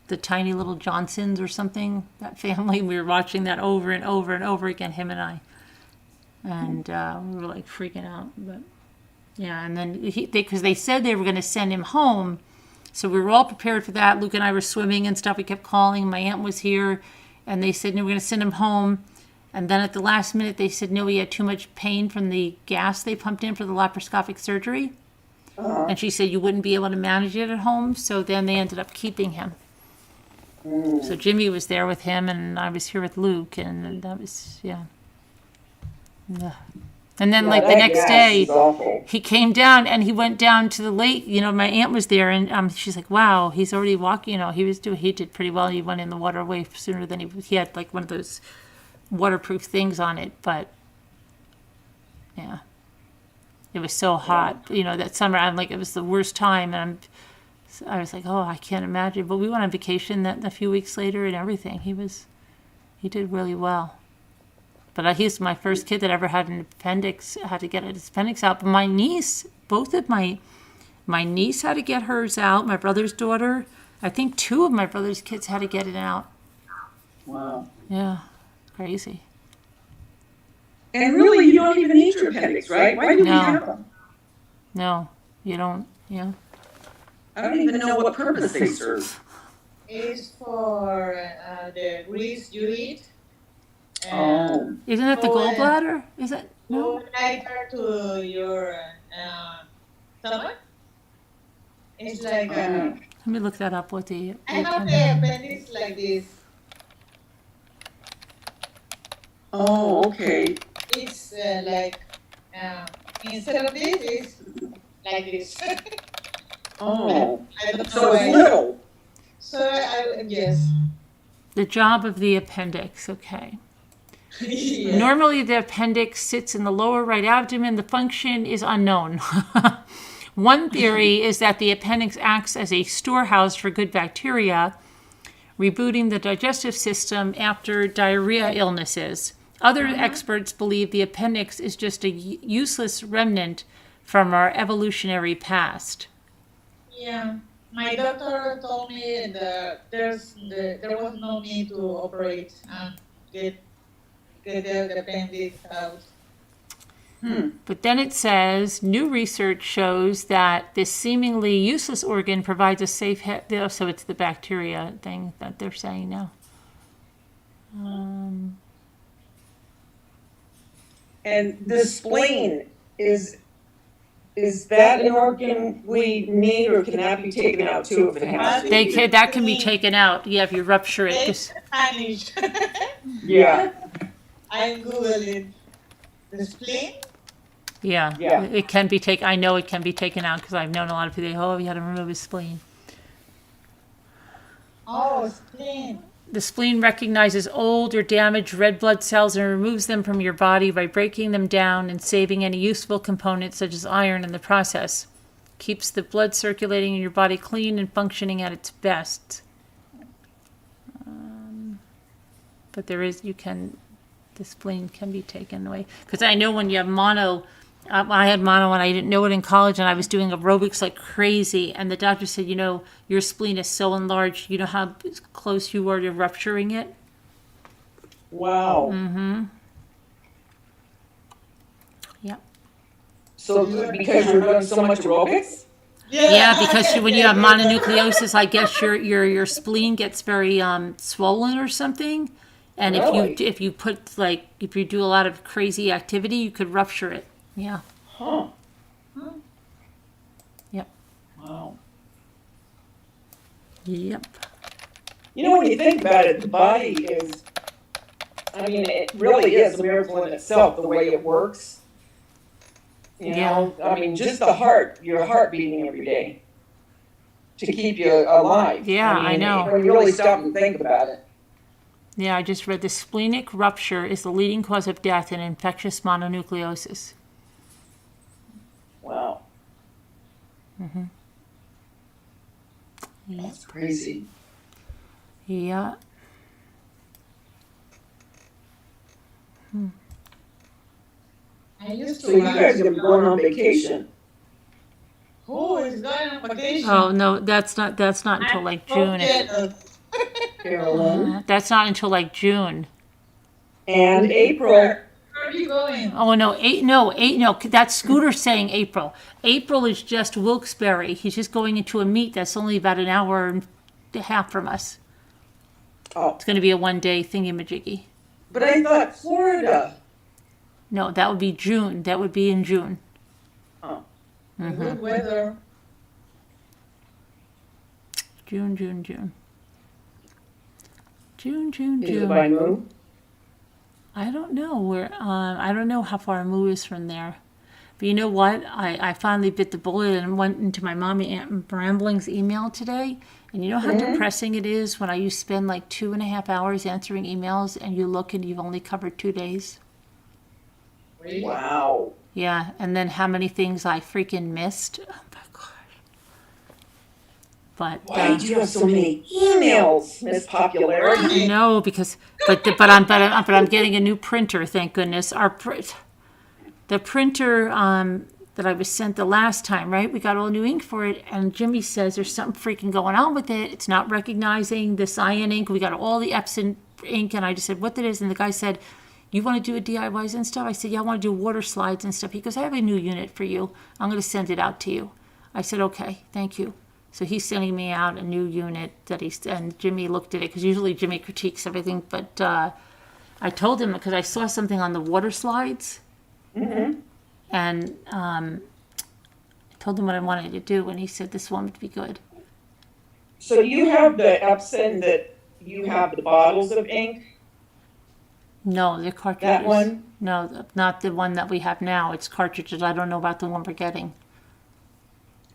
the Tiny Little Johnsons or something, that family. We were watching that over and over and over again, him and I. And we were like freaking out. But yeah, and then because they said they were going to send him home. So we were all prepared for that. Luke and I were swimming and stuff. We kept calling. My aunt was here. And they said, no, we're going to send him home. And then at the last minute, they said, no, he had too much pain from the gas they pumped in for the laparoscopic surgery. And she said you wouldn't be able to manage it at home. So then they ended up keeping him. So Jimmy was there with him, and I was here with Luke, and that was, yeah. Ugh. And then, like, the that next gas day, is awful. he came down, and he went down to the lake. My aunt was there, and she's like, wow, he's already walking. He did pretty well. He went in the water way sooner than he had, like, one of those waterproof things on it. But, yeah. It was so hot, that summer. I'm like, it was the worst time, and I was like, oh, I can't imagine. But we went on vacation a few weeks later and everything. He did really well. But he's my first kid that ever had an appendix, had to get his appendix out. But my niece, both of my niece had to get hers out. My brother's daughter, I think 2 of my brother's kids had to get it out. Wow. Yeah, crazy. And really, you don't even need your appendix, right? Why do we No. have them? No, you don't. Yeah. I don't even know what purpose they serve. It's for the grease you eat. Oh. Isn't that the Oh, gallbladder? Is it? No. Go lighter to your stomach. It's like Let me look that up. What the? I have the appendix like this. Oh, okay. It's like instead of this, it's like this. Oh, I don't know so it's why. little. So yes. The job of the appendix, okay. Yes. Normally, the appendix sits in the lower right abdomen. The function is unknown. One theory is that the appendix acts as a storehouse for good bacteria, rebooting the digestive system after diarrhea illnesses. Other experts believe the appendix is just a useless remnant from our evolutionary past. Yeah. My doctor told me that there was no need to operate and get the appendix out. But then it says new research shows that this seemingly useless organ provides a safe so it's the bacteria thing that they're saying now. And the spleen is that an organ we need, or can that be taken out too if it has to? That can be taken out. Yeah, if you rupture it. It's Spanish. Yeah. I'm Googling the spleen. Yeah, Yeah. it can be taken. I know it can be taken out because I've known a lot of people. Oh, you had to remove his spleen. Oh, spleen. The spleen recognizes old or damaged red blood cells and removes them from your body by breaking them down and saving any useful components such as iron in the process. Keeps the blood circulating in your body clean and functioning at its best. But the spleen can be taken away. Because I know when you have mono, I had mono and I didn't know it in college, and I was doing aerobics like crazy, and the doctor said, your spleen is so enlarged, you know how close you are to rupturing it? Wow. Yep. So because you're doing so much aerobics? Yeah, because when you have mononucleosis, I guess your spleen gets very swollen or something, and Really? if you do a lot of crazy activity, you could rupture it. Yeah. Huh. Yep. Wow. Yep. When you think about it, the body is, it really is a miracle in itself, the way it works. Just the heart, your heart beating every day to keep you alive. Yeah, I know. When you really stop and think about it. Yeah, I just read the splenic rupture is the leading cause of death in infectious mononucleosis. Wow. That's crazy. Yeah. I used to. So you guys are going to be going on vacation. Who is going on vacation? Oh no, that's not until like June. Carolyn. That's not until like June. And April. Where are you going? Oh no. That's Scooter saying April. April is just Wilkes-Barre. He's just going into a meet that's only about an hour and a half from us. Oh, It's going to be a one-day thingy-majiggy. but I thought Florida. No, that would be June. That would be in June. Oh, Good weather. June. is it by moon? I don't know where. I don't know how far Moo is from there. But you know what? I finally bit the bullet and went into my mommy Aunt Brambling's email today. And you know how depressing it is when you spend like 2.5 hours answering emails and you look and you've only covered 2 days? Really? Wow. Yeah, and then how many things I freaking missed. Oh my gosh. But Why do you have so many emails, Miss Popularity? no, but I'm getting a new printer, thank goodness. The printer that I was sent the last time, right? We got all new ink for it, and Jimmy says there's something freaking going on with it. It's not recognizing the cyan ink. We got all the Epson ink, and I just said, what that is? And the guy said, you want to do a DIYs and stuff? I said, yeah, I want to do water slides and stuff. He goes, I have a new unit for you. I'm going to send it out to you. I said, okay, thank you. So he's sending me out a new unit and Jimmy looked at it, because usually Jimmy critiques everything, but I told him, because I saw something on the water slides, and I told him what I wanted to do, and he said this one would be good. So you have the Epson that you have the bottles of ink? No, the cartridges. That one? No, not the one that we have now. It's cartridges. I don't know about the one we're getting.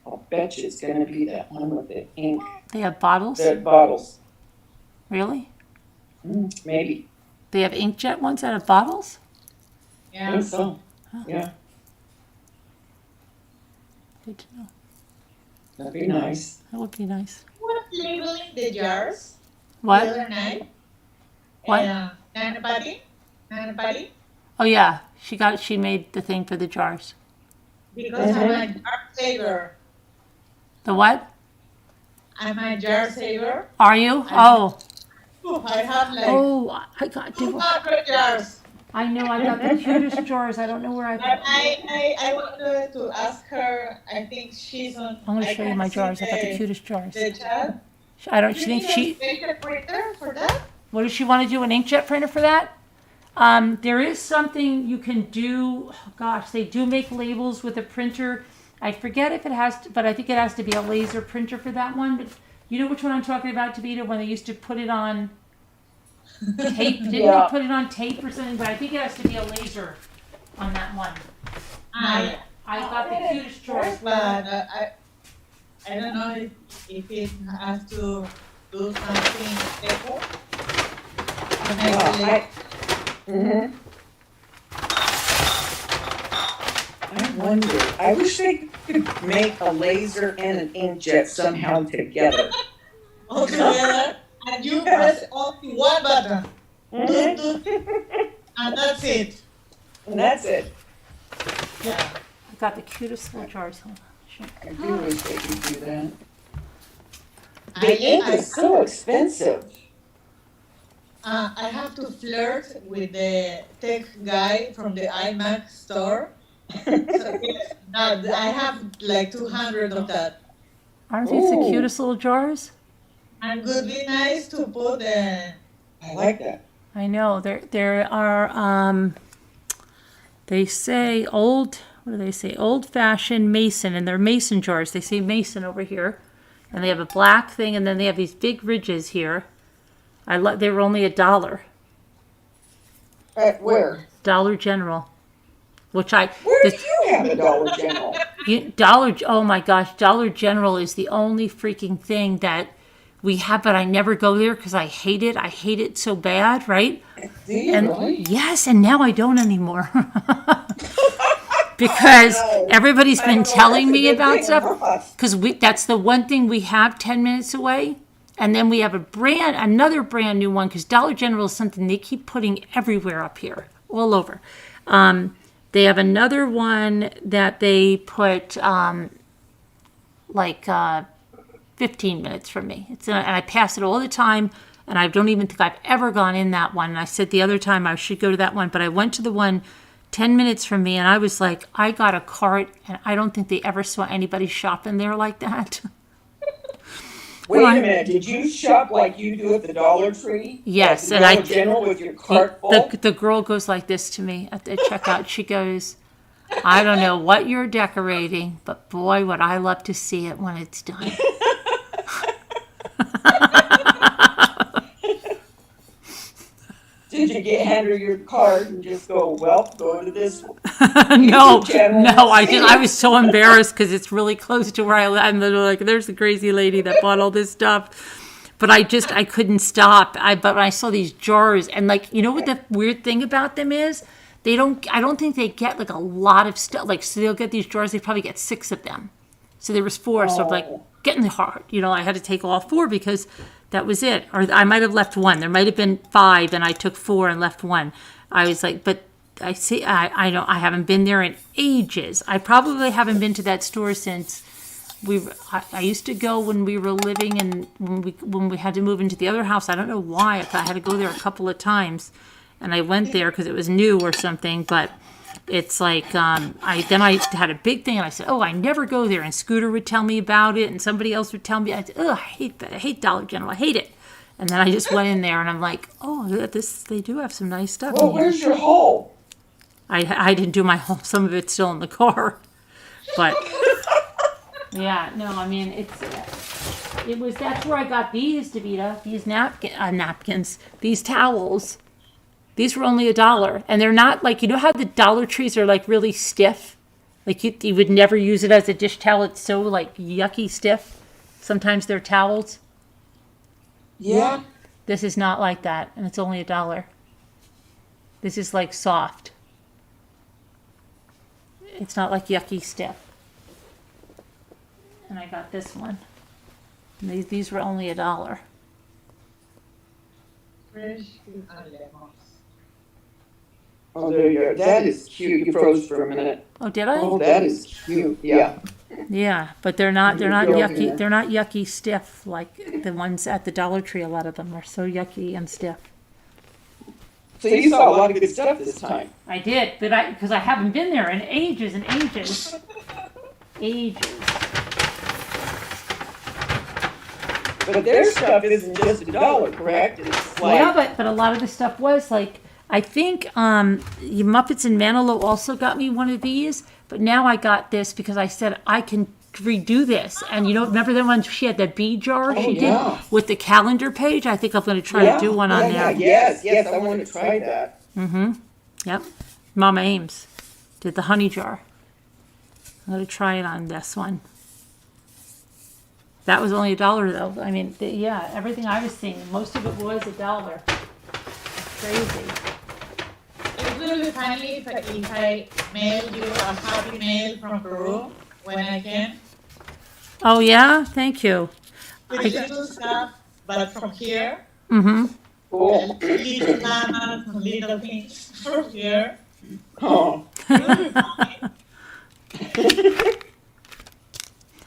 Oh, bet you it's gonna be that one with the ink, They have bottles? the bottles. Really? Maybe. They have inkjet ones that have bottles? I Yeah. think so. Yeah, Good to know. that'd be nice. That would be nice. Was labeling the jars the What? other night. What? Nana Patty? Nana Patty? Oh yeah, she made the thing for the jars. Because I'm a jar saver. The what? I'm a jar saver. Are you? Oh, I have like oh, I got. 200 jars. I know I got the cutest jars. I don't know where I. And I wanted to ask her, I think she's on. I'm gonna I show you can my see jars. I got the cutest jars. The chat. I don't. Do She you thinks need she. a special printer for that? What does she want to do? An inkjet printer for that? There is something you can do. Oh, gosh, they do make labels with a printer. I forget if it has to, but I think it has to be a laser printer for that one. But you know which one I'm talking about, Tabita? When they used to put it on tape. Didn't Yeah. they put it on tape or something? But I think it has to be a laser on that one. Yeah. I got the cutest jars. But I don't know if it has to do something special. I wonder. I wish they could make a laser and an inkjet somehow together. All together, and you press only one button, and that's it. And that's it. Yeah. I got the cutest little jars. Hold on. Sure. I do wish they could do that. I, The ink is so expensive. I have to flirt with the tech guy from the iMac store. So yes, I have like 200 of that. Aren't these the Ooh. cutest little jars? And would be nice to put the. I like that. I know there are they say old, what do they say, old fashioned mason, and they're mason jars. They say mason over here, and they have a black thing, and then they have these big ridges here. They were only $1. At where? Dollar General, which Where do you have a Dollar General? Oh my gosh, Dollar General is the only freaking thing that we have, but I never go there because I hate it. I hate it so bad, right? Do you And really? yes, and now I don't anymore. Because everybody's I been don't know, telling that's a me good about thing stuff. for us. Because that's the one thing we have 10 minutes away. And then we have another brand new one, because Dollar General is something they keep putting everywhere up here, all over. They have another one that they put 15 minutes from me. And I pass it all the time, and I don't even think I've ever gone in that one. And I said the other time I should go to that one, but I went to the one 10 minutes from me, and I was like, I got a cart, and I don't think they ever saw anybody shopping there like that. Wait Come a on. minute. Did you shop like you do at the Dollar Tree? Yes, At and the I- Dollar General with your cart full? The girl goes like this to me at the checkout. She goes, I don't know what you're decorating, but boy, would I love to see it when it's done. Did you hand her your card and just go, well, go to this one? No, General. I was so embarrassed because it's really close to where I live. And they're like, there's the crazy lady that bought all this stuff. But I couldn't stop. But when I saw these jars, and like, you know what the weird thing about them is? I don't think they get like a lot of stuff. Like, so they'll get these jars, they probably get 6 of them. So there was 4, so I'm like, getting the heart. I had to take all 4 because that was it. Or I might have left 1. There might have been 5, and I took 4 and left 1. I was like, but I see, I haven't been there in ages. I probably haven't been to that store since I used to go when we were living and when we had to move into the other house. I don't know why. I had to go there a couple of times, and I went there because it was new or something. But it's like I had a big thing, and I said, oh, I never go there. And Scooter would tell me about it, and somebody else would tell me. I said, oh, I hate that. I hate Dollar General. I hate it. And then I just went in there, and I'm like, oh, they do have some nice stuff Well, in here. where's your haul? I didn't do my whole. Some of it's still in the car, but yeah, no, I mean that's where I got these, Davita. These napkins, these towels. These were only $1, and they're not like, you know how the Dollar Trees are like really stiff, Like you would never use it as a dish towel. It's so like yucky stiff. Sometimes they're towels. Yeah. This is not like that, and it's only $1. This is like soft. It's not like yucky stiff. And I got this one. And these were only $1. Fresh fruit and lemons. Oh, there you are. That is cute. You froze for a minute. Oh, did I? Oh, that is cute. Yeah. Yeah, but they're not You're yucky. joking. They're not yucky stiff like the ones at the Dollar Tree. A lot of them are so yucky and stiff. So you saw a lot of good stuff this time. I did, but because I haven't been there in ages and ages. Ages. But their stuff isn't just $1, correct? It's like, Yeah, but a lot of the stuff was like, I think Muppets and Manilow also got me one of these, but now I got this because I said I can redo this. And you know, remember the one she had the bee jar she yeah. did with the calendar page? I think I'm going to try to do one on there. Yes, I want to try that. Yep. Mama Ames did the honey jar. I'm going to try it on this one. That was only $1 though. I mean, yeah, everything I was seeing, most of it was $1. Crazy. It will be funny if I mail you a happy mail from Peru when I can. Oh yeah, thank you. With little stuff, but from here. Mm-hmm. Cool. Little Lana, some little things from here. Oh. It will be funny.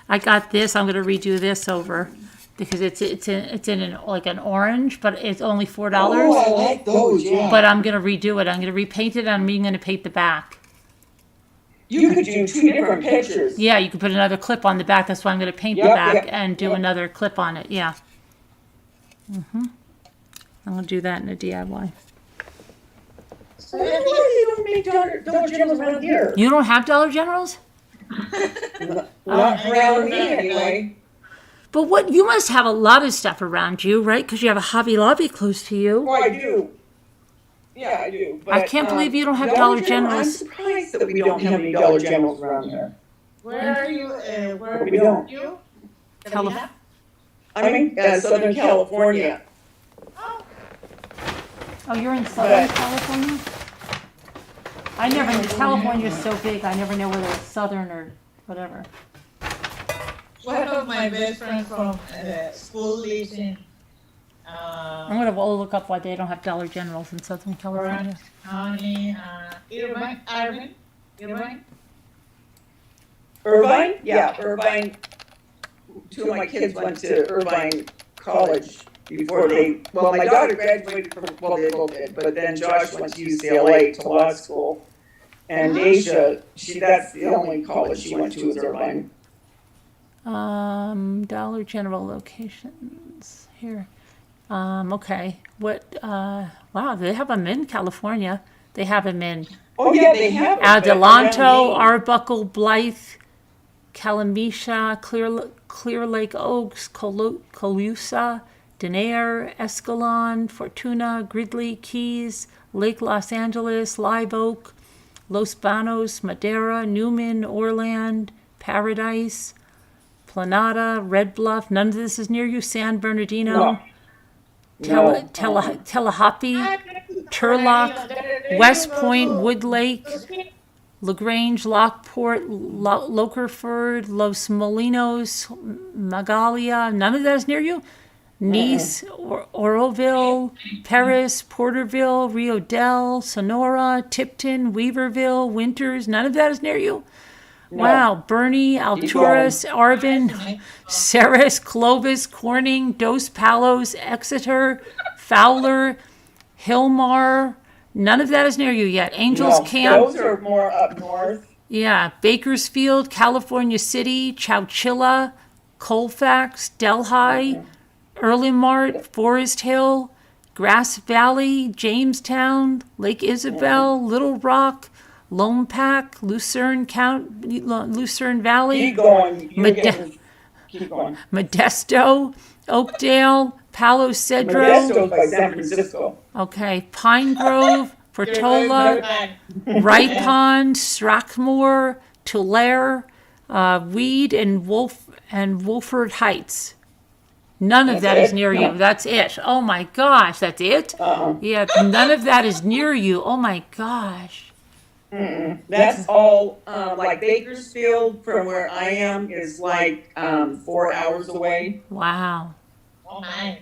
I got this. I'm going to redo this over because it's in an orange, but it's only $4. Oh, I like those, yeah. But I'm going to redo it. I'm going to repaint it, and I'm even going to paint the back. You could do 2 different pictures. Yeah, you could put another clip on the back. That's why I'm going to paint the back and do another clip on it. Yeah. I'm going to do that in a DIY. So Why do you don't make Dollar Generals around here? You don't have Dollar Generals? Not around me, anyway. But what, you must have a lot of stuff around you, right? Because you have a Hobby Lobby close to you. Well, I do. Yeah, I do. But, I can't believe you don't have Dollar I'm Generals. surprised that we don't have any Dollar Generals around here. where are you? Where We don't. are you? California. I'm in Southern California. Oh, you're in Southern California? I never, California's so big, I never know whether it's Southern or whatever. One of my best friends from school lives in I'm gonna look up why they don't have Dollar Generals in Southern California. County, Irvine. Irvine? Yeah, Irvine. 2 of my kids went to Irvine College before my daughter graduated from, well, they both did, but then Josh went to UCLA to law school. And Asia, that's the only college she went to was Irvine. Dollar General locations here. Okay. Wow, they have them in California. They have them in Oh, yeah, they have. Adelanto, Arbuckle, Blythe, Calamisha, Clear Lake Oaks, Colusa, Denair, Escalon, Fortuna, Gridley, Keys, Lake Los Angeles, Live Oak, Los Banos, Madera, Newman, Orland, Paradise, Planada, Red Bluff. None of this is near you. San Bernardino, Tallahassee, Turlock, West Point, Wood Lake, LaGrange, Lockport, Lokerford, Los Molinos, Magalia. None of that is near you. Nice, Oroville, Paris, Porterville, Rio Del, Sonora, Tipton, Weaverville, Winters. None of that is near you. No. Wow, Bernie, Alturas, Arvin, Ceres, Clovis, Corning, Dos Palos, Exeter, Fowler, Hillmar. None of that is near you yet. Angels Camp. Those are more up north. Yeah, Bakersfield, California City, Chowchilla, Colfax, Delhi, Earlimart, Forest Hill, Grass Valley, Jamestown, Lake Isabel, Little Rock, Lone Pack, Lucerne Valley, Keep going. Keep going. Modesto, Oakdale, Palo Cedro. Modesto's by San Francisco. Okay, Pine Grove, Portola, Ripon, Strathmore, Tulare, Weed, and Wolford Heights. None of that is near you. That's it. Oh my gosh, that's it? Yeah, none of that is near you. Oh my gosh. That's all, like Bakersfield from where I am is like, 4 hours away. Wow. Oh my.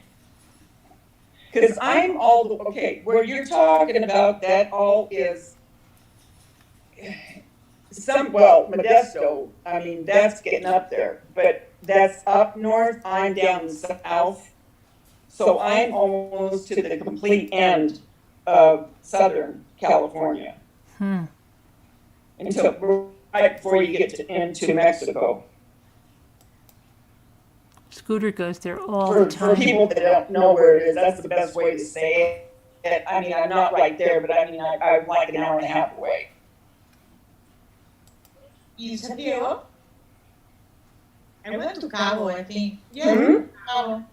Cause I'm okay, where you're talking about, that all is Modesto, I mean, that's getting up there, but that's up north, I'm down south. So I'm almost to the complete end of Southern California. Until right before you get into Mexico. Scooter goes there all the For time. people that don't know where it is, that's the best way to say it. I mean, I'm not right there, but I mean, I'm like an hour and a half away. In San Diego? I went to Cabo, I think. Yeah, Mhm. Cabo.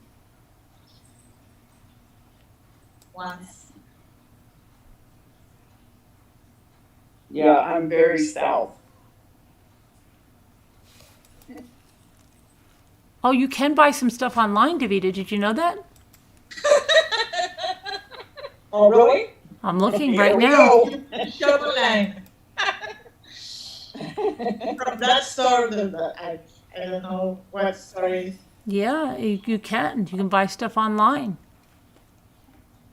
Once. Yeah, I'm very south. Oh, you can buy some stuff online, Davida. Did you know that? Oh, really? I'm looking Here right we now. go. Shop online. From that store, I don't know what store is. Yeah, you can. You can buy stuff online.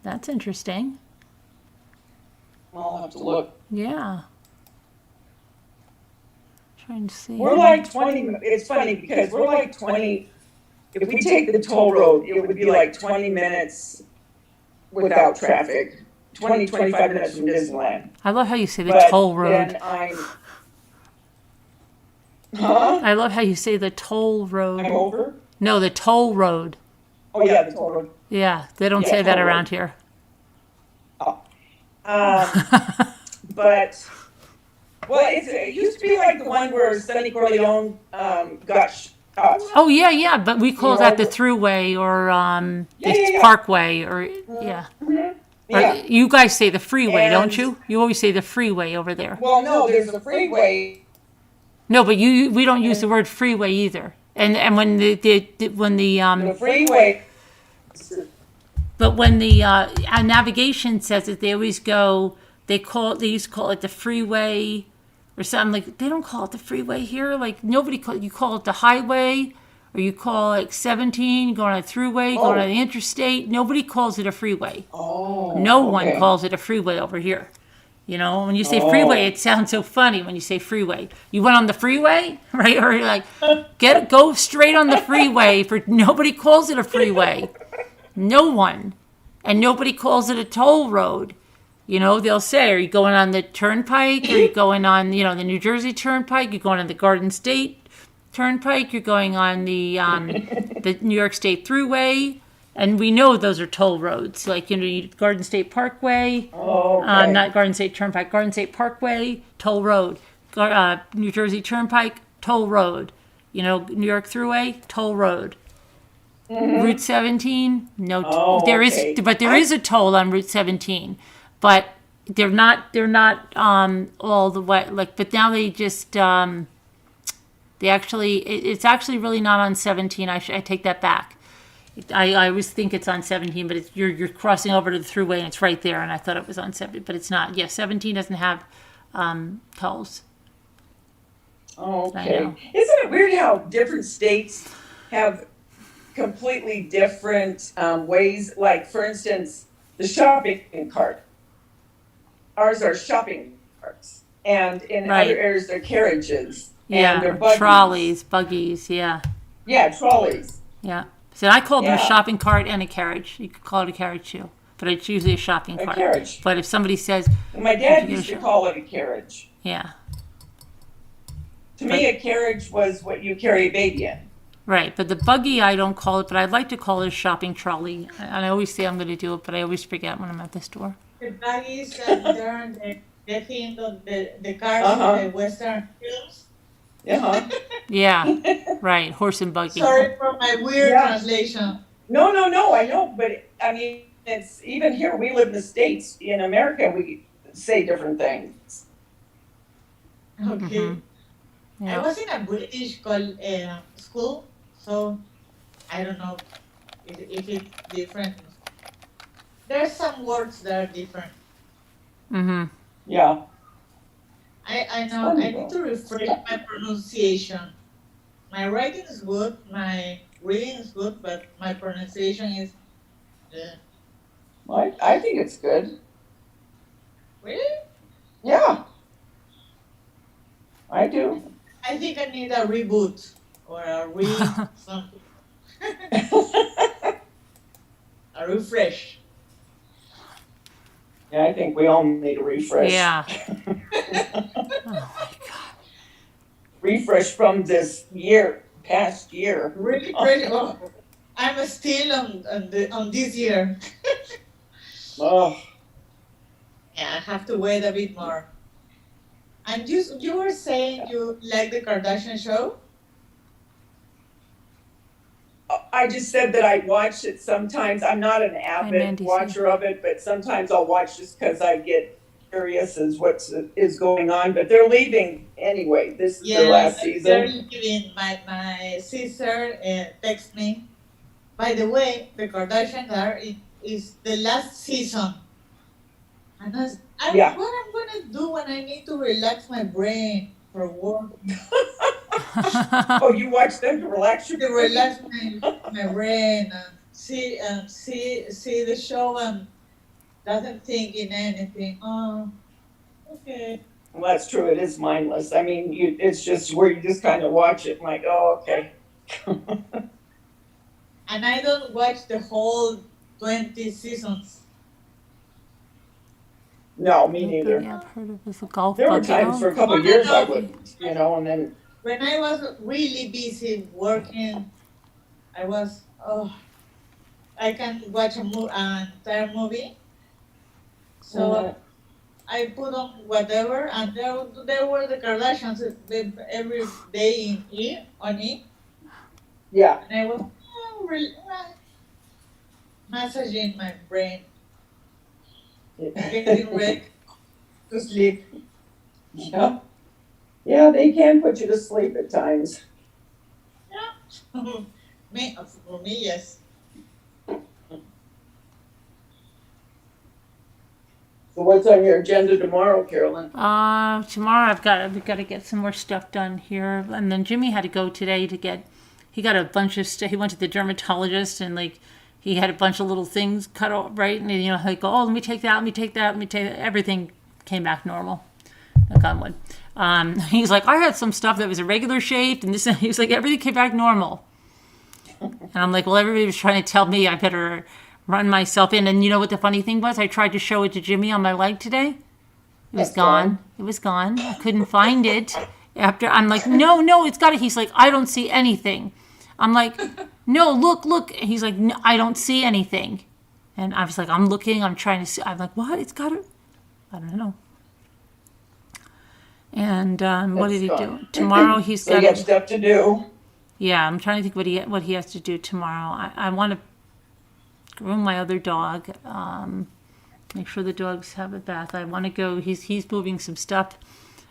That's interesting. I'll have to look. Yeah. Trying to see. We're like 20, it's funny because we're like 20, if we take the toll road, it would be like 20 minutes without traffic. 25 minutes from Disneyland. I love how you say the But toll road. then huh? I love how you say the toll I'm road. over? No, the toll road. Oh, yeah, the toll road. Yeah, they don't Yeah, say that toll road. around here. But, well, it used to be like the one where Sonny Corleone got shot. Oh yeah, but we call You that know, the thruway or the yeah. parkway or yeah. Or Yeah. you guys say the freeway, don't And- you? You always say the freeway over there. Well, no, there's a freeway. No, but we don't use the word freeway either. And when the The freeway. but when the navigation says it, they always go. They used to call it the freeway or something like. They don't call it the freeway here. Like you call it the highway or you call it 17 going on a throughway, going on the interstate. Nobody calls it a freeway. Oh. No one okay. calls it a freeway over here. You know, when you say freeway, it sounds so funny when you say freeway. You went on the freeway, right? Or you're like, go straight on the freeway. Nobody calls it a freeway. No one. And nobody calls it a toll road. You know, they'll say, are you going on the turnpike? Are you going on, the New Jersey Turnpike? You're going on the Garden State Turnpike? You're going on the New York State Thruway? And we know those are toll roads, like, Garden State Parkway, Okay. not Garden State Turnpike, Garden State Parkway, toll road. New Jersey Turnpike, toll road. New York Thruway, toll road. Route 17, no. There is a toll on Route 17, but they're not all the way. But now they just it's actually really not on 17. I take that back. I always think it's on 17, but you're crossing over to the thruway and it's right there. And I thought it was on 17, but it's not. Yeah, 17 doesn't have tolls. Okay. know. Isn't it weird how different states have completely different ways? Like, for instance, the shopping cart. Ours are shopping carts. And in Right. other areas, they're carriages. And Yeah, they're buggies. trolleys, buggies. Yeah, Yeah, trolleys. yeah. So I called them a Yeah. shopping cart and a carriage. You could call it a carriage too, but it's usually a shopping A cart. carriage. But if somebody says, And my dad You used to get a call it a carriage. yeah, To me, a carriage was what you carry a baby in. right. But the buggy, I don't call it, but I'd like to call it a shopping trolley. And I always say I'm going to do it, but I always forget when I'm at the store. The baggies that they're on the thing of the cars Uh-huh. in the Western Hills. Uh-huh. Yeah, right. Horse and buggy. Sorry for my weird Yeah. translation. No, I know, but I mean, it's even here, we live in the States, in America, we say different things. Okay. I Yeah. was in a British school, so I don't know if it's different. There's some words that are different. Mm-hmm. Yeah, I it's know funny I need though. to refresh my pronunciation. My writing is good, my reading is good, but my pronunciation is I think it's good. really. Yeah, I do. I think I need a reboot or a something, a refresh. Yeah, I think we all need a refresh. Yeah. Oh my God. Refresh from this past year. Refresh. Oh, I'm still on this year. Oh, Yeah, I have to wait a bit more. And you were saying you like the Kardashian show? I just said that I watch it sometimes. I'm not an Hi, avid Mandy. See. watcher of it, but sometimes I'll watch just because I get curious as what is going on. But they're leaving anyway. This is their Yeah, last they're season. leaving. My sister text me. By the way, the Kardashians is the last season. And Yeah. what I'm gonna do when I need to relax my brain for work, Oh, you watch them to relax your to brain? relax my brain and see the show and doesn't think in anything. Oh, okay. Well, that's true. It is mindless. I mean, it's just where you just kind of watch it, and like, oh, okay. And I don't watch the whole 20 seasons. No, me Nope, neither. yeah, I've heard of this golf There were buggy. times for a Oh, couple Oh of no years I no! wouldn't, and then When I was really busy working, I was I can watch an entire movie. So mhm, I put on whatever, and there were the Kardashians every day on it, yeah. and I was massaging my brain, getting ready to sleep. Yeah. Yeah, they can put you to sleep at times. Yeah, for me, yes. So what's on your agenda tomorrow, Carolyn? tomorrow we've got to get some more stuff done here, and then Jimmy had to go today to get. He got a bunch of stuff. He went to the dermatologist and like he had a bunch of little things cut off, right? And like, oh, let me take that, let me take that, let me take that. Everything came back normal. Knock on wood. He's like, I had some stuff that was irregular shaped, and this. He's like, everything came back normal. And I'm like, well, everybody was trying to tell me I better run myself in. And you know what the funny thing was? I tried to show it to Jimmy on my leg today. It was That's gone. fun. It was gone. I couldn't find it. After I'm like, no, it's got it. He's like, I don't see anything. I'm like, no, look. He's like, no, I don't see anything. And I was like, I'm looking. I'm trying to see. I'm like, what? It's got it. I don't know. And what did he That's do fun. tomorrow? He's So got you have stuff to do. Yeah, I'm trying to think what he has to do tomorrow. I want to groom my other dog. Make sure the dogs have a bath. I want to go. He's moving some stuff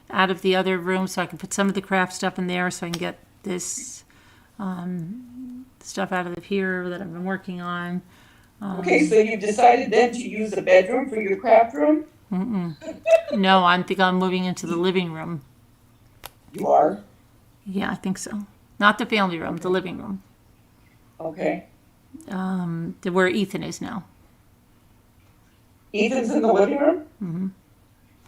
out of the other room so I can put some of the craft stuff in there so I can get this stuff out of here that I've been working on. Okay, so you've decided then to use the bedroom for your craft room? No, I think I'm moving into the living room. You are? Yeah, I think so. Not the family room, the living room. Okay. Where Ethan is now. Ethan's in the living room? Mm-hmm.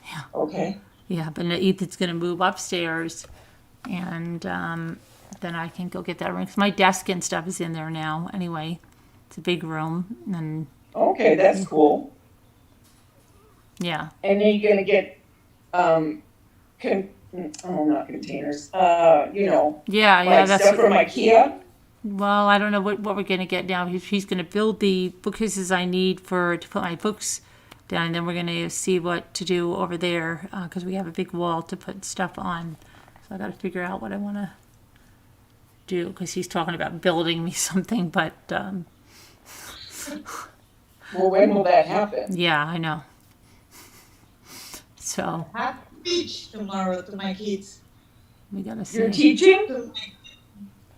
Yeah. Okay. Yeah, but Ethan's going to move upstairs, and then I can go get that room. 'Cause my desk and stuff is in there now. Anyway, it's a big room, and Okay, that's cool. yeah, And then you're gonna get not containers. yeah. Like That's stuff from IKEA. well, I don't know what we're going to get now. He's going to build the bookcases I need to put my books down, and then we're going to see what to do over there because we have a big wall to put stuff on. So I got to figure out what I want to do because he's talking about building me something, but Well, when will that happen? yeah, I know. So I have to teach tomorrow to my kids. We gotta You're see. teaching? to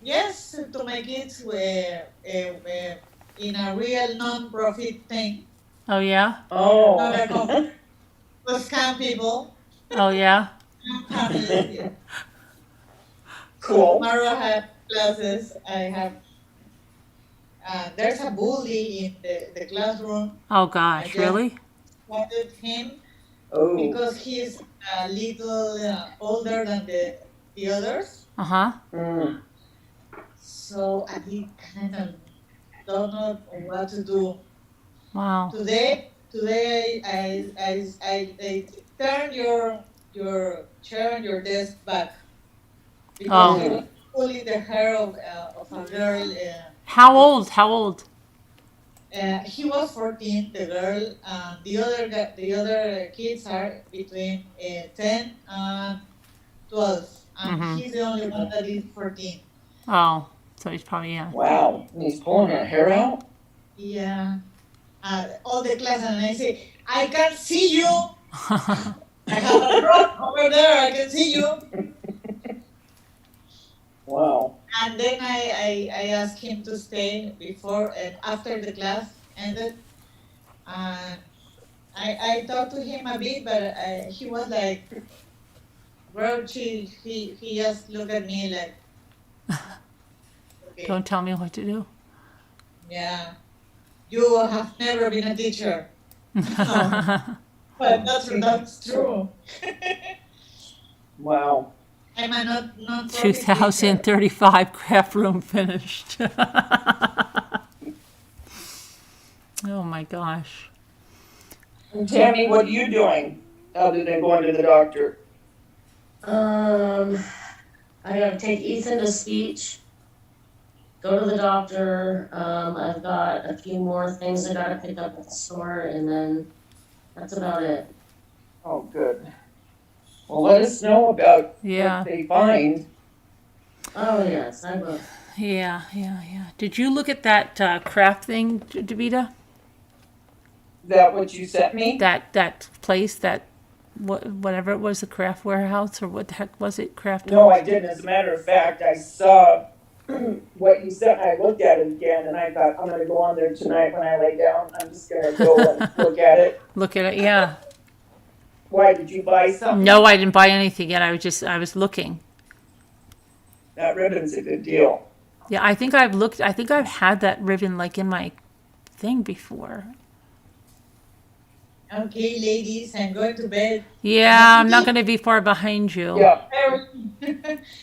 yes, to my kids in a real non-profit thing, Oh yeah. not a Oh. company to scam people, Oh yeah. scam families. Yeah. So Cool. tomorrow I have classes. I have there's a bully in the classroom. Oh I gosh, just really? spotted him Oh. because he's a little older than the others. Uh huh. Mm. So I kind of don't know what to do. Wow. Today I turn your chair and your desk back because he Oh, was pulling the hair of a girl. how old? How old? He was 14, the girl. The other kids are between 10 and 12, and Mm-hmm. he's the only one that is 14. Oh, so he's probably yeah. Wow. And he's pulling her hair out? Yeah, all the class, and I say, I can see you. I have a drone over there. I can see you. Wow. And then I asked him to stay before and after the class ended. And I talked to him a bit, but he was like, grouchy. He just looked at me like, okay, Don't tell me what to do. yeah, you have never been a teacher. No, but that's true. Wow. I'm a not non-profit teacher. 2035 craft room finished. Oh my gosh. And Tammy, what are you doing other than going to the doctor? I gotta take Ethan to speech, go to the doctor. I've got a few more things I gotta pick up at the store, and then that's about it. Oh, good. Well, let us know about Yeah. what they find. Oh, yes, I will. Yeah. Did you look at that craft thing, Davita? Is that what you sent me? That place, whatever it was, the craft warehouse, or what the heck was it? Craft. No, I didn't. As a matter of fact, I saw what you sent. I looked at it again, and I thought, I'm going to go on there tonight when I lay down. I'm just going to go and look at it. Look at it. Yeah. Why, did you buy something? No, I didn't buy anything yet. I was looking. That ribbon's a good deal. Yeah, I think I've looked. I think I've had that ribbon like in my thing before. Okay, ladies, I'm going to bed. Yeah, I'm not going to be far behind you. Yeah.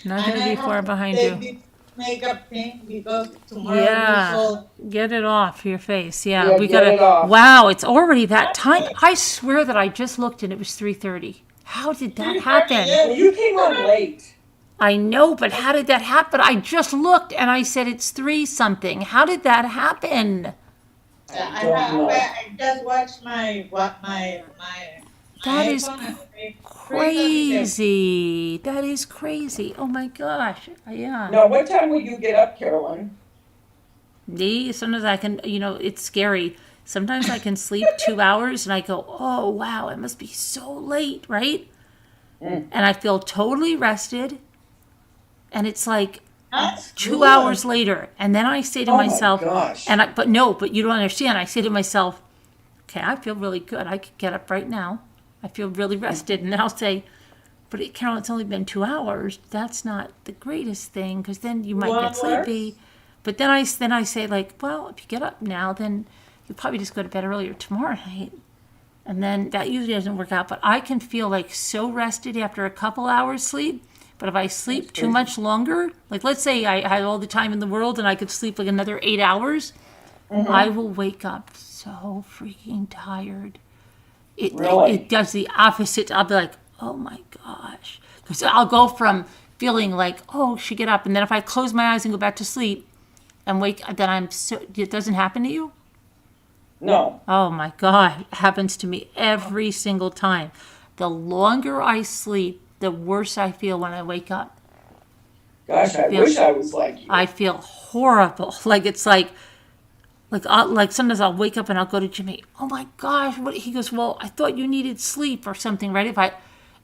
Not going to be far behind take you. this makeup thing because tomorrow Yeah. we all Get it off your face. Yeah, Yeah, we get gotta. it off. Wow, it's already that time. I swear that I just looked and it was 3:30. How did that happen? Well, you came on late. I know, but how did that happen? I just looked and I said it's 3 something. How did that happen? I just watched my That is iPhone and say, crazy. That is crazy. Oh my gosh. Yeah. Now, what time will you get up, Carolyn? Me, sometimes I can, it's scary. Sometimes I can sleep 2 hours and I go, oh wow, it must be so late, right? And I feel totally rested. And it's like That's 2 good. hours later. And then I say to Oh myself, my gosh. but you don't understand. I say to myself, okay, I feel really good. I could get up right now. I feel really rested. And then I'll say, but Carol, it's only been 2 hours. That's not the greatest thing because then you might get sleepy. But then I say like, well, if you get up now, then you probably just go to bed earlier tomorrow night. And then that usually doesn't work out. But I can feel like so rested after a couple hours sleep. But if I sleep too much longer, like let's say I had all the time in the world and I could sleep like another 8 hours, I will wake up so freaking tired. Really? It does the opposite. I'll be like, oh my gosh. Because I'll go from feeling like, oh, she get up. And then if I close my eyes and go back to sleep and wake, then it doesn't happen to you? No. Oh my God. It happens to me every single time. The longer I sleep, the worse I feel when I wake up. Gosh, I wish I was like you. I feel horrible. Like it's like sometimes I'll wake up and I'll go to Jimmy. Oh my gosh! What? He goes, well, I thought you needed sleep or something, right?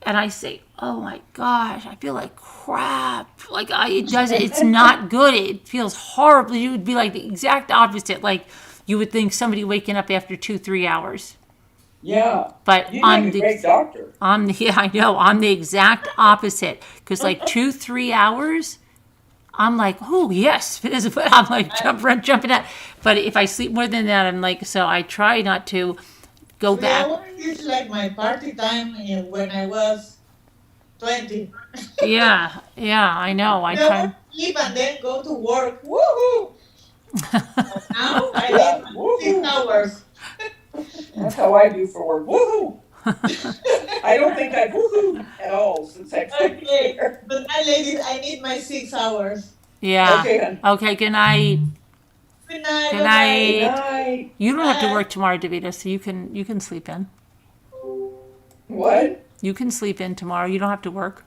and I say, oh my gosh, I feel like crap. Like it's not good. It feels horrible. You would be like the exact opposite. Like you would think somebody waking up after 2-3 hours. Yeah. But You make a great doctor. yeah, I know. I'm the exact opposite. Because like 2-3 hours, I'm like, oh yes. I'm like jumping out. But if I sleep more than that, I'm like, so I try not to go 3 back. hours is like my party time when I was 20. Yeah, I know. I No, try. sleep and then go to work. Woohoo! Now I Yeah, need woohoo. 6 hours. That's how I do for work. Woohoo! I don't think I've woohooed at all since I've been Okay, here. but my ladies, I need my 6 hours. Yeah. Okay, hon. Okay, good night. Good night. Good bye-bye. night. Good night. You don't have to Bye. work tomorrow, Davida, so you can sleep in. What? You can sleep in tomorrow. You don't have to work.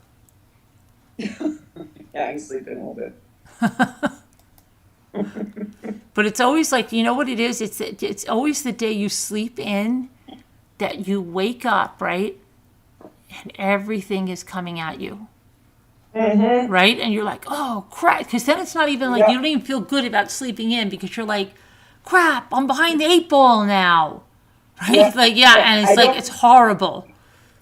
Yeah, I can sleep in a little bit. But it's always like, you know what it is? It's always the day you sleep in that you wake up, right? And everything is coming at you. Mm-hmm. Right? And you're like, oh, crap. Because then it's not even like, Yep. you don't even feel good about sleeping in because you're like, crap, I'm behind the 8 ball now. Right? Yep. Like, yeah, and it's I like, don't- it's horrible.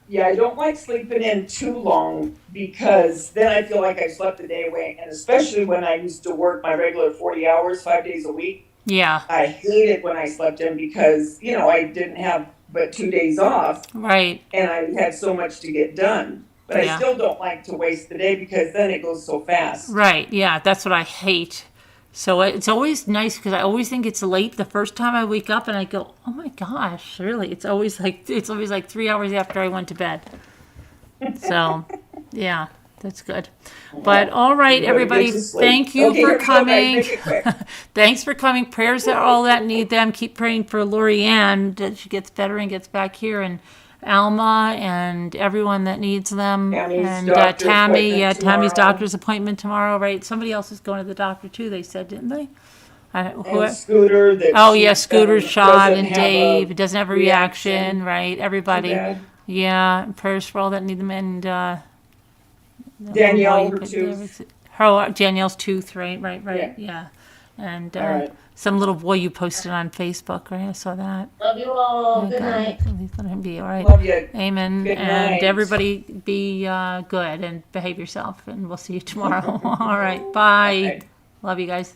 Yeah, I don't like sleeping in too long because then I feel like I slept the day away. And especially when I used to work my regular 40 hours, 5 days a week, Yeah, I hated when I slept in because, I didn't have but 2 days off right. and I had so much to get done. But Yeah. I still don't like to waste the day because then it goes so fast. Right, yeah, that's what I hate. So it's always nice because I always think it's late the first time I wake up and I go, oh my gosh, really? It's always like 3 hours after I went to bed. So, yeah, that's good. But all right, You better everybody, get to sleep. thank you Okay, for here we go, guys. coming. Make it quick. Thanks for coming. Prayers are all that need them. Keep praying for Lori Ann that she gets better and gets back here, and Alma and everyone that needs them. Tammy's and doctor's Tammy, appointment Tammy's tomorrow. doctor's appointment tomorrow, right? Somebody else is going to the doctor too, they said, didn't they? And Scooter. That Oh, she yeah, Scooter's shot, doesn't and have a Dave doesn't have a reaction, reaction. right? too Everybody. bad. Yeah, and prayers for all that need them. And Danielle, her tooth. Danielle's tooth, right. Yeah. And All right. some little boy you posted on Facebook, right? I saw that. Love you all. Good night. Let him be all right. Love you. Amen. Good And night. everybody be good and behave yourself. And we'll see you tomorrow. All right. Bye. Bye. Love you guys.